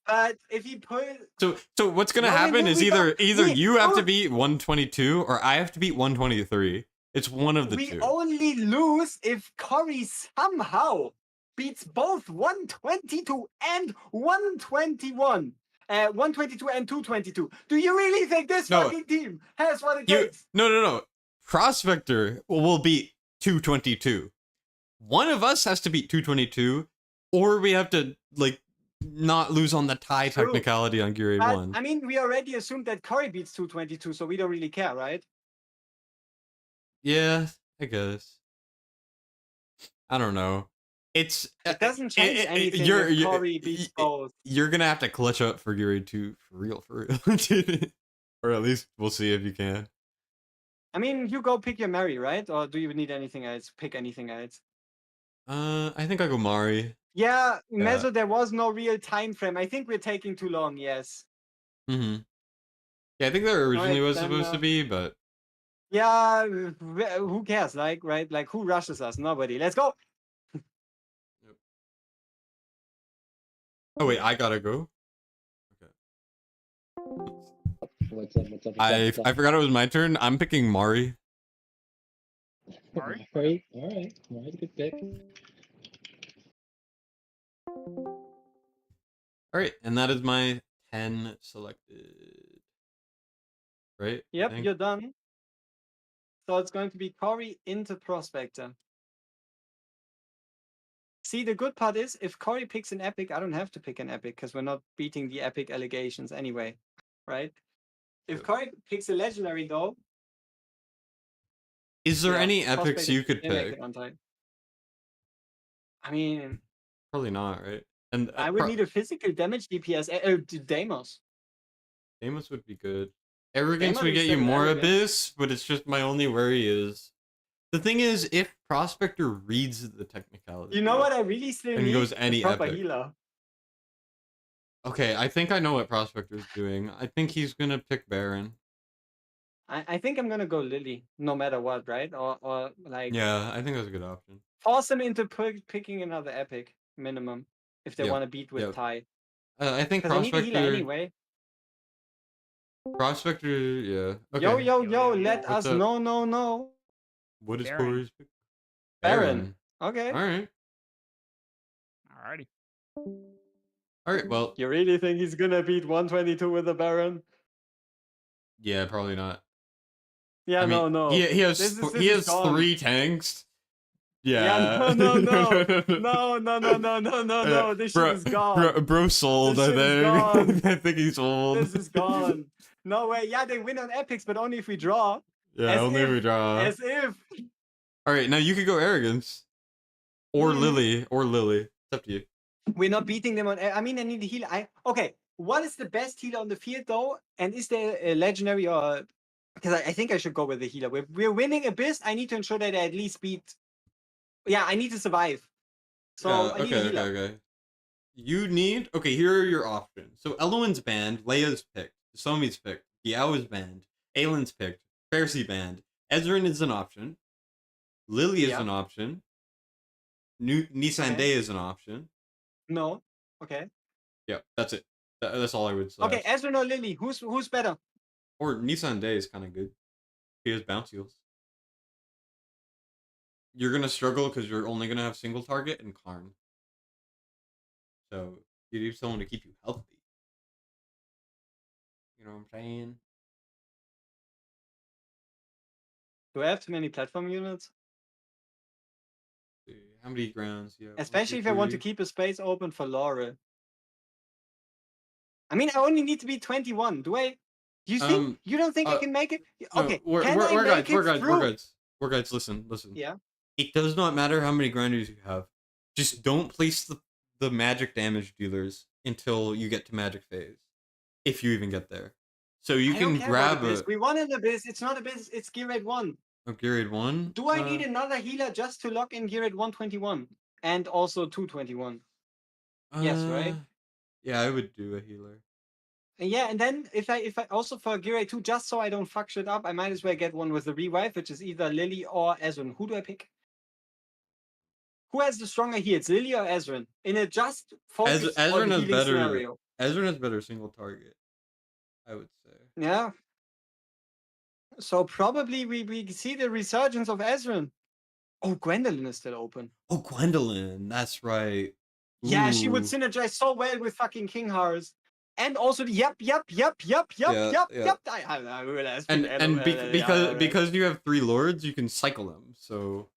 But if he put so what's gonna happen is either you have to beat 122 or I have to beat 123. It's one of the two. We only lose if Corey somehow beats both 122 and 121. 122 and 222. Do you really think this fucking team has what it takes? No. Prospector will beat 222. One of us has to beat 222, or we have to like not lose on the tie technicality on Gear Raid 1. I mean, we already assumed that Corey beats 222, so we don't really care, right? Yeah, I guess. I don't know. It doesn't change anything if Corey beats both. You're gonna have to clutch up for Gear Raid 2 for real. Or at least we'll see if you can. I mean, you go pick your Mary, right? Or do you need anything else? Pick anything else. I think I go Mari. Yeah, Mezzo, there was no real time frame. I think we're taking too long, yes. Mm-hmm. Yeah, I think there originally was supposed to be, but... Yeah, who cares, like, right? Like, who rushes us? Nobody. Let's go! Yep. Oh, wait, I gotta go? Okay. What's up? I forgot it was my turn. I'm picking Mari. Mari? Alright. Mari's a good pick. Alright, and that is my 10 selected. Right? Yep, you're done. So it's going to be Corey into Prospector. See, the good part is, if Corey picks an epic, I don't have to pick an epic, because we're not beating the epic allegations anyway, right? If Corey picks a legendary, though... Is there any epics you could pick? I mean... Probably not, right? And I would need a physical damage DPS. Deimos. Deimos would be good. Arrogance would get you more Abyss, but it's just my only worry is... The thing is, if Prospector reads the technicality... You know what I really still need? And goes any epic. Healer. Okay, I think I know what Prospector's doing. I think he's gonna pick Baron. I think I'm gonna go Lily, no matter what, right? Or like... Yeah, I think that's a good option. Force them into picking another epic, minimum, if they want to beat with Ty. I think Prospector... They need a healer anyway. Prospector, yeah. Okay. Yo, let us know. What is Corey's pick? Baron. Okay. Alright. Alrighty. Alright, well... You really think he's gonna beat 122 with a Baron? Yeah, probably not. Yeah, I mean, no. He has 3 tanks. Yeah. No. This shit is gone. Bro sold, I think. I think he's sold. This is gone. No way. Yeah, they win on epics, but only if we draw. Yeah, only if we draw. As if. Alright, now you could go Arrogance. Or Lily. It's up to you. We're not beating them on... I mean, I need a heal. Okay, what is the best healer on the field, though? And is there a legendary or... Because I think I should go with the healer. We're winning Abyss. I need to ensure that I at least beat... Yeah, I need to survive. So I need a healer. Okay. You need... Okay, here are your options. So Eloin's banned. Leia's picked. Somi's picked. Yao is banned. Aylin's picked. Pharisee banned. Ezrein is an option. Lily is Yeah. an option. Nissan Okay. Day is an option. No. Okay. Yeah, that's it. That's all I would say. Okay, Ezreal or Lily? Who's better? Or Nissan Day is kind of good. He has bounce heals. You're gonna struggle because you're only gonna have single target and Karn. So you need someone to keep you healthy. You know what I'm saying? Do I have too many platform units? How many grounds? Yeah. Especially if I want to keep a space open for Laurel. I mean, I only need to be 21. You think? You don't think I can make it? Okay, no, can I make it through? We're guides. Listen. Yeah. It does not matter how many grinders you have. Just don't place the magic damage dealers until you get to magic phase, if you even get there. So you I can don't care grab about Abyss. We want an Abyss. It's not Abyss. It's Gear Rate 1. a Gear Rate 1. Do I need another healer just to lock in Gear Rate 121 and also 221? Yes, right? Yeah, I would do a healer. Yeah, and then if I also for Gear Rate 2, just so I don't fuck shit up, I might as well get one with the revive, which is either Lily or Ezreal. Who do I pick? Who has the stronger heals, Lily or Ezreal? In a just focus on healing scenario. Ezreal has better single target, I would say. Yeah. So probably we see the resurgence of Ezreal. Oh, Gwendolyn is still open. Oh, Gwendolyn, that's right. Yeah, she would synergize so well with fucking King Hearts. And also the yep. I realized. And because you have 3 lords, you can cycle them. So,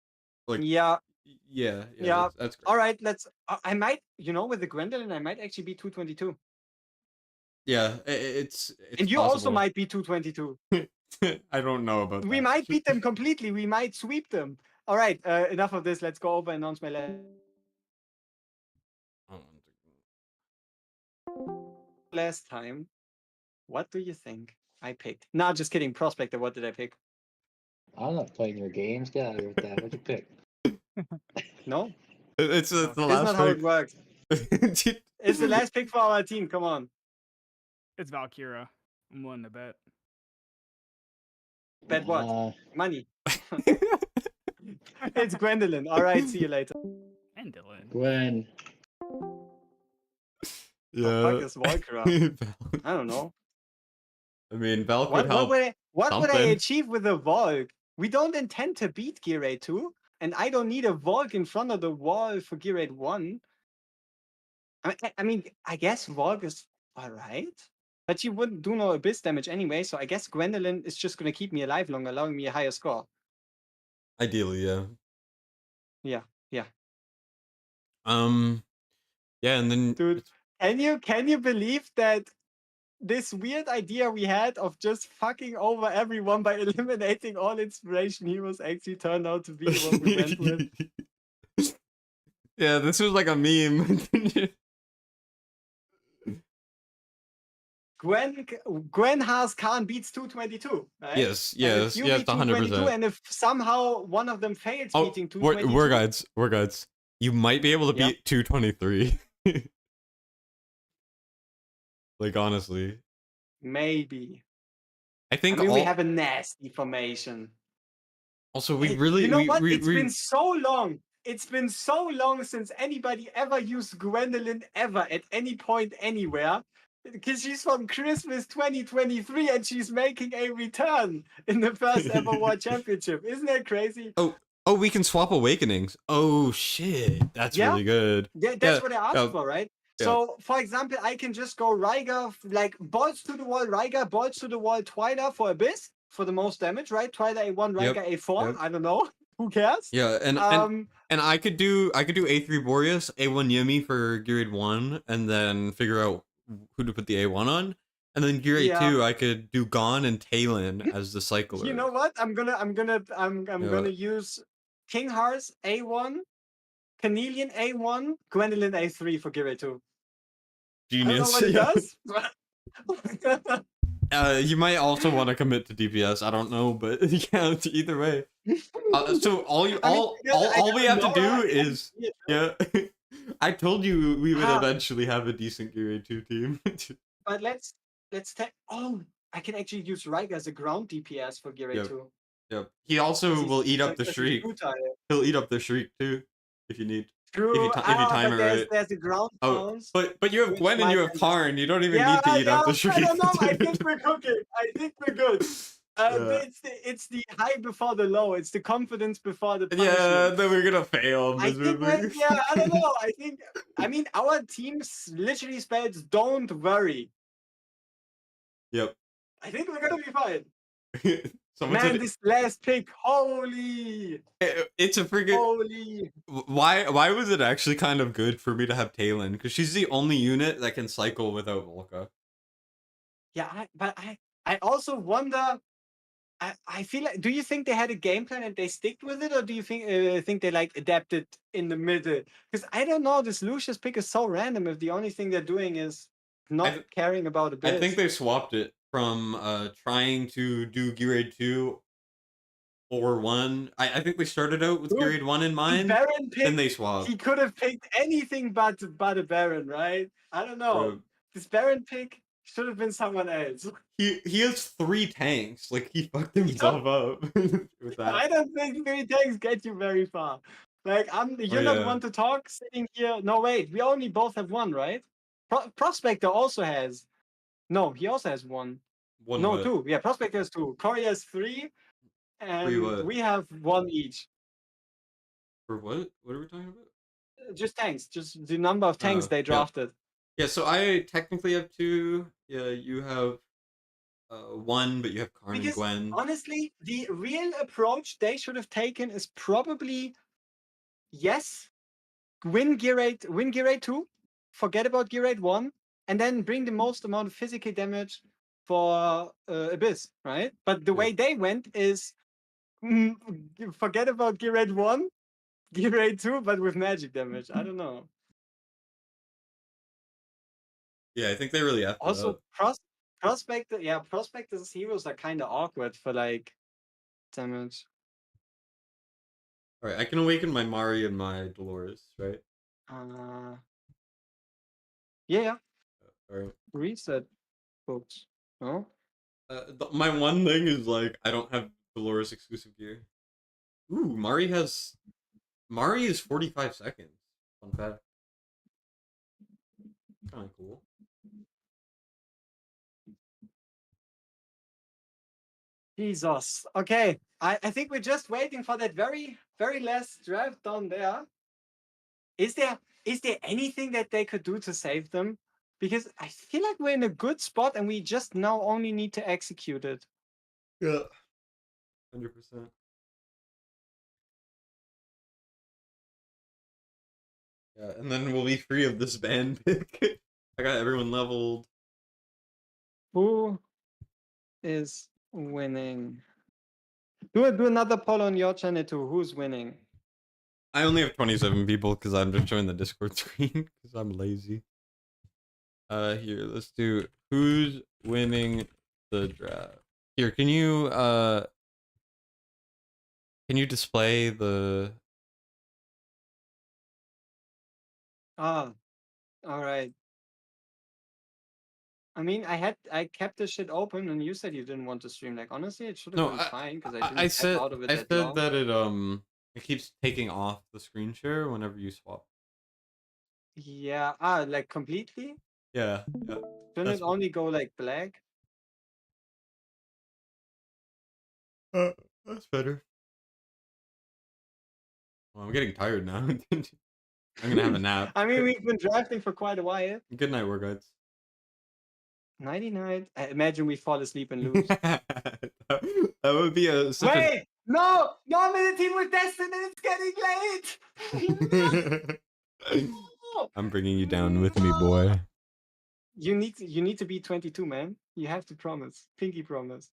like, yeah. That's great. All right, let's. I might, with the Gwendolyn, I might actually be 222. Yeah, it's and you possible. also might be 222. I don't know about that. We might beat them completely. We might sweep them. All right, enough of this. Let's go over and announce my last time. What do you think I picked? Nah, just kidding. Prospector, what did I pick? I'm not playing your games. Get out of here with that. What'd you pick? No? It's the last It's not pick. how it works. It's the last pick for our team. Come on. It's Valkyra. I'm willing to bet. Bet what? Money. It's Gwendolyn. All right, see you later. Gwendolyn. Gwen. Yeah. The fuck is Valkyra? I don't know. I mean, Val could help. What would I achieve with a Volk? We don't intend to beat Gear Rate 2, and I don't need a Volk in front of the wall for Gear Rate 1. I mean, I guess Volk is alright, but she wouldn't do no Abyss damage anyway, so I guess Gwendolyn is just going to keep me alive longer, allowing me a higher score. Ideally, yeah. Yeah. Yeah, and then... Dude, can you believe that this weird idea we had of just fucking over everyone by eliminating all inspiration heroes actually turned out to be what we went with? Yeah, this was like a meme. Gwen has Khan beats 222, right? Yes, 100%. And if somehow one of them fails beating 222... We're guides. You might be able to beat 223. Like, honestly. Maybe. I think we have a nasty formation. Also, we really... It's been so long. It's been so long since anybody ever used Gwendolyn ever at any point anywhere. Because she's from Christmas 2023 and she's making a return in the first ever WOR Championship. Isn't that crazy? Oh, we can swap Awakenings. Oh, shit. That's really good. Yeah, that's what I asked for, right? Yeah. So, for example, I can just go Ryger, like, bolts to the wall Ryger, bolts to the wall Twyla for Abyss, for the most damage, right? Twyla A1, Ryger A4, I don't know. Who cares? Yeah, and I could do A3 Boreas, A1 Yumi for Gear Rate 1, and then figure out who to put the A1 on. And then Gear Rate 2, I could do Gon and Talon as the cycler. You know what? I'm gonna use King Hearts A1, Cornelian A1, Gwendolyn A3 for Gear Rate 2. Genius. I don't know what it does. You might also want to commit to DPS. I don't know, but yeah, either way. So all we have to do is I told you we would eventually have a decent Gear Rate 2 team. But let's take. Oh, I can actually use Ryger as a ground DPS for Gear Rate 2. Yep. He also will eat up the because he's shriek. too tired. He'll eat up the shriek too, if you need. True. If you time But it there's right. a ground Oh, pounds, but you have which Gwen and might you have end this Karn. game. You don't even Yeah, need to eat up the shriek. I don't know. I think we're cooking. I think we're good. Yeah. It's the high before the low. It's the confidence before the Yeah, punishment. then we're gonna fail I think miserably. I don't know. I mean, our team's literally spells "Don't worry." Yep. I think we're gonna be fine. Someone Man, said this last pick, holy, it's a freaking. holy. Why was it actually kind of good for me to have Talon? Because she's the only unit that can cycle without Volca. Yeah, but I also wonder. I feel like. Do you think they had a game plan and they stick with it, or do you think they like adapted in the middle? Because I don't know. This Lucius pick is so random. If the only thing they're doing is not caring about I think Abyss. they swapped it from trying to do Gear 2 or 1. I think they started out with Gear 1 in The mind, Baron pick. then they swapped. He could have picked anything but a Baron, right? I don't know. This Baron pick should have been someone else. He has 3 tanks. Like he fucked himself up with that. I don't think 3 tanks get you very far. Like you're not one to talk sitting here. No, wait, we only both have 1, right? Prospector also has. No, he also has 1. No, what? 2. Yeah, Prospector has 2. Corey has 3, and we have 1 each. For what? What are we talking about? Just tanks. Just the number of tanks they drafted. Yeah, so I technically have 2. Yeah, you have 1, but you have Karn and Gwen. Honestly, the real approach they should have taken is probably yes, win Gear 8 2, forget about Gear 8 1, and then bring the most amount of physical damage for Abyss, right? But the way they went is forget about Gear 8 1, Gear 8 2, but with magic damage. I don't know. Yeah, I think they really have also Prospector's heroes are kind of awkward for like damage. All right, I can awaken my Mari and my Dolores, right? Yeah. All right. Reset books. No. My one thing is like I don't have Dolores exclusive gear. Ooh, Mari is 45 seconds. Fun fact. Kind of cool. Jesus. Okay. I think we're just waiting for that very, very last draft down there. Is there anything that they could do to save them? Because I feel like we're in a good spot and we just now only need to execute it. Yeah. 100%. Yeah, and then we'll be free of this ban pick. I got everyone leveled. Who is winning? Do another poll on your channel too. Who's winning? I only have 27 people because I'm just showing the Discord screen because I'm lazy. Here, let's do who's winning the draft. Here, can you display the? All right. I mean, I kept this shit open, and you said you didn't want to stream. Like, honestly, it should have been fine because I didn't said out of it I that said long. that it keeps taking off the screen share whenever you swap. Yeah. Like completely. Yeah. Shouldn't it only go like black? That's better. Well, I'm getting tired now. I'm gonna have a nap. I mean, we've been drafting for quite a while. Good night, war guides. Nighty night. I imagine we fall asleep and lose. That would be Wait! No! No, I'm in a team with Destined and it's getting late! No! I'm bringing you down with me, boy. You need to be 22, man. You have to promise. Pinky promise.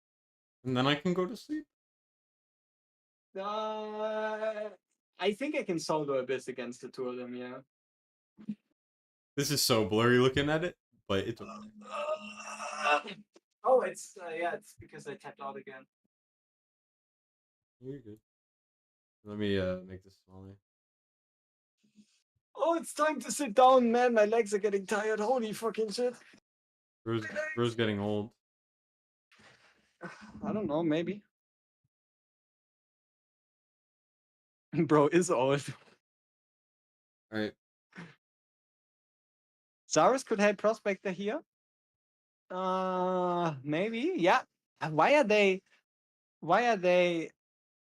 And then I can go to sleep. I think I can solo Abyss against the 2 of them, yeah. This is so blurry looking at it, but it's okay. Oh, it's because I tapped out again. You're good. Let me make this smaller. Oh, it's time to sit down, man. My legs are getting tired. Holy fucking shit. Bro's getting old. I don't know, maybe. Bro is old. All right. Zarus could help Prospector here. Maybe. Yeah. Why are they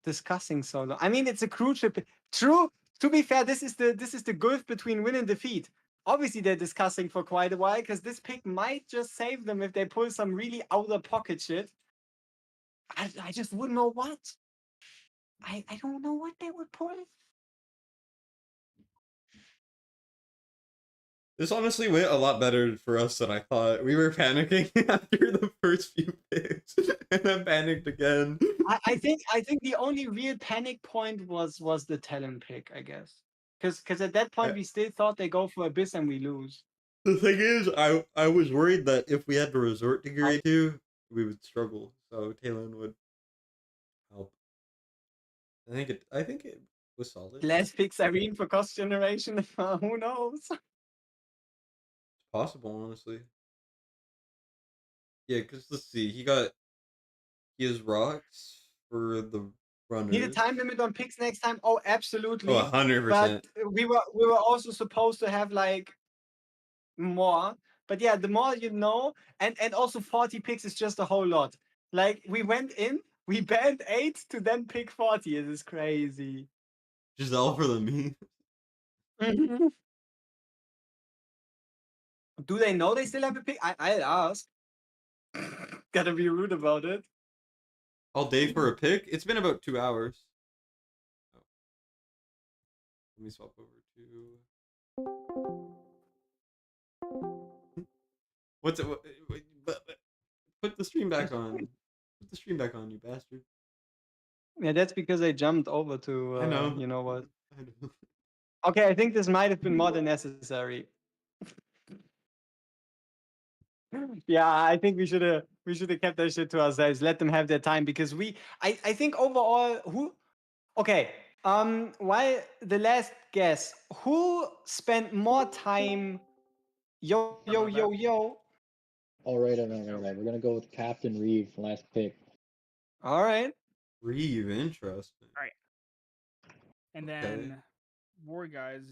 discussing so long? I mean, it's a crucial. True. To be fair, this is the gulf between win and defeat. Obviously, they're discussing for quite a while because this pick might just save them if they pull some really out of pocket shit. I just wouldn't know what. I don't know what they would pull. This honestly went a lot better for us than I thought. We were panicking after the first few picks, and then panicked again. I think the only real panic point was the talent pick, I guess. Because at that point we still thought they go for Abyss and we lose. The thing is, I was worried that if we had to resort to Geary 2, we would struggle. So Talon would help. I think it was solid. Last pick Irene for cost generation. Who knows? It's possible, honestly. Yeah, because let's see, he has rocks for the runners. Need a time limit on picks next time? Oh, absolutely. Oh, 100%. But we were also supposed to have like more. But yeah, the more you know, and also 40 picks is just a whole lot. Like we went in, we banned 8 to then pick 40. It is crazy. Giselle for the meme. Do they know they still have a pick? I'll ask. Gotta be rude about it. All day for a pick? It's been about 2 hours. Oh. Let me swap over to... What's it? Put the stream back on. Put the stream back on, you bastard. Yeah, that's because I jumped over to, I know. you know what. I know. Okay, I think this might have been more than necessary. Yeah, I think we should have kept that shit to ourselves. Let them have their time because I think overall okay. Why the last guess? Who spent more time? Yo. All right. We're gonna go with Captain Reeve, last pick. All right. Reeve, interesting. All right. And then WOR guys.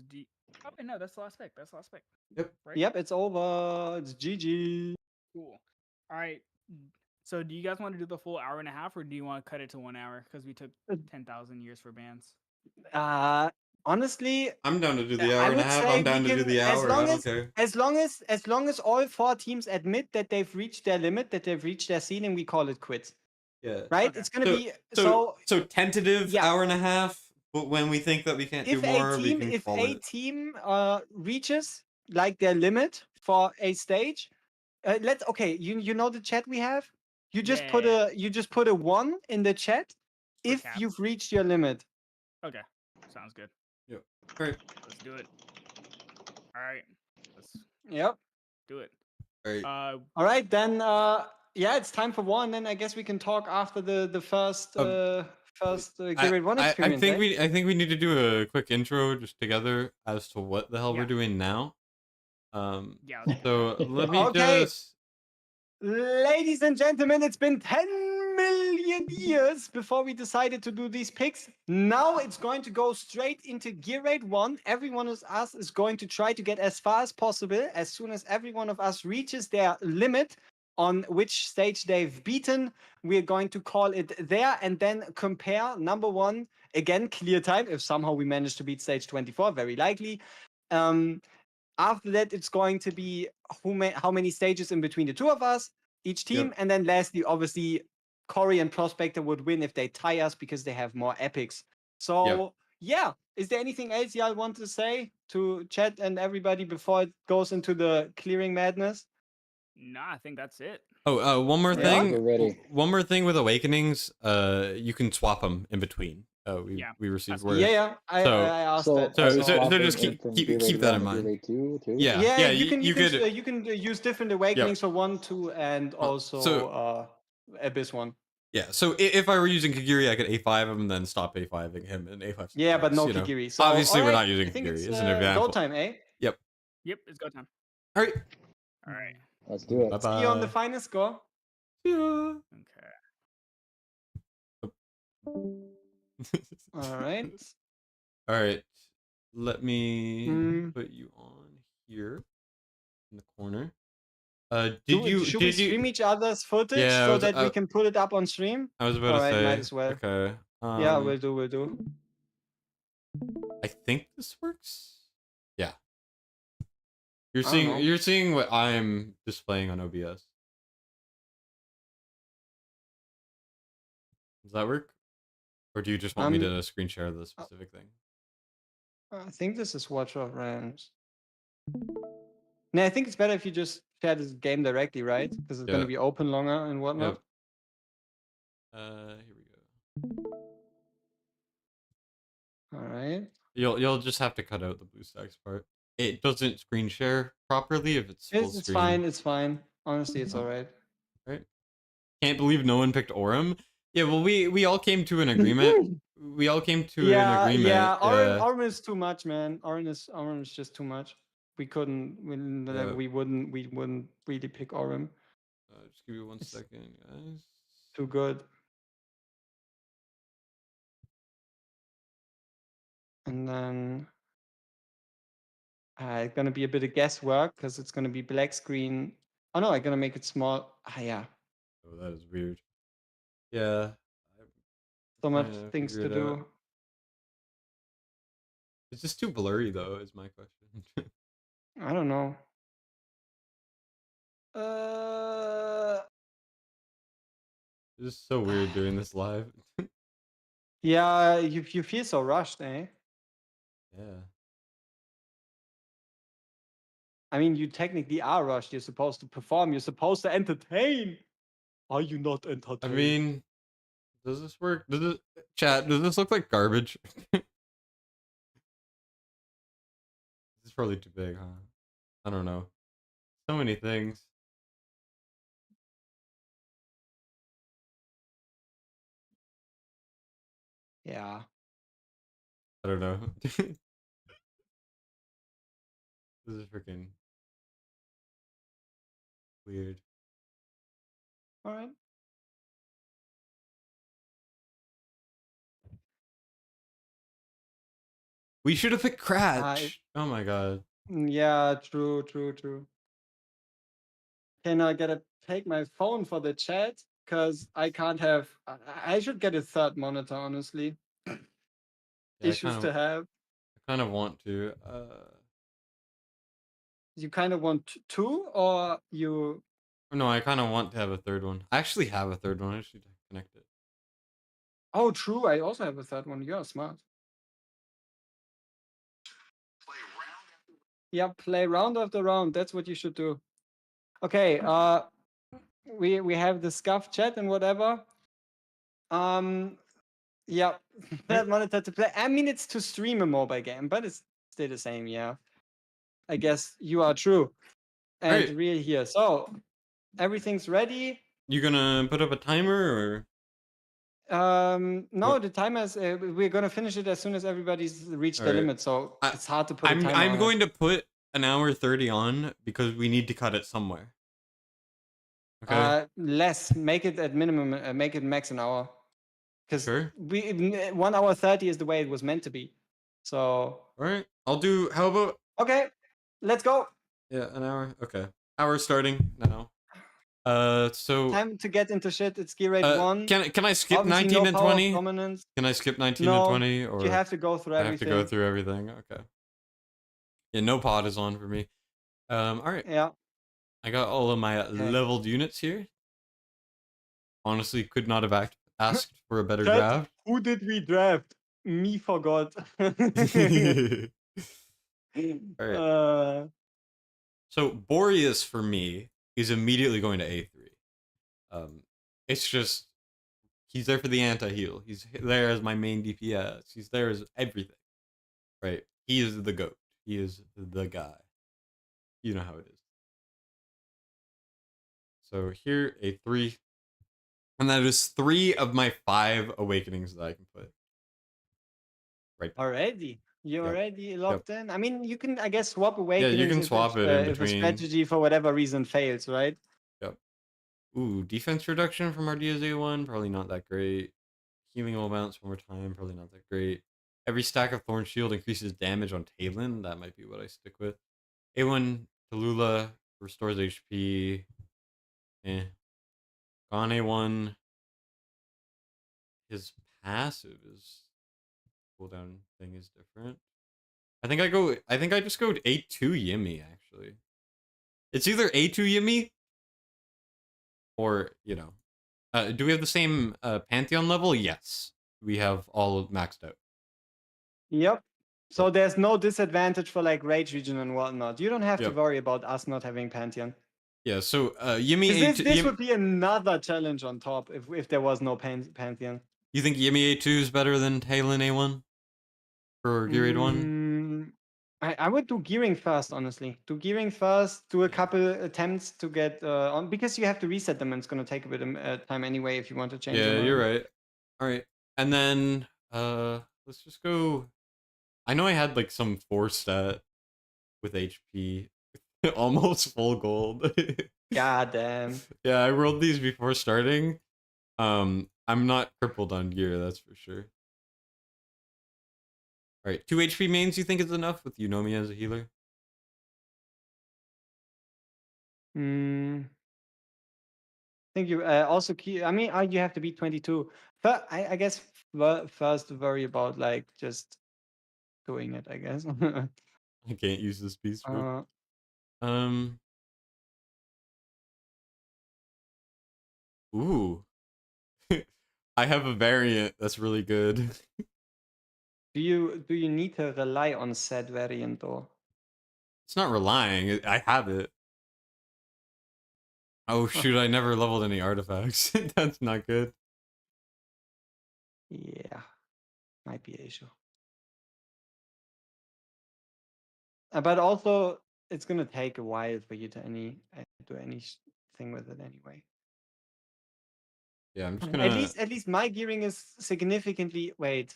Oh wait, no, that's the last pick. Yep. Right? Yep, it's over. It's GG. Cool. All right. So, do you guys want to do the full hour and a half, or do you want to cut it to 1 hour? Because we took 10,000 years for bans. Honestly, I'm down to do the hour and a half. I'm down to do the hour. I don't care. As long as all 4 teams admit that they've reached their limit, that they've reached their ceiling, we call it quits. Yeah. Right? Okay. It's gonna be so tentative yeah. hour and a half. But when we think that we can't do more, we can call it. If a team reaches like their limit for a stage, you know the chat we have. You just put a 1 in the chat if cap. you've reached your limit. Okay, sounds good. Yep. All right. Let's do it. All right. Let's Yep. do it. All right. All right, then yeah, it's time for one. Then I guess we can talk after the first Grade 1 experience. I think we need to do a quick intro just together as to what the hell we're doing now. Yeah. So let me just. Ladies and gentlemen, it's been 10 million years before we decided to do these picks. Now it's going to go straight into Gear Raid 1. Every one of us is going to try to get as far as possible. As soon as every one of us reaches their limit on which stage they've beaten, we're going to call it there and then compare. Number 1, again, clear time. If somehow we manage to beat stage 24, very likely. After that, it's going to be how many stages in between the two of us, each team. Yep. And then lastly, obviously, Corey and Prospector would win if they tie us because they have more epics. So, yeah. Is there anything else y'all want to say to chat and everybody before it goes into the clearing madness? No, I think that's it. Oh, one more thing. We're ready. One more thing with Awakenings. You can swap them in between. We received word. Yeah. I asked that. So just keep that in mind. Yeah. You can use different Awakenings for 1, 2, and also Abyss 1. Yeah, so if I were using Kagiri, I could A5 him and then stop A5ing him and A5. Yeah, but no Kagiri. So, obviously, we're not using I think Kagiri. It's an example. go time, eh? Yep, it's go time. All right. Let's do it. Bye-bye. See you on the final score. See ya. Okay. All right. All right. Let me Mm. put you on here in the corner. Should we stream each other's footage Yeah, so that we can put it up on stream? I was about All to right, might say. as well. Okay. Yeah, we'll do. I think this works. Yeah. I don't know. You're seeing what I'm displaying on OBS. Does that work? Or do you just want me to screen share the specific thing? I think this is Watch of Rams. No, I think it's better if you just share this game directly, right? Because it's going to be open longer and whatnot. Yep. Here we go. All right. You'll just have to cut out the BlueStacks part. It doesn't screen share properly if it's full It's screen. fine. It's fine. Honestly, it's all right. Right. Can't believe no one picked Orem. Yeah, well, we all came to an agreement. We all came to an agreement. Yeah. Orem is too much, man. Orem is just too much. We couldn't. We wouldn't really pick Orem. Just give me 1 second, guys. Too good. And then it's gonna be a bit of guesswork because it's gonna be black screen. Oh no, I'm gonna make it small. Yeah. Oh, that is weird. Yeah. So much things to do. It's just too blurry, though, is my question. I don't know. It's just so weird doing this live. Yeah, you feel so rushed, eh? Yeah. I mean, you technically are rushed. You're supposed to perform. You're supposed to entertain. Are you not entertained? I mean, does this work? Chat, does this look like garbage? This is probably too big, huh? I don't know. So many things. Yeah. I don't know. This is freaking weird. All right. We should have picked Cratch. Oh my god. Yeah, true. Okay, now I gotta take my phone for the chat because I can't have. I should get a third monitor, honestly. Yeah, Issues to have. I kind of want to. You kind of want two, or you? No, I kind of want to have a third one. I actually have a third one. I should connect it. Oh, true. I also have a third one. You're smart. Yeah, play round after round. That's what you should do. Okay. We have the scuff chat and whatever. Yeah, that monitor to play. I mean, it's to stream a mobile game, but it's still the same. Yeah, I guess you are true and real here. So everything's ready. You gonna put up a timer or? No, the timer is. We're gonna finish it as soon as everybody's reached the limit. So it's hard to put a timer. I'm going to put an hour 30 on because we need to cut it somewhere. Okay. Less. Make it at minimum. Make it max an hour. Because 1 hour 30 is the way it was meant to be. So. All right. I'll do. How about? Okay. Let's go. Yeah, an hour. Okay. Hour starting now. So time to get into shit. It's gear rate 1. Can I skip obviously 19 and 20? Can I skip 19 and 20 or you have to go through everything? I have to go through everything. Okay. Yeah, no pod is on for me. All right. Yeah. I got all of my leveled units here. Honestly, could not have asked for a better draft. Who did we draft? Me forgot. All right. So Boreas for me is immediately going to A3. It's just he's there for the anti-heal. He's there as my main DPS. He's there as everything. Right? He is the GOAT. He is the guy. You know how it is. So here, A3. And that is 3 of my 5 awakenings that I can put. Right. Already? You're already locked in? I mean, you can, I guess, swap awakenings. Yeah, you can swap it in between. If a strategy for whatever reason fails, right? Yep. Ooh, defense reduction from our DSA1, probably not that great. Healing will bounce one more time, probably not that great. Every stack of Thorn Shield increases damage on Talon. That might be what I stick with. A1 Tallulah restores HP. Eh. Gone A1. His passive is cooldown thing is different. I think I just go A2 Yimmy actually. It's either A2 Yimmy or, you know. Do we have the same Pantheon level? Yes. We have all maxed out. Yep. So there's no disadvantage for like Rage Region and whatnot. You don't have to Yep. worry about us not having Pantheon. Yeah, so Yimmy This would be another challenge on top if there was no Pantheon. You think Yimmy A2 is better than Talon A1? For Gear Raid 1? I would do gearing first, honestly. Do gearing first, do a couple attempts to get on, because you have to reset them and it's going to take a bit of time anyway if you want to change them. Yeah, you're right. All right. And then let's just go. I know I had like some 4 stat with HP. Almost full gold. God damn. Yeah, I rolled these before starting. I'm not crippled on gear, that's for sure. All right, 2 HP mains you think is enough with Yunomi as a healer? I think you also I mean, you have to be 22. But I guess first worry about like just doing it, I guess. I can't use this beast mode. Ooh. I have a variant that's really good. Do you need to rely on said variant though? It's not relying. I have it. Oh shoot! I never leveled any artifacts. That's not good. Yeah, might be an issue. But also, it's gonna take a while for you to do anything with it anyway. Yeah, I'm just gonna. At least my gearing is significantly. Wait.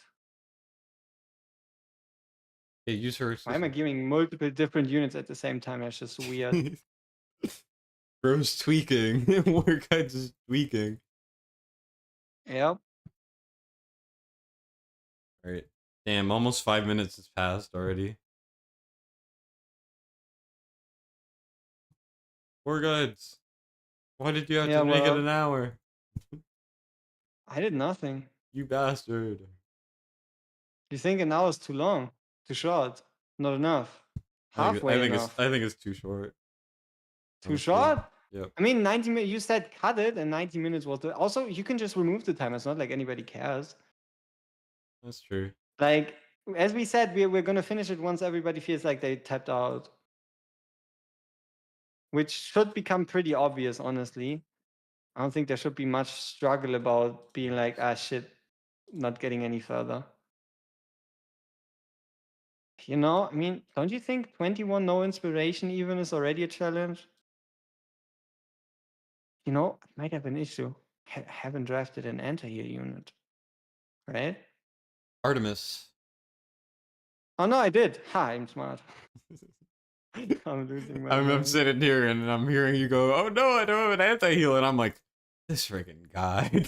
Yeah, use her. Why am I gearing multiple different units at the same time? That's just weird. Bro's tweaking. War guys is tweaking. Yep. Alright. Damn, almost 5 minutes has passed already. War guides. Why did you have to make it an hour? I did nothing. You bastard. You think an hour is too long? Too short? Not enough? Halfway enough? I think it's too short. Too short? Yep. I mean, 90 minutes. You said cut it, and 90 minutes was the. Also, you can just remove the time. It's not like anybody cares. That's true. Like as we said, we're gonna finish it once everybody feels like they tapped out, which should become pretty obvious. Honestly, I don't think there should be much struggle about being like, ah, shit, not getting any further. You know, I mean, don't you think 21 no inspiration even is already a challenge? You know, I might have an issue. Haven't drafted an anti-heal unit, right? Artemis. Oh no, I did. Ha, I'm smart. I'm losing my I'm sitting here and I'm hearing you go, oh no, I don't have an anti-heal. And I'm like, this freaking guy.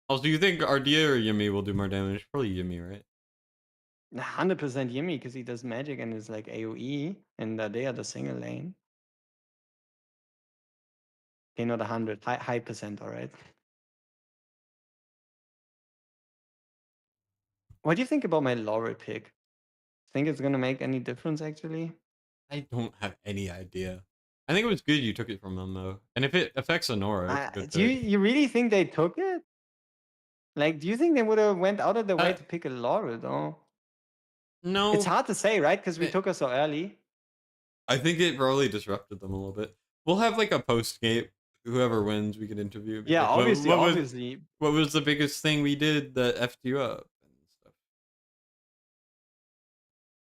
Also, do you think Ardia or Yimmy will do more damage? Probably Yimmy, right? 100% Yimmy, because he does magic and is like AoE, and they are the single lane. Okay, not 100, high percent, all right. What do you think about my Laurel pick? Think it's gonna make any difference actually? I don't have any idea. I think it was good you took it from them though. And if it affects Honora, it's a good Do pick. you really think they took it? Like, do you think they would have went out of their way to pick a Laurel though? No. It's hard to say, right? Because we took her so early. I think it probably disrupted them a little bit. We'll have like a post game. Whoever wins, we can interview. Yeah, like, obviously. What was the biggest thing we did that effed you up and stuff?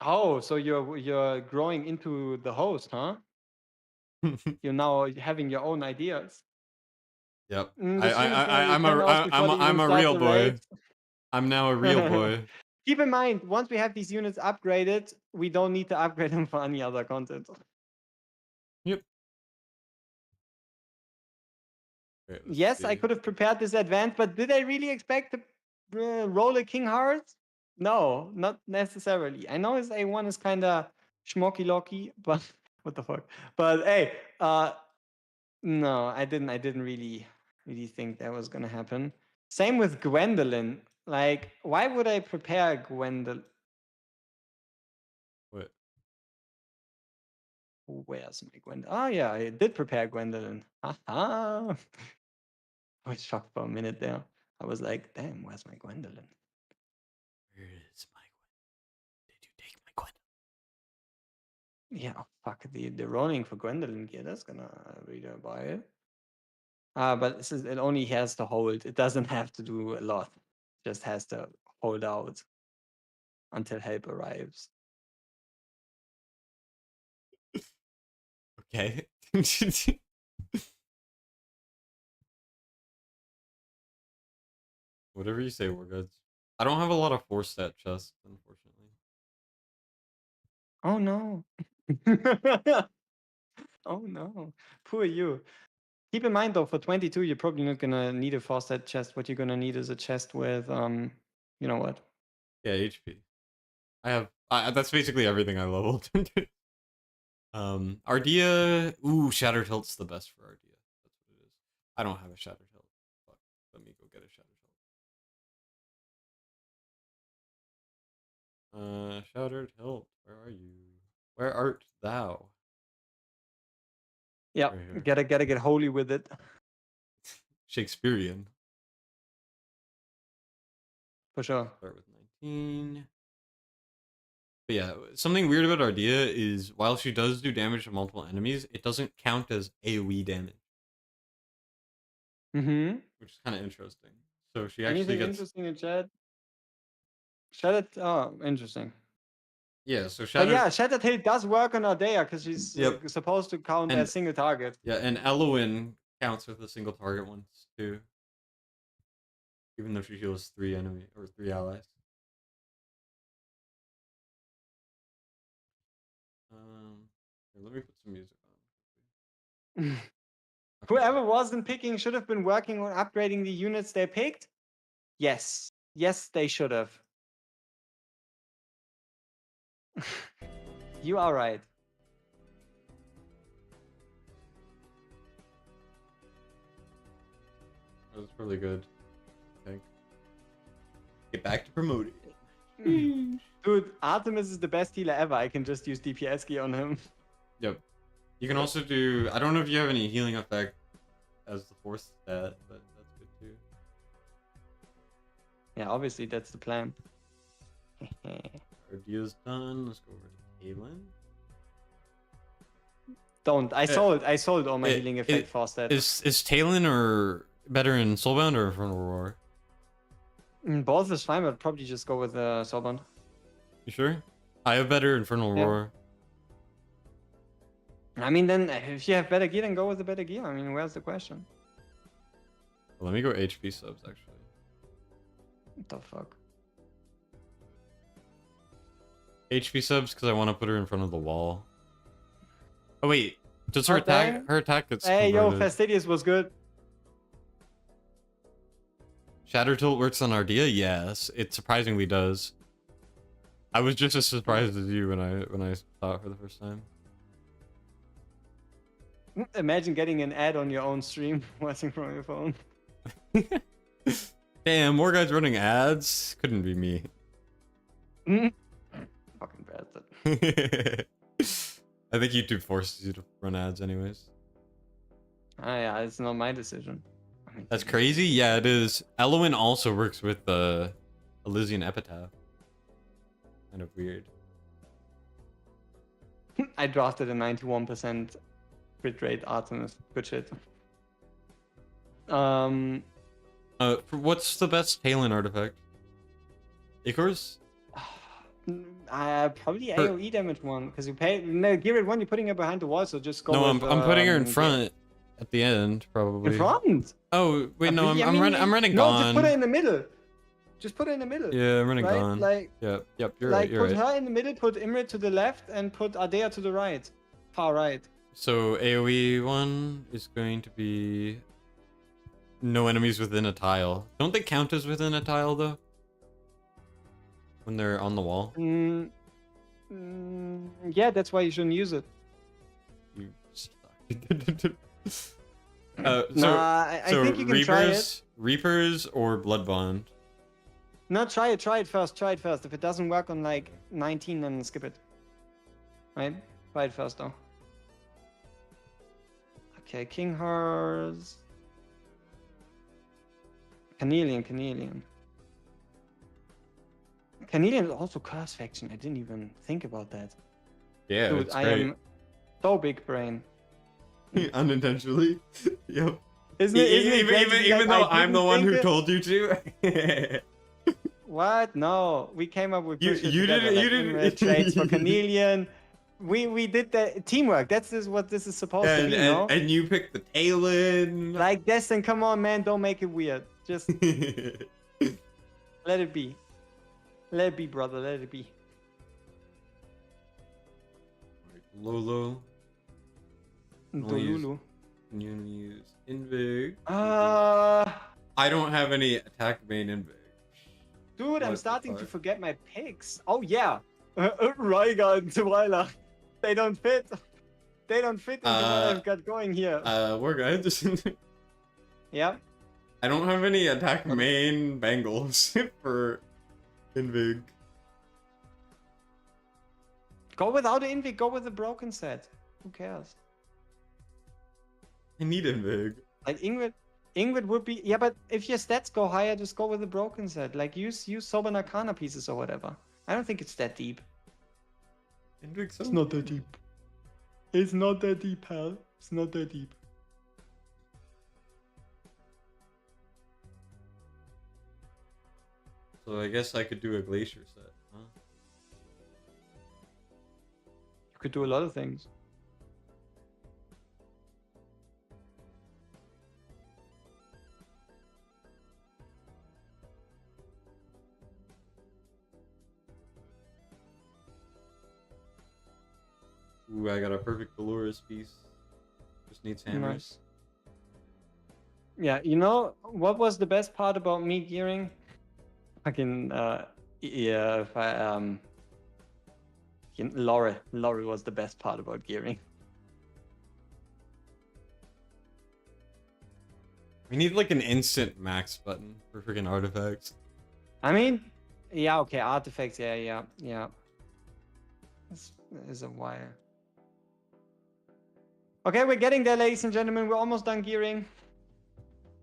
Oh, so you're growing into the host, huh? You're now having your own ideas. Yep. I'm a real boy. I'm now a real boy. Keep in mind, once we have these units upgraded, we don't need to upgrade them for any other content. Yep. Yes, I could have prepared this advance, but did I really expect to roll a king heart? No, not necessarily. I know his A1 is kind of schmocky locky, but what the fuck? But hey, no, I didn't really think that was gonna happen. Same with Gwendolyn. Like, why would I prepare Gwendolyn? What? Where's my Gwendolyn? Oh yeah, I did prepare Gwendolyn. Haha. I was shocked for a minute there. I was like, damn, where's my Gwendolyn? Where is my Gwendolyn? Did you take my Gwendolyn? Yeah, oh, fuck, the rolling for Gwendolyn gear, that's gonna read buy it. But it only has to hold. It doesn't have to do a lot. It just has to hold out until help arrives. Okay. Whatever you say, War Gods. I don't have a lot of 4-stat chests, unfortunately. Oh no. Oh no. Poor you. Keep in mind though, for 22, you're probably not gonna need a 4-stat chest. What you're gonna need is a chest with you know what? Yeah, HP. I have. That's basically everything I leveled. Ardea. Ooh, Shattered Hilt's the best for Ardea. That's what it is. I don't have a Shattered Hilt. Fuck. Let me go get a Shattered Hilt. Shattered Hilt. Where are you? Where art thou? Yeah, Right here. gotta get holy with it. Shakespearean. For sure. Start with 19. But yeah, something weird about Ardea is while she does do damage to multiple enemies, it doesn't count as AoE damage. Mm-hmm. Which is kind of interesting. So she actually Anything gets. interesting in chat? Shattered. Oh, interesting. Yeah, so But Shattered. yeah, Shattered Hill does work on Ardea because she's Yep. supposed to count And- as single target. Yeah, and Elowen counts with the single target ones too. Even though she heals 3 allies. Here, let me put some music on. Okay. Whoever wasn't picking should have been working on upgrading the units they picked. Yes. Yes, they should have. You are right. That's really good. I think. Get back to promoting. Dude, Artemis is the best healer ever. I can just use DPS gear on him. Yep. You can also do. I don't know if you have any healing effect as the 4th stat, but that's good too. Yeah, obviously that's the plan. Ardea's done. Let's go over to Kaylin. Don't. I sold all my healing effect for that. Is Talon or better in Soulbound or Infernal Roar? Both is fine, but probably just go with Soulbound. You sure? I have better Infernal Roar. I mean, then if you have better gear, then go with the better gear. I mean, where's the question? Well, let me go HP subs actually. What the fuck? HP subs because I want to put her in front of the wall. Oh wait, does her Okay. attack? Her attack gets. Hey, yo, converted. Fastidious was good. Shatter Tilt works on Ardea. Yes, it surprisingly does. I was just as surprised as you when I saw it for the first time. Imagine getting an ad on your own stream watching from your phone. Damn, more guys running ads. Couldn't be me. Fucking bastard. I think YouTube forces you to run ads anyways. Ah, yeah, it's not my decision. I mean, That's crazy. Yeah, it is. Elowen also works with the Elysian Epitaph. Kind of weird. I drafted a 91% crit rate Artemis. Good shit. What's the best Talon artifact? Icarus? Probably AoE damage one, because you pay. No, gear it one, you're putting it behind the wall, so just go. No, with, I'm putting her in front at the end, probably. In front? Oh wait, no, I'm running no, Gone. just put her in the middle. Just put her in the middle. Yeah, I'm running right? Gone. Like, yep, you're like right. You're put right. her in the middle, put Imrit to the left, and put Ardea to the right. Far right. So AoE one is going to be no enemies within a tile. Don't they count as within a tile though? when they're on the wall? Yeah, that's why you shouldn't use it. You suck. So, I think you can try it. Reapers or Blood Bond? No, try it first. Try it first. If it doesn't work on like 19, then skip it. Right? Try it first though. Okay, King Hearts. Carnelian. Carnelian is also Curse Faction. I didn't even think about that. Yeah, Dude, it's I great. am so big brain. Unintentionally. Yep. Isn't it crazy? Even Like, though I I'm the didn't one think who it? told you to. What? No, we came up with You didn't traits for Carnelian. We did the teamwork. What this is supposed to be, no? and you picked the Talon. Like Destined, come on, man, don't make it weird. Just let it be. Let it be, brother. Let it be. Lolo. Dolulu. Can you use Invig? Uh, I don't have any attack main Invig. dude, I'm What the starting to fuck? forget my picks. Oh yeah, Rhaegar and Twyla. They don't fit. They don't fit into what I've got going here. We're good. Yeah. I don't have any attack main bangles for Invig. Go without the Invig. Go with the broken set. Who cares? I need Invig. Like Ingrid would be, yeah, but if your stats go higher, just go with the broken set. Like use Sober Arcana pieces or whatever. I don't think it's that deep. Invig's so It's not that deep. It's not that deep, pal. It's not that deep. So I guess I could do a glacier set, huh? You could do a lot of things. Ooh, I got a perfect Dolores piece. Just needs hammers. Nice. Yeah, you know what was the best part about me gearing? Fucking yeah, if I Laurie was the best part about gearing. We need like an instant max button for freaking artifacts. I mean, yeah, okay, artifacts, yeah. This is a wire. Okay, we're getting there, ladies and gentlemen. We're almost done gearing.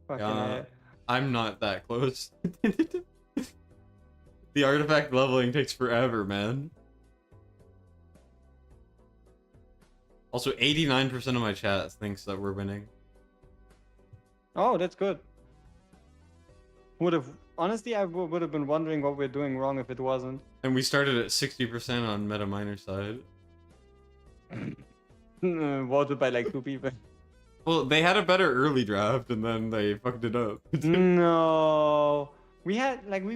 Fucking hell. I'm not that close. The artifact leveling takes forever, man. Also, 89% of my chat thinks that we're winning. Oh, that's good. Honestly, I would have been wondering what we're doing wrong if it wasn't. And we started at 60% on meta miner side. Voted by like 2 people. Well, they had a better early draft and then they fucked it up. No. We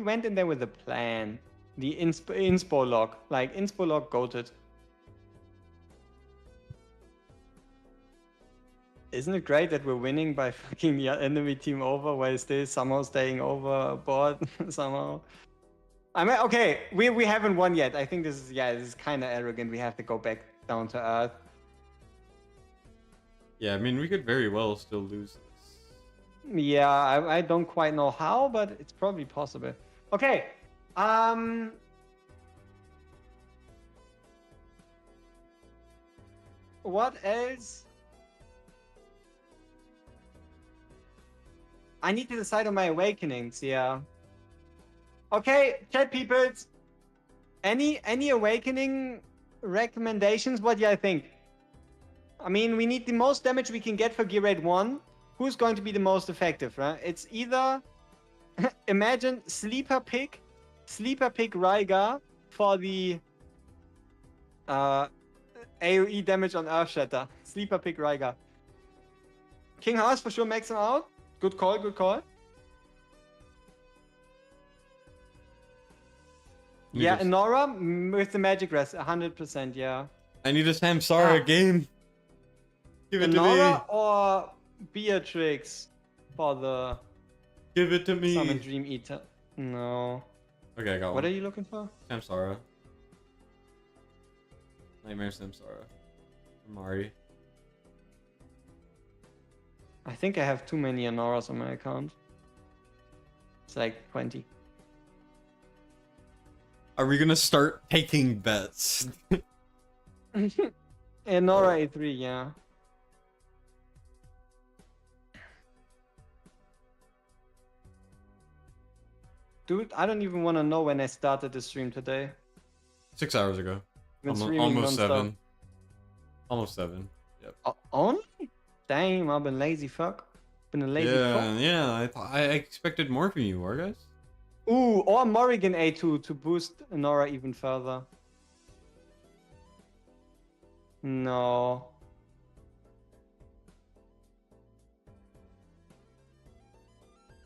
went in there with a plan. The inspo log. Like, inspo log goated. Isn't it great that we're winning by fucking the enemy team over while still somehow staying overboard somehow? I mean, okay, we haven't won yet. I think this is kind of arrogant. We have to go back down to earth. Yeah, I mean, we could very well still lose this. Yeah, I don't quite know how, but it's probably possible. Okay. What else? I need to decide on my awakenings, yeah. Okay, chat peoples. Any awakening recommendations? What do you think? I mean, we need the most damage we can get for gear rate 1. Who's going to be the most effective, right? It's either imagine sleeper pick Rhaegar for the AoE damage on Earthshatter. Sleeper pick Rhaegar. King House for sure makes him out. Good call, good call. Yeah, Nora with the magic rest, 100%, yeah. I need a Samsara game. Give it to Nora me. or Beatrix for the Give it to me. Summon Dream Eater. No. Okay, I got What one. are you looking for? Samsara. Nightmare Samsara. Mari. I think I have too many Anoras on my account. It's like 20. Are we gonna start taking bets? Anora A3, yeah. Dude, I don't even want to know when I started the stream today. 6 hours ago. Been Almost, streaming almost non-stop. 7. Almost 7. Yep. Only? Damn, I've been lazy fuck. Been a lazy fuck. Yeah. I expected more from you, war guys. Ooh, or Morrigan A2 to boost Nora even further. No.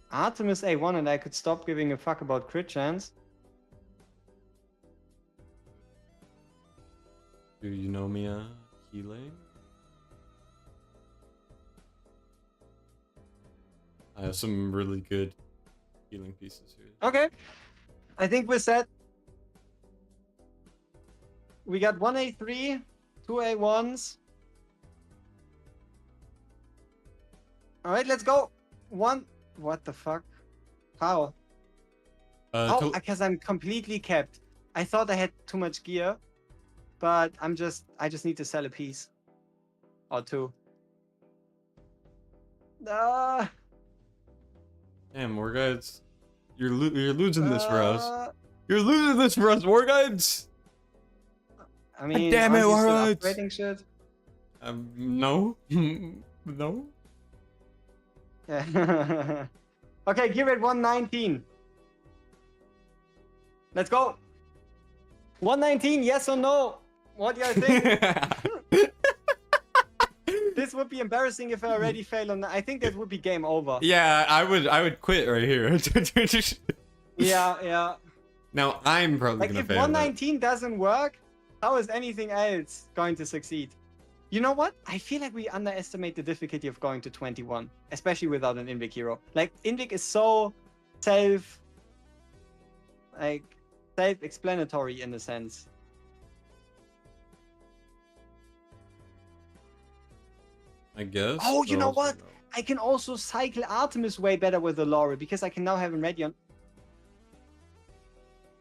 Artemis A1 and I could stop giving a fuck about crit chance. Do you know me healing? I have some really good healing pieces here. Okay. I think we're set. We got 1 A3, 2 A1s. Alright, let's go. One. What the fuck? How? Oh, because I'm completely capped. I thought I had too much gear, but I just need to sell a piece. Or two. Damn, war guides. You're losing this for us. You're losing this for us, war guides! I mean, damn it, aren't you still alright. upgrading shit? No. No. Yeah. Okay, give it 119. Let's go. 119, yes or no? What do you think? This would be embarrassing if I already fail on that. I think that would be game over. Yeah, I would quit right here. Yeah. Now I'm probably Like gonna if fail. 119 doesn't work, how is anything else going to succeed? You know what? I feel like we underestimate the difficulty of going to 21, especially without an Invic hero. Like Invic is so self-explanatory in a sense. I guess. Oh, you but know also what? no. I can also cycle Artemis way better with the Laurel because I can now have him ready on.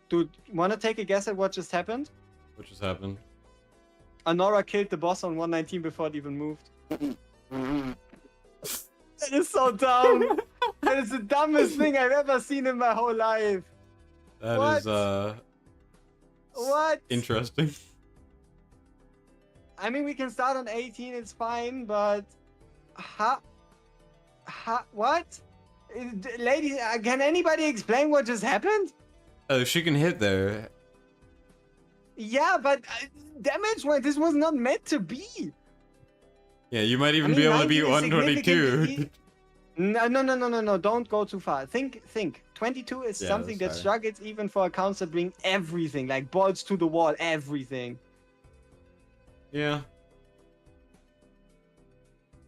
Dude, wanna take a guess at what just happened? What just happened? Anora killed the boss on 119 before it even moved. That is so dumb. That is the dumbest thing I've ever seen in my whole life. That is What? interesting. I mean, we can start on 18, it's fine, but... What? Ladies, can anybody explain what just happened? Oh, she can hit there. Yeah, but damage-wise, this was not meant to be. Yeah, you might even be able to beat 19 is 122. No, don't go too far. Think. 22 is Yeah, something that sorry. struggles even for accounts that bring everything, like balls to the wall, everything. Yeah.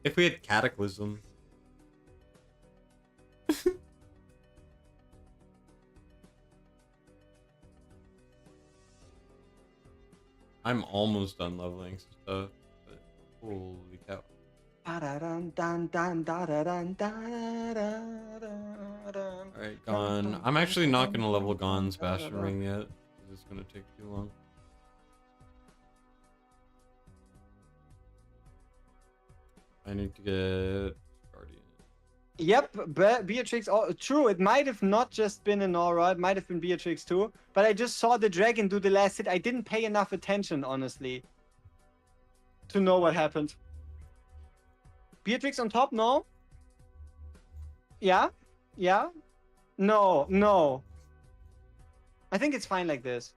If we had Cataclysm. I'm almost done leveling stuff, but holy cow. Alright, Gone. I'm actually not gonna level Gone's Bastion Ring yet, because it's gonna take too long. I need to get Guardian. Yep, Beatrix. Oh, true. It might have not just been an aura. It might have been Beatrix too. But I just saw the dragon do the last hit. I didn't pay enough attention, honestly, to know what happened. Beatrix on top? No. Yeah. No. I think it's fine like this.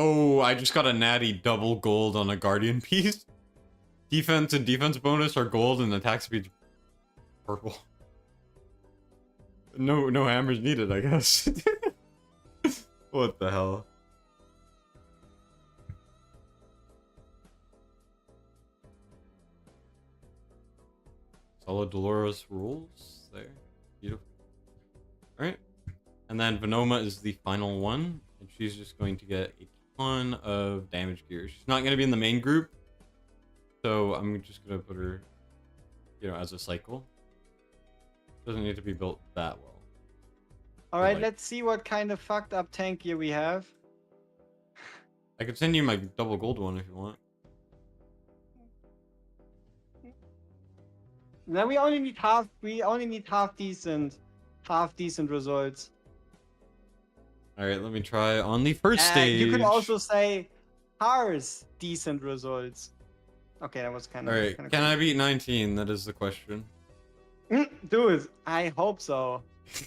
Oh, I just got a natty double gold on a Guardian piece. Defense and defense bonus are gold and attack speed purple. No hammers needed, I guess. What the hell? Solid Dolores rules? there. Beautiful. All right. And then Venoma is the final one, and she's just going to get a ton of damage gear. She's not going to be in the main group, so I'm just going to put her, as a cycle. Doesn't need to be built that well. All right, like- let's see what kind of fucked up tank gear we have. I could send you my double gold one if you want. Now we only need half. We only need half decent results. All right, let me try on the first stage. You could also say Har's decent results. Okay, that was kind All of. right, can I beat 19? That is the question. Dude, I hope so.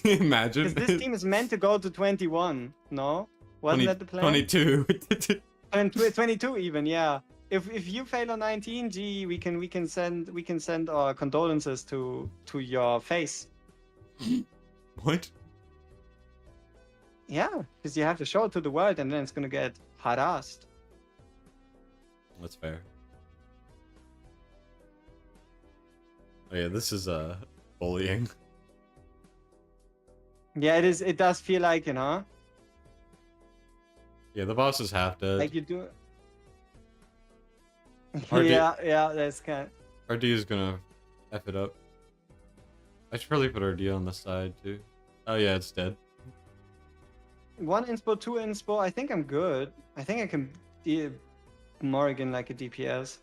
Imagine. Because this team is meant to go to 21. No, wasn't that the plan? 22. And 22 even, yeah. If you fail on 19, gee, we can send our condolences to your face. What? Yeah, because you have to show it to the world, and then it's gonna get harassed. That's fair. Oh yeah, this is bullying. Yeah, it is. It does feel like, you know, Yeah, the boss is half dead. like you do. RD Yeah, that's kind. RD is gonna F it up. I should probably put RD on the side too. Oh yeah, it's dead. 1 inspo, 2 inspo. I think I'm good. I think I can Morrigan like a DPS.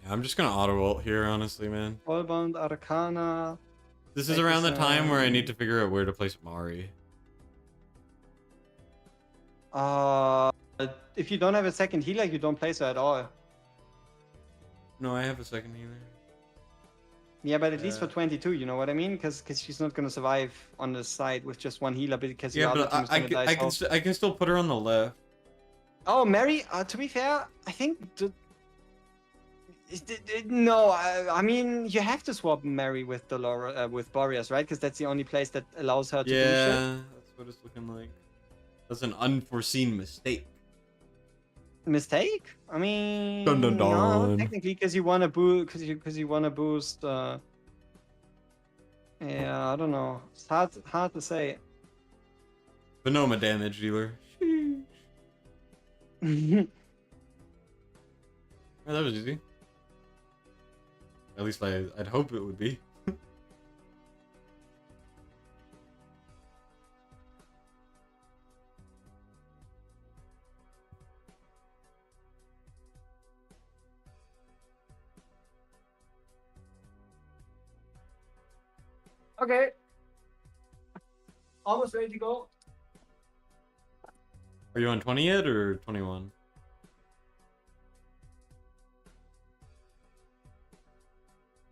Yeah, I'm just gonna auto ult here, honestly, man. Wallbound Arcana. This is Take around the this, time where I need to figure out where to place Mari. If you don't have a second healer, you don't place her at all. No, I have a second healer. Yeah, but at least for 22, you know what I mean? Because she's not gonna survive on the side with just 1 healer because your Yeah, other but team is gonna die. I can still put her on the left. Oh, Mary. To be fair, I think no. I mean, you have to swap Mary with with Boreas, right? Because that's the only place that allows her to do shit. Yeah, that's what it's looking like. That's an unforeseen mistake. Mistake? I mean, Dun, dun, no, dun. technically, because you wanna boost, because you wanna boost. Yeah, I don't know. It's hard to say. Venoma damage dealer. Oh, that was easy. At least I'd hope it would be. Okay. Almost ready to go. Are you on 20 yet or 21?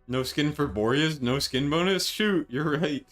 No skin for Boreas? No skin bonus? Shoot, you're right.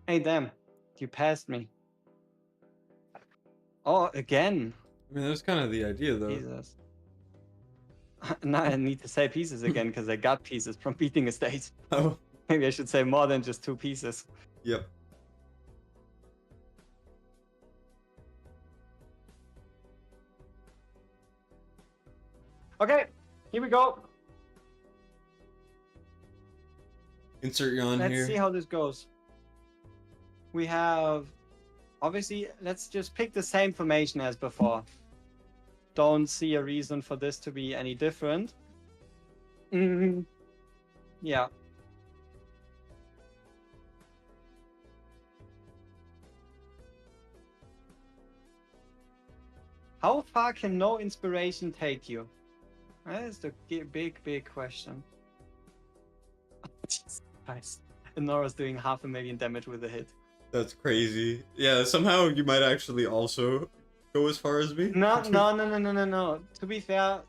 Hey, damn. You passed me. Oh, again. I mean, that's kind of the idea, though. Jesus. Now I need to say pieces again because I got pieces from beating a state. Oh, Maybe I should say more than just 2 pieces. yep. Okay, here we go. Insert you on Let's here. see how this goes. We have, obviously, let's just pick the same formation as before. Don't see a reason for this to be any different. Yeah. How far can no inspiration take you? That is the big question. Jesus Christ. Nora's doing 500,000 damage with a hit. That's crazy. Yeah, somehow you might actually also go as far as me. No. To be fair,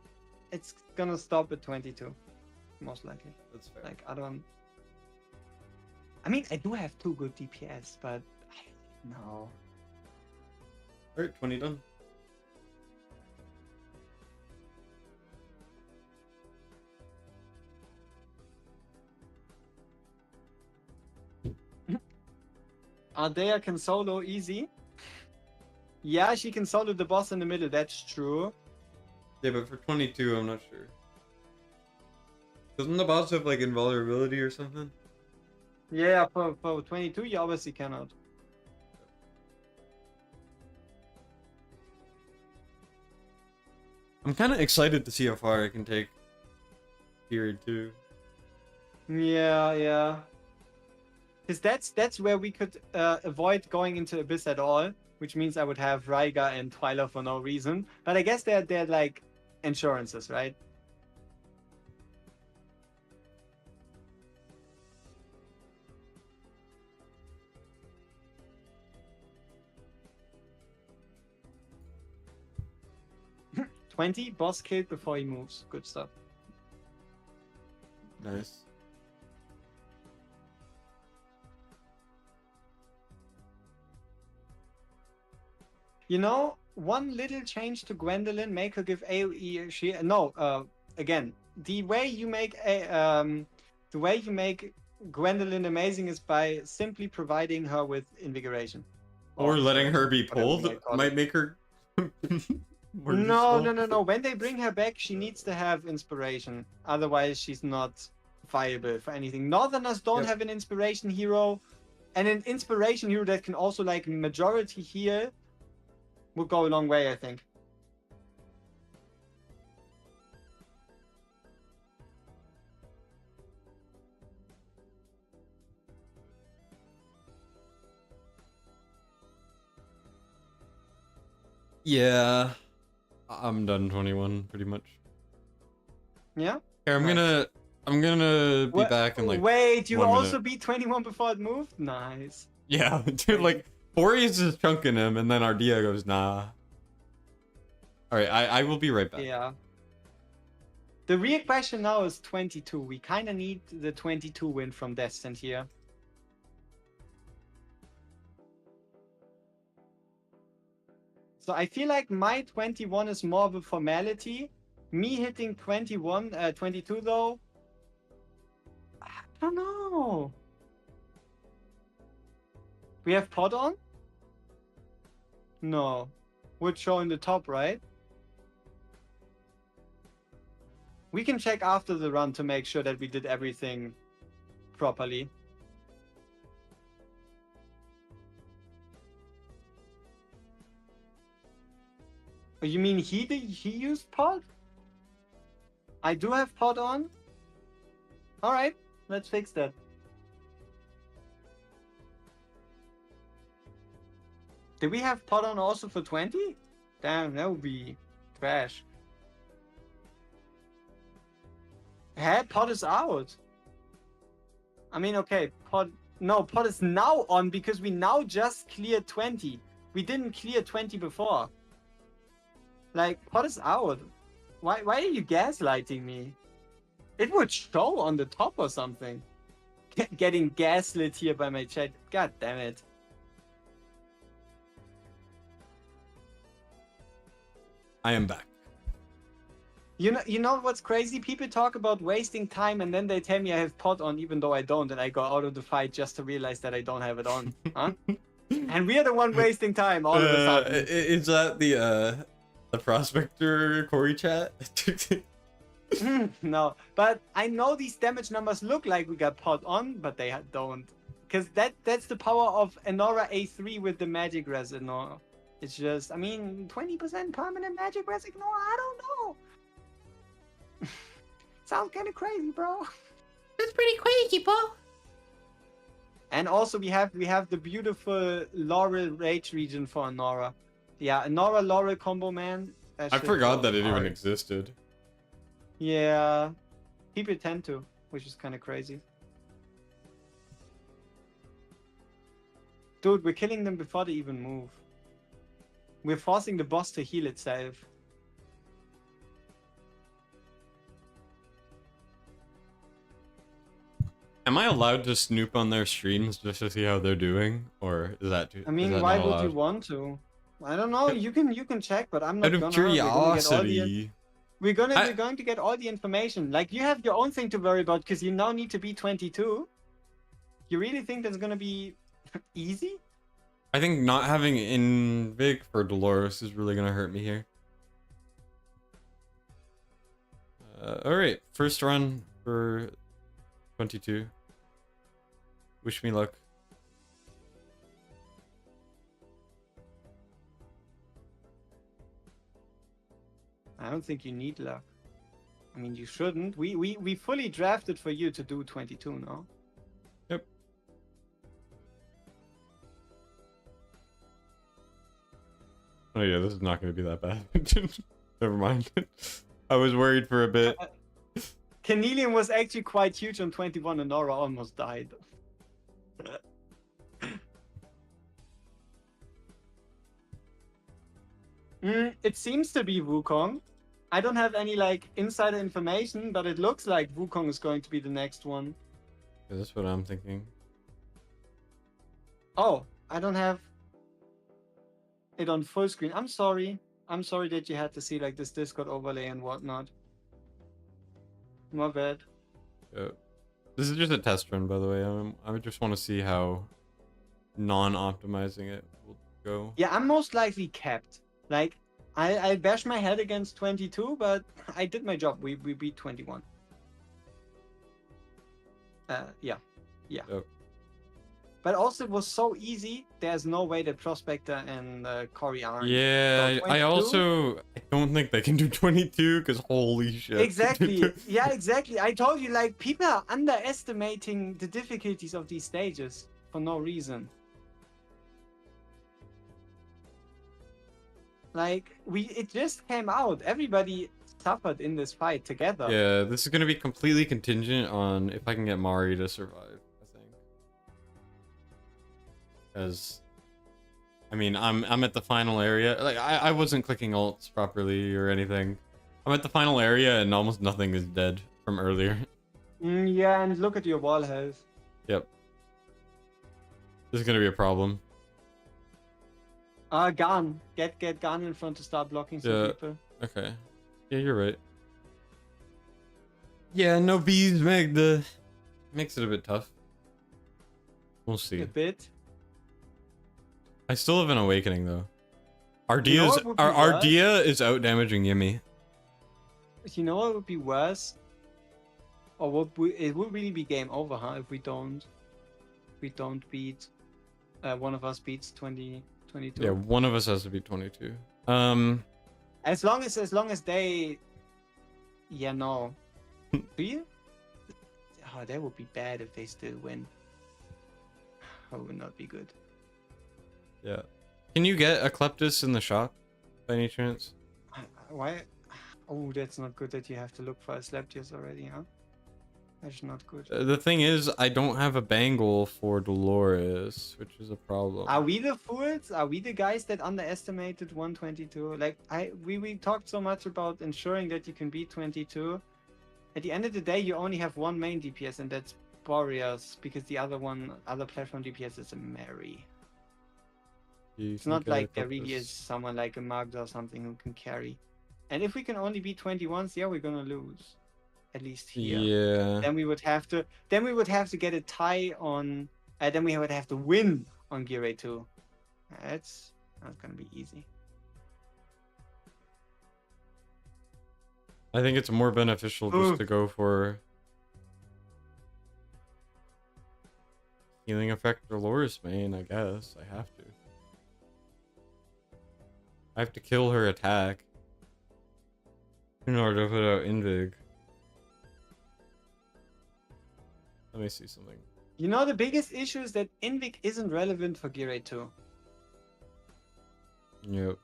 it's gonna stop at 22. Most likely. That's fair. Like, I don't... I mean, I do have 2 good DPS, but... No. Alright, 20 done. Ardea can solo easy. Yeah, she can solo the boss in the middle, that's true. Yeah, but for 22, I'm not sure. Doesn't the boss have, like, invulnerability or something? Yeah, for 22, you obviously cannot. I'm kind of excited to see how far I can take period 2. Yeah. Because that's where we could avoid going into Abyss at all, which means I would have Raiga and Twyla for no reason. But I guess they're like insurances, right? Boss killed before he moves. Good stuff. Nice. You know, one little change to Gwendolyn, make her give AoE. Again, the way you make Gwendolyn amazing is by simply providing her with invigoration. Or letting her be pulled might make her. No. When they bring her back, she needs to have inspiration. Otherwise, she's not viable for anything. Northerners don't have an inspiration hero, and an inspiration hero that can also like majority heal would go a long way, I think. Yeah. I'm done 21 pretty much. Yeah? Here, I'm gonna be back in like Wait, you 1 also minute. beat 21 before it moved? Nice. Yeah, dude, like Boreas is chunking him and then Ardea goes, nah. Alright, I will be right back. Yeah. The real question now is 22. We kind of need the 22 win from Destined here. So I feel like my 21 is more of a formality. Me hitting 22 though, I don't know. We have pod on? No. Would show in the top, right? We can check after the run to make sure that we did everything properly. Oh, you mean he used pod? I do have pod on. All right, let's fix that. Did we have pod on also for 20? Damn, that would be trash. Hey, pod is out. I mean, okay, pod is now on because we now just cleared 20. We didn't clear 20 before. Like, pod is out. Why are you gaslighting me? It would show on the top or something. Getting gaslit here by my chat. God damn it. I am back. You know what's crazy? People talk about wasting time and then they tell me I have pod on even though I don't, and I go out of the fight just to realize that I don't have it on. Huh? And we're the one wasting time all of a sudden. Is that the prospector Corey chat? No, but I know these damage numbers look like we got pod on, but they don't. Because that's the power of Enora A3 with the magic res Enora. It's just, I mean, 20% permanent magic res Enora, I don't know. Sounds kind of crazy, bro. That's pretty crazy, bro. And also we have the beautiful Laurel Rage region for Enora. Yeah, Enora Laurel combo, man. I forgot that it even existed. Yeah, people tend to, which is kind of crazy. Dude, we're killing them before they even move. We're forcing the boss to heal itself. Am I allowed to snoop on their streams just to see how they're doing, or is that too? I Is mean, that why not would you allowed? want to? I don't know. You can check, but I'm Out not of gonna. We're gonna get all the. curiosity. We're I- going to get all the information. Like, you have your own thing to worry about because you now need to be 22. You really think that's gonna be easy? I think not having Invig for Dolores is really gonna hurt me here. Alright, first run for 22. Wish me luck. I don't think you need luck. I mean, you shouldn't. We fully drafted for you to do 22, no? Yep. Oh yeah, this is not gonna be that bad. Never mind. I was worried for a bit. Canelian was actually quite huge on 21 and Nora almost died. It seems to be Wukong. I don't have any like insider information, but it looks like Wukong is going to be the next one. Yeah, that's what I'm thinking. Oh, I don't have it on full screen. I'm sorry. I'm sorry that you had to see like this Discord overlay and whatnot. My bad. Yeah. This is just a test run, by the way. I just want to see how non-optimizing it will go. Yeah, I'm most likely capped. Like, I bash my head against 22, but I did my job. We beat 21. Yeah. Yep. But also, it was so easy. There's no way that Prospector and Cory aren't. Yeah, So I 22? I don't think they can do 22 because holy shit. Exactly. Yeah, exactly. I told you, like, people are underestimating the difficulties of these stages for no reason. Like, it just came out. Everybody suffered in this fight together. Yeah, this is gonna be completely contingent on if I can get Mari to survive, I think. Because, I mean, I'm at the final area. Like, I wasn't clicking ults properly or anything. I'm at the final area and almost nothing is dead from earlier. Yeah, and look at your wall health. Yep. This is gonna be a problem. Gun. Get Gun in front to start blocking some people. Okay. Yeah, you're right. Yeah, no bees makes it a bit tough. We'll see. A bit. I still have an awakening though. You know what would be Ardea is out damaging Yimmy. You know what would be worse? Or it would really be game over, huh? If we don't beat one of us beats 22. Yeah, one of us has to be 22. As long as they, yeah, no. Do you? Oh, that would be bad if they still win. That would not be good. Yeah. Can you get a Kleptis in the shop by any chance? Why? Oh, that's not good that you have to look for a Slaptiers already, huh? That's not good. The thing is, I don't have a bangle for Dolores, which is a problem. Are we the fools? Are we the guys that underestimated 122? Like, we talked so much about ensuring that you can beat 22. At the end of the day, you only have one main DPS, and that's Boreas, because the other platform DPS is a Mary. It's not like there really is someone like a Magda or something who can carry. And if we can only beat 21s, yeah, we're gonna lose. At least here. Yeah. Then we would have to get a tie on. Then we would have to win on Gear 2. That's not gonna be easy. I think it's more beneficial just to go for healing effect Dolores main, I guess. I have to. I have to kill her attack in order to put out Invig. Let me see something. You know, the biggest issue is that Invig isn't relevant for Gear 2. Yep.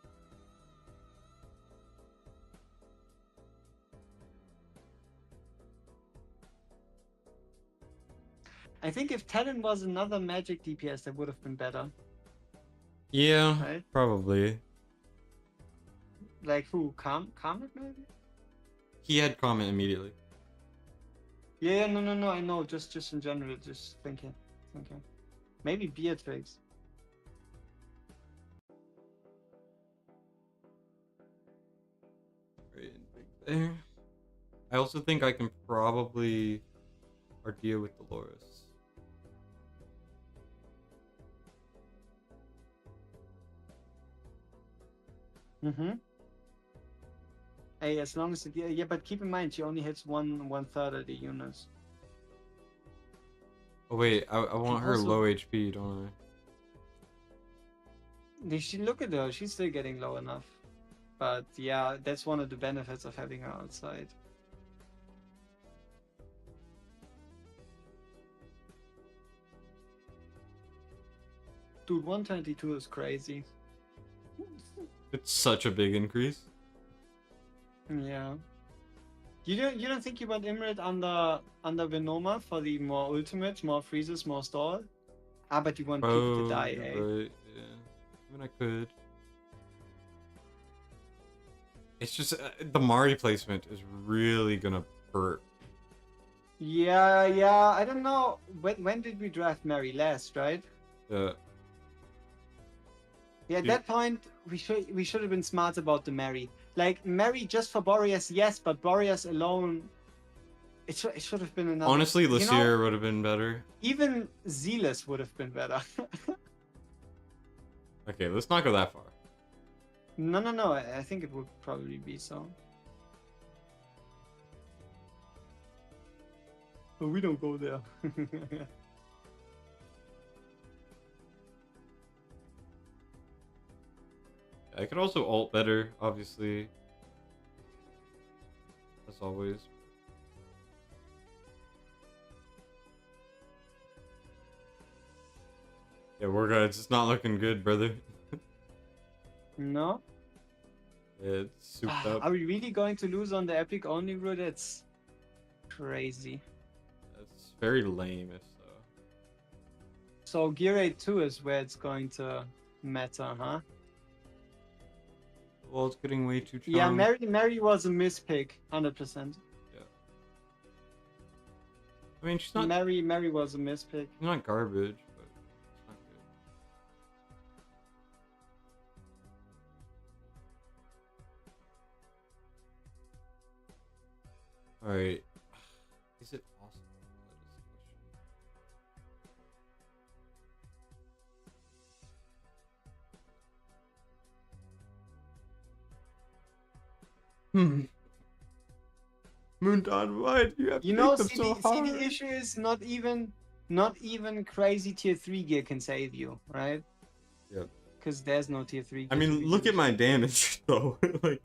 I think if Talon was another magic DPS, that would have been better. Yeah, Right? probably. Like who? Comet maybe? He had comment immediately. Yeah, no, I know. Just in general, just thinking. Maybe Beatrix. Right, there. I also think I can probably Ardia with Dolores. Mm-hmm. Hey, as long as yeah, but keep in mind she only hits one third of the units. Oh wait, I want her also- low HP, don't Look at her, she's still getting low enough. But yeah, that's one of the benefits of having her outside. Dude, 122 is crazy. I? It's such a big increase. Yeah. You don't think you want Imrit under Venoma for the more ultimates, more freezes, more stall? Ah, but you want people to die, you're eh? right, yeah. I mean, I could. It's just the Mari placement is really gonna hurt. Yeah, I don't know. When did we draft Mary last, right? Yeah. Yeah, at Dude. that point we should have been smart about the Mary. Like Mary just for Boreas, yes, but Boreas alone, it should have been another. Honestly, you know, Lysier would have been better. even Zealous would have been better. Okay, let's not go that far. No. I think it would probably be so. But we don't go there. I could also ult better, obviously. As always. Yeah, we're good. It's not looking good, brother. No? Yeah, it's souped up. Are we really going to lose on the epic only route? That's crazy. That's very lame, if so. So Gear 8 2 is where it's going to matter, huh? Well, it's getting way too strong. Yeah, Mary was a mispick, 100%. I mean, she's not. Mary was a mispick. She's not garbage, but it's not good. All right. Is it awesome? That is the question. Moondon, why do you have to make them so hard? See, the issue is not even crazy tier 3 gear can save you, right? Yep. Because there's no tier 3 gear. I mean, look at my damage, though. Like,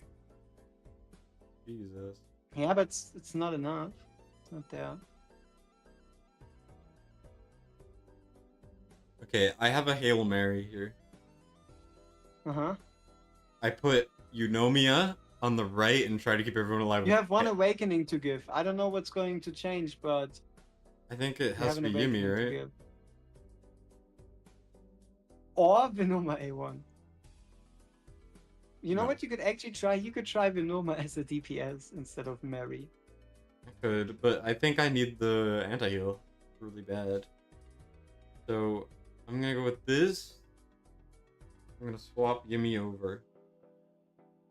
Jesus. Yeah, but it's not enough. It's not there. Okay, I have a Hail Mary here. Uh-huh. I put Eunomia on the right and try to keep everyone alive. You have one awakening to give. I don't know what's going to change, but I think it you has have to an be awakening Yumi, to right? give. Or Venoma A1. You know No. what you could actually try? You could try Venoma as a DPS instead of Mary. I could, but I think I need the anti-heal really bad. So I'm gonna go with this. I'm gonna swap Yumi over.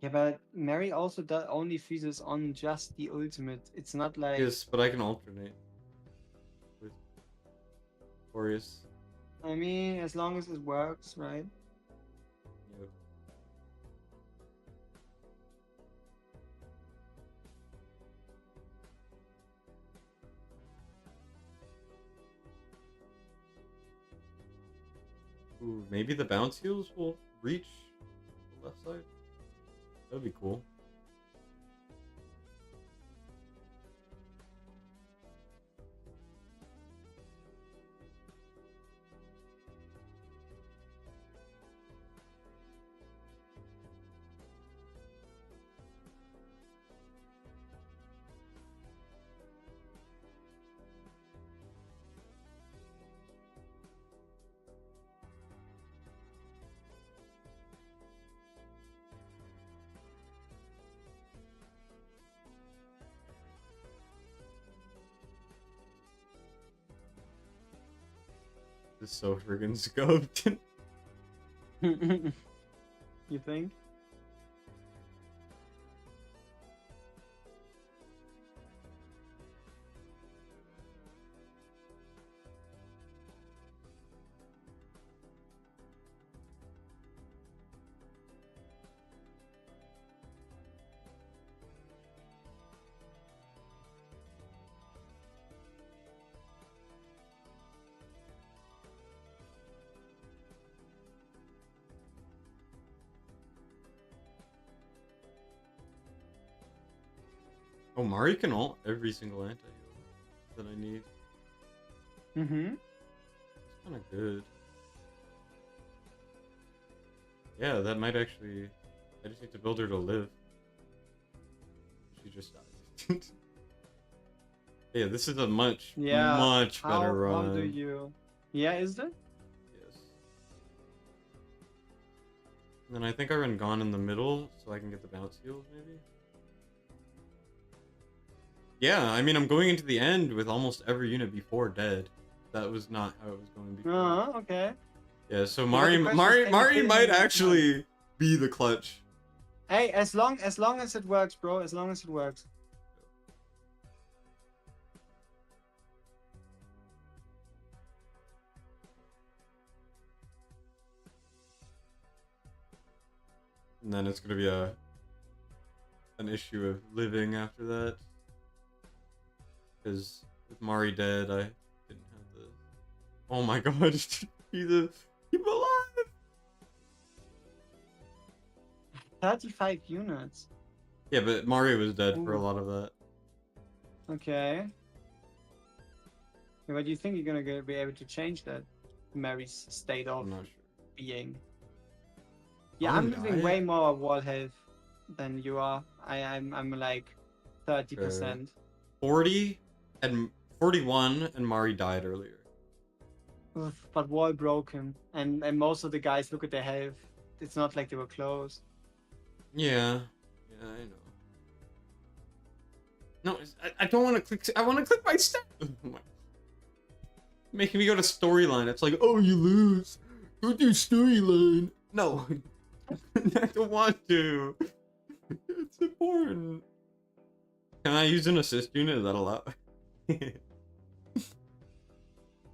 Yeah, but Mary also only freezes on just the ultimate. It's not like... Yes, but I can alternate with Boreas. I mean, as long as it works, right? Yep. Ooh, maybe the bounce heals will reach the left side. That'd be cool. This is so friggin' scoped. You think? Oh, Mari can ult every single anti-heal that I need. Mm-hmm. It's kind of good. Yeah, that might actually... I just need to build her to live. She just died. Yeah, this is a much better run. How do you... Yeah, is it? Yes. And then I think I run Gone in the middle, so I can get the bounce heals, maybe? Yeah, I mean, I'm going into the end with almost every unit before dead. That was not how it was going before. Okay. Yeah, so But the question is, can you Mari kill might him? actually be the clutch. Hey, as long as it works, bro. As long as it works. And then it's gonna be an issue of living after that. Because with Mari dead, I didn't have the... Oh my god, keep alive! 35 units. Yeah, but Mari was dead for a Ooh. lot of that. Okay. Yeah, but do you think you're gonna be able to change that? Mary's state of I'm not sure. being. Yeah, I I'm wouldn't losing die. way more wall health than you are. I'm like 30%. 40 and 41 and Mari died earlier. Oof, but wall broken, and most of the guys look at their health. It's not like they were close. Yeah. Yeah, I know. No, I don't want to click. I want to click my stat. Making me go to storyline. It's like, oh, you lose. Go do storyline. No, I don't want to. It's important. Can I use an assist unit? Is that allowed?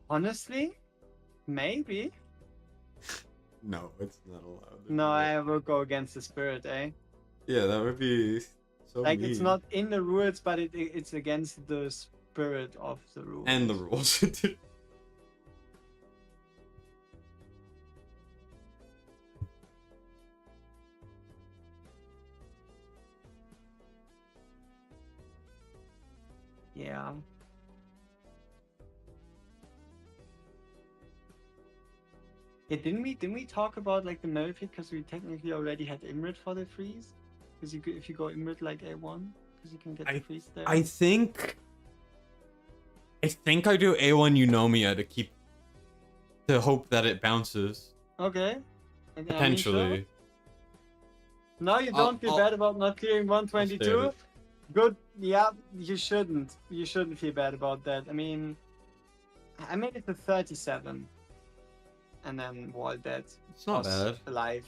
Honestly, maybe. No, it's not allowed. No, I will go against the spirit, eh? Yeah, that would be so Like mean. it's not in the rules, but it's against the spirit of the rules. And the rules. Yeah. Yeah, didn't we talk about like the merit because we technically already had Imrit for the freeze? Because if you go Imrit like A1, because you can get the freeze there. I think I do A1 Eunomia to hope that it bounces. Okay. And, Potentially. No, you don't feel bad about not clearing 122. Good. Yeah, you shouldn't. You shouldn't feel bad about that. I mean, I made it to 37. And then wall dead. It's not bad. Alive.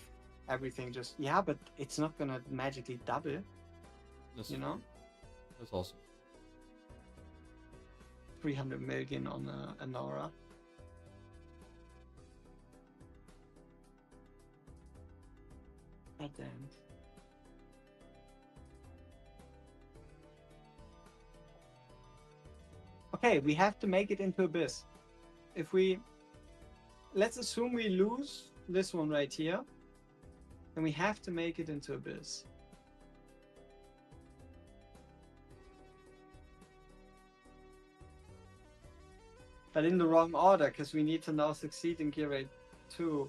Everything just... Yeah, but it's not gonna magically double. That's you know? That's awesome. 300 million on an aura. God damn. Okay, we have to make it into Abyss. If we... Let's assume we lose this one right here. Then we have to make it into Abyss. But in the wrong order, because we need to now succeed in Gear Rate 2.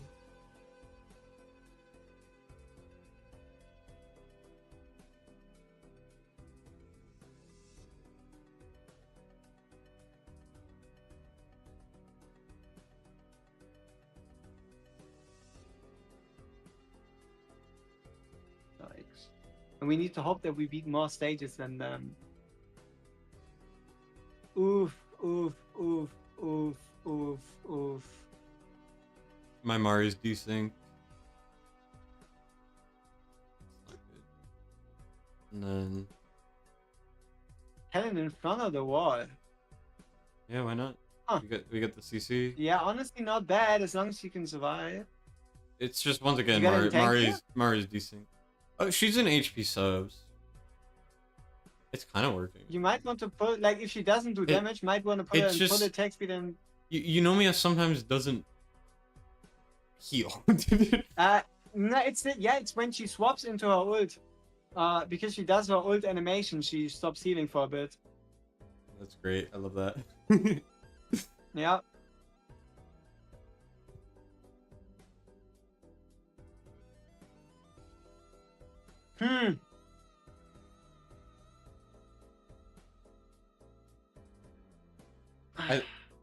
And we need to hope that we beat more stages than them. Oof, oof, oof, oof, oof, oof. my Mari's desync. And then Helen in front of the wall. yeah, why not? Huh. We get the CC. Yeah, honestly, not bad as long as you can survive. It's just once again You got any tank here? Mari's desync. Oh, she's in HP subs. It's kind of working. You might want to put, like, if she doesn't do damage, might want to put her in full attack speed and... You know me sometimes doesn't heal. No, it's when she swaps into her ult. Because she does her ult animation, she stops healing for a bit. That's great. I love that. Yeah.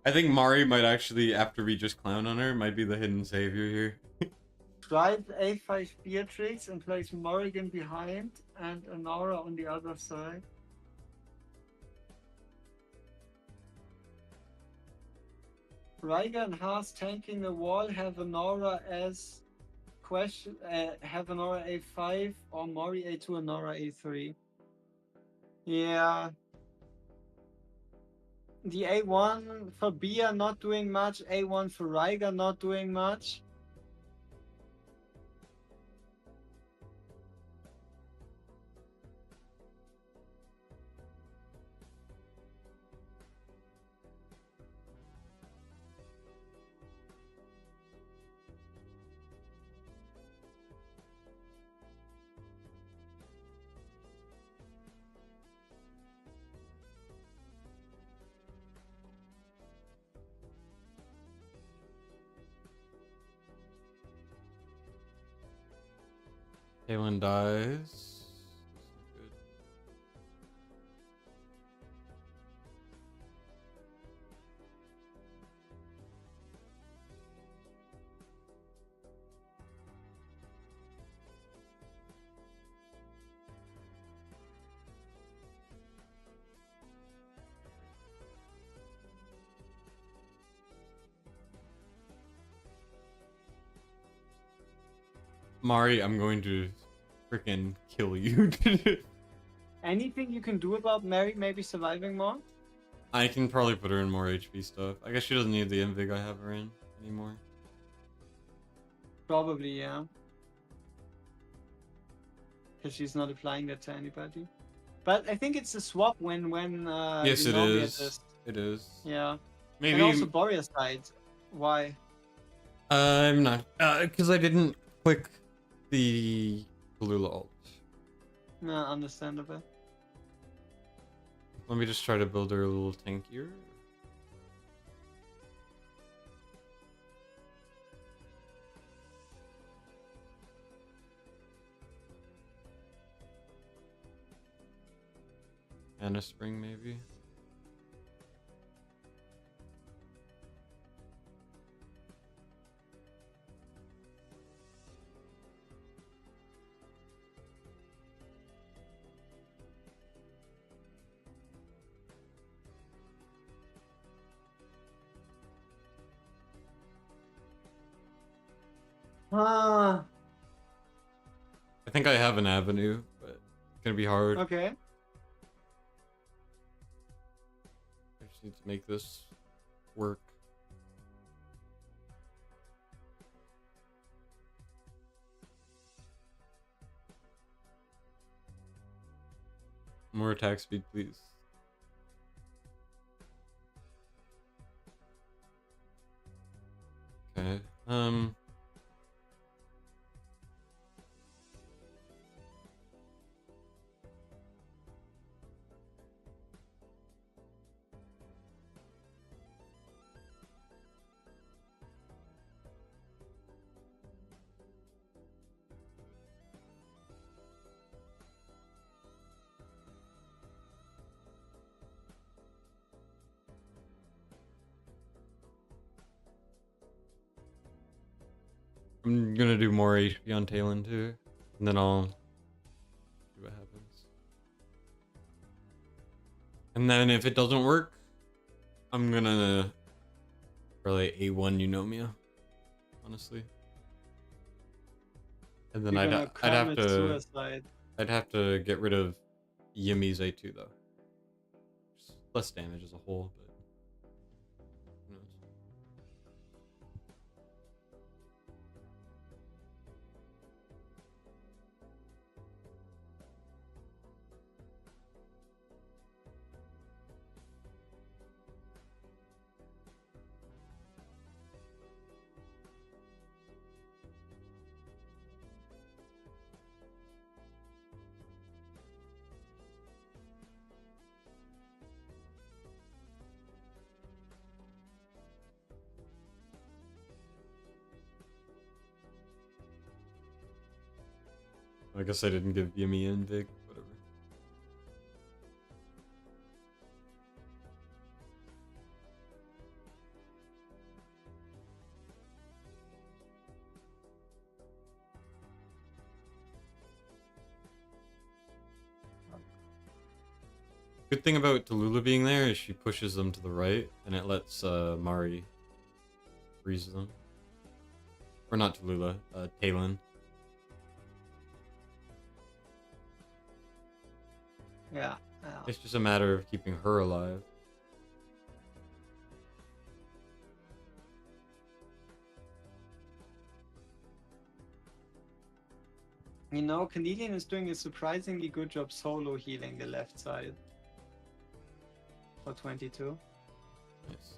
I think Mari might actually, after we just clown on her, might be the hidden savior here. Drive A5 Beatrix and place Morrigan behind and Anora on the other side. Ryger and Haas tanking the wall, have Anora as have Anora A5 or Mori A2, Anora A3. Yeah. The A1 for Bia not doing much, A1 for Ryger not doing much. Kaylin dies. Good. Mari, I'm going to freaking kill you. Anything you can do about Mary maybe surviving more? I can probably put her in more HP stuff. I guess she doesn't need the invig I have her in anymore. Probably, yeah. Because she's not applying that to anybody. But I think it's a swap when yes, you it know is. It is. Yeah. Maybe. And also Boreas died. Why? I'm not. Because I didn't click the Galula ult. No, understandable. Let me just try to build her a little tankier. And a spring, maybe. Ah, I think I have an avenue, but it's gonna be hard. okay. I just need to make this work. More attack speed, please. Okay. I'm gonna do more HP on Talon too, and then I'll see what happens. And then if it doesn't work, I'm gonna probably A1 Eunomia honestly. And then You're I'd gonna have commit to suicide. I'd have to get rid of Yimize too, though. Just less damage as a whole, but who knows? I guess I didn't give Yimi in big, whatever. Good thing about Tallulah being there is she pushes them to the right, and it lets Mari freeze them. Or not Tallulah, Talon. Yeah. It's just a matter of keeping her alive. You know, Canadian is doing a surprisingly good job solo healing the left side. For 22. Nice.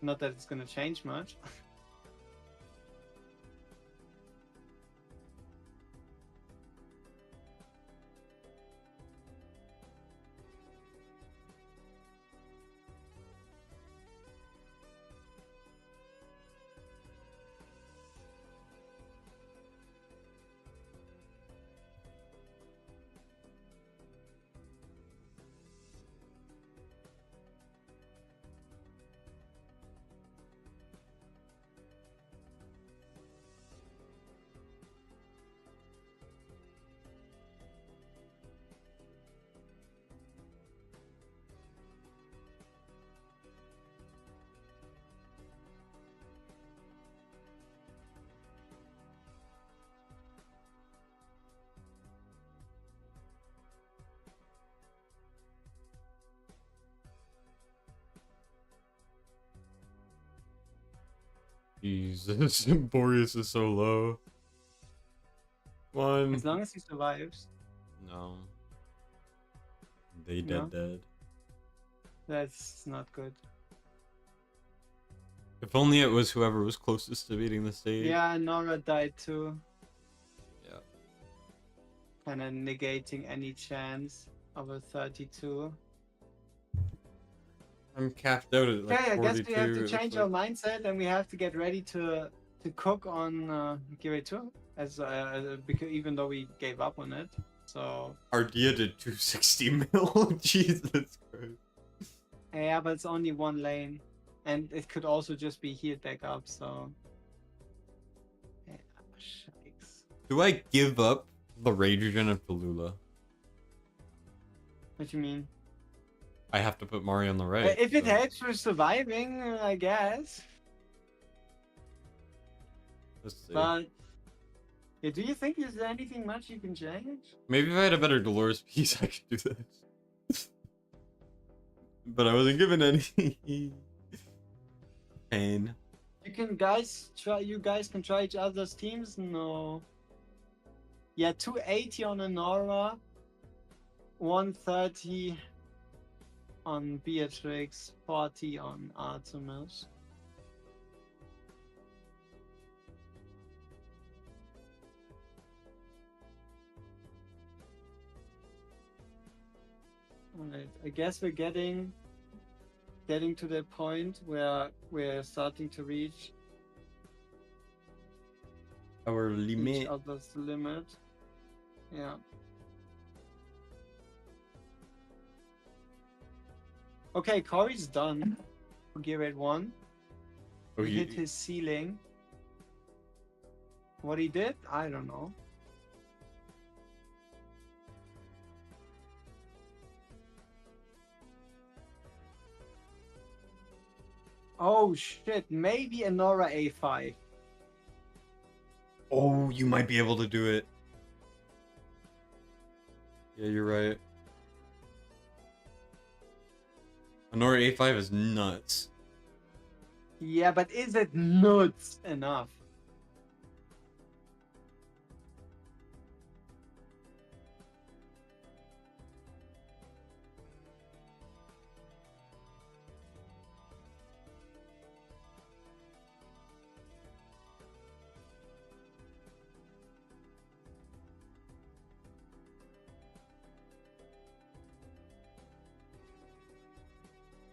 Not that it's gonna change much. Jesus, Boreas is so low. One. As long as he survives, No. They No? dead. that's not good. If only it was whoever was closest to beating the stage. Yeah, Nora died too. Yeah. Kind of negating any chance of a 32. I'm capped out at like Okay, I 42. guess we have to it looks change like. our mindset and we have to get ready to cook on Gear 2 because even though we gave up on it. So Ardia did 260 mil. Jesus Christ. yeah, but it's only one lane, and it could also just be healed back up. So yeah, shikes. Do I give up the Rage Regen of Tallulah? What you mean? I have to put Mari on the right. If it so- helps for surviving, I guess. Let's see. But yeah, do you think there's anything much you can change? Maybe if I had a better Dolores piece, I could do this. But I wasn't given any. Pain. You guys can try each other's teams. No. Yeah, 280 on Anora, 130 on Beatrix, 40 on Artemis. Alright, I guess we're getting to the point where we're starting to reach Our each limit. other's limit. Yeah. Okay, Corey's done for Gear Raid 1. Oh, He hit his ceiling. What he did, I don't know. Oh shit, maybe Anora A5. Oh, you might be able to do it. Yeah, you're right. Honora A5 is nuts. Yeah, but is it nuts enough?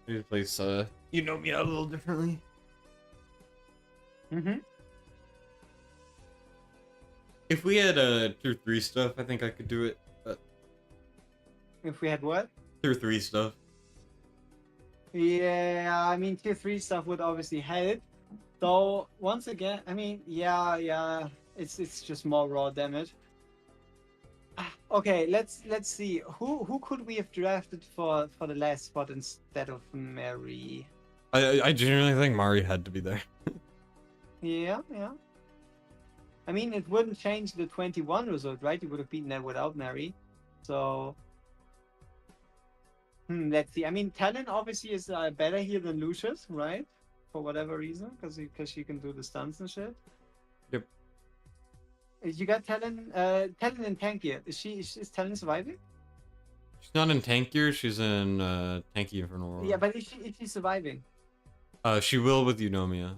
Maybe place you know me out a little differently. Mm-hmm. If we had tier 3 stuff, I think I could do it. But If we had what? tier 3 stuff. Yeah, I mean tier 3 stuff would obviously help. Though once again, I mean, yeah, it's just more raw damage. Okay, let's see. Who could we have drafted for the last spot instead of Mary? I genuinely think Mari had to be there. Yeah. I mean, it wouldn't change the 21 result, right? You would have beaten that without Mary. So, let's see. I mean, Talon obviously is better here than Lucius, right? For whatever reason, because she can do the stunts and shit. Yep. You got Talon, Talon in tank gear. Is Talon surviving? She's not in tank gear, she's in tanky infernal. Yeah, but is she surviving? She will with Eunomia.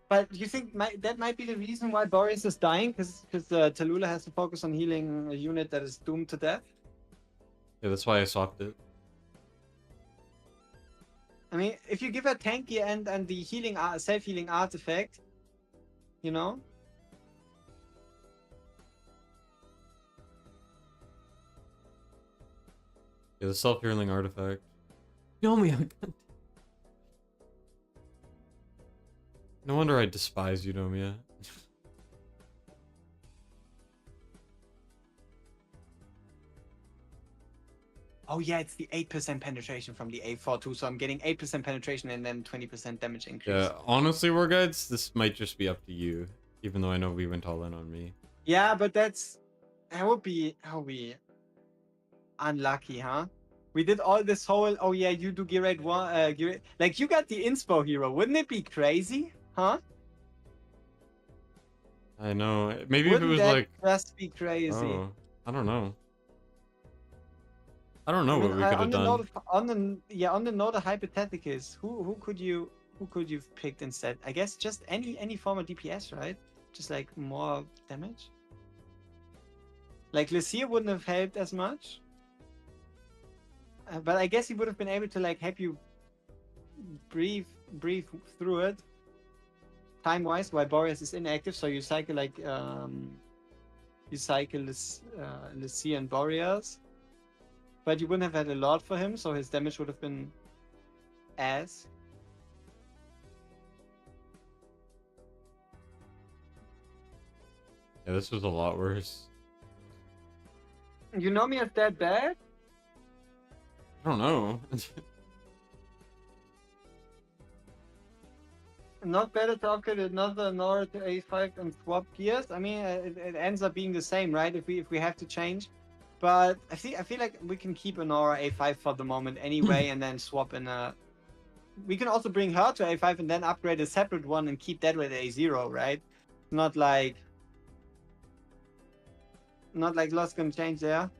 But you think that might be the reason why Boris is dying? Because Tallulah has to focus on healing a unit that is doomed to death? Yeah, that's why I swapped it. I mean, if you give her tank gear and the healing self-healing artifact, you know? Yeah, the self-healing artifact. Eunomia. No wonder I despise Eunomia. Oh yeah, it's the 8% penetration from the A4 too, so I'm getting 8% penetration and then 20% damage increase. Yeah, honestly, War Guides, this might just be up to you. Even though I know we went all in on me. Yeah, but that would be unlucky, huh? We did all this whole, oh yeah, you do Gear 1, like you got the inspo hero. Wouldn't it be crazy, huh? I know. Maybe Wouldn't if it was that like... just be crazy? Oh, I don't know. I don't know what we could have done. On the note of hypotheticals, who could you have picked instead? I guess just any form of DPS, right? Just like more damage. Like Lycia wouldn't have helped as much, but I guess he would have been able to like help you breathe through it time-wise while Boreas is inactive. So you cycle like Lycia and Boreas. But you wouldn't have had a lot for him, so his damage would have been ass. Yeah, this was a lot worse. You know me as that bad? I don't know. Not better to upgrade another Nora to A5 and swap gears? I mean, it ends up being the same, right? If we have to change. But I feel like we can keep Nora A5 for the moment anyway, and then swap in a... We can also bring her to A5 and then upgrade a separate one and keep that with A0, right? Not like lots gonna change there.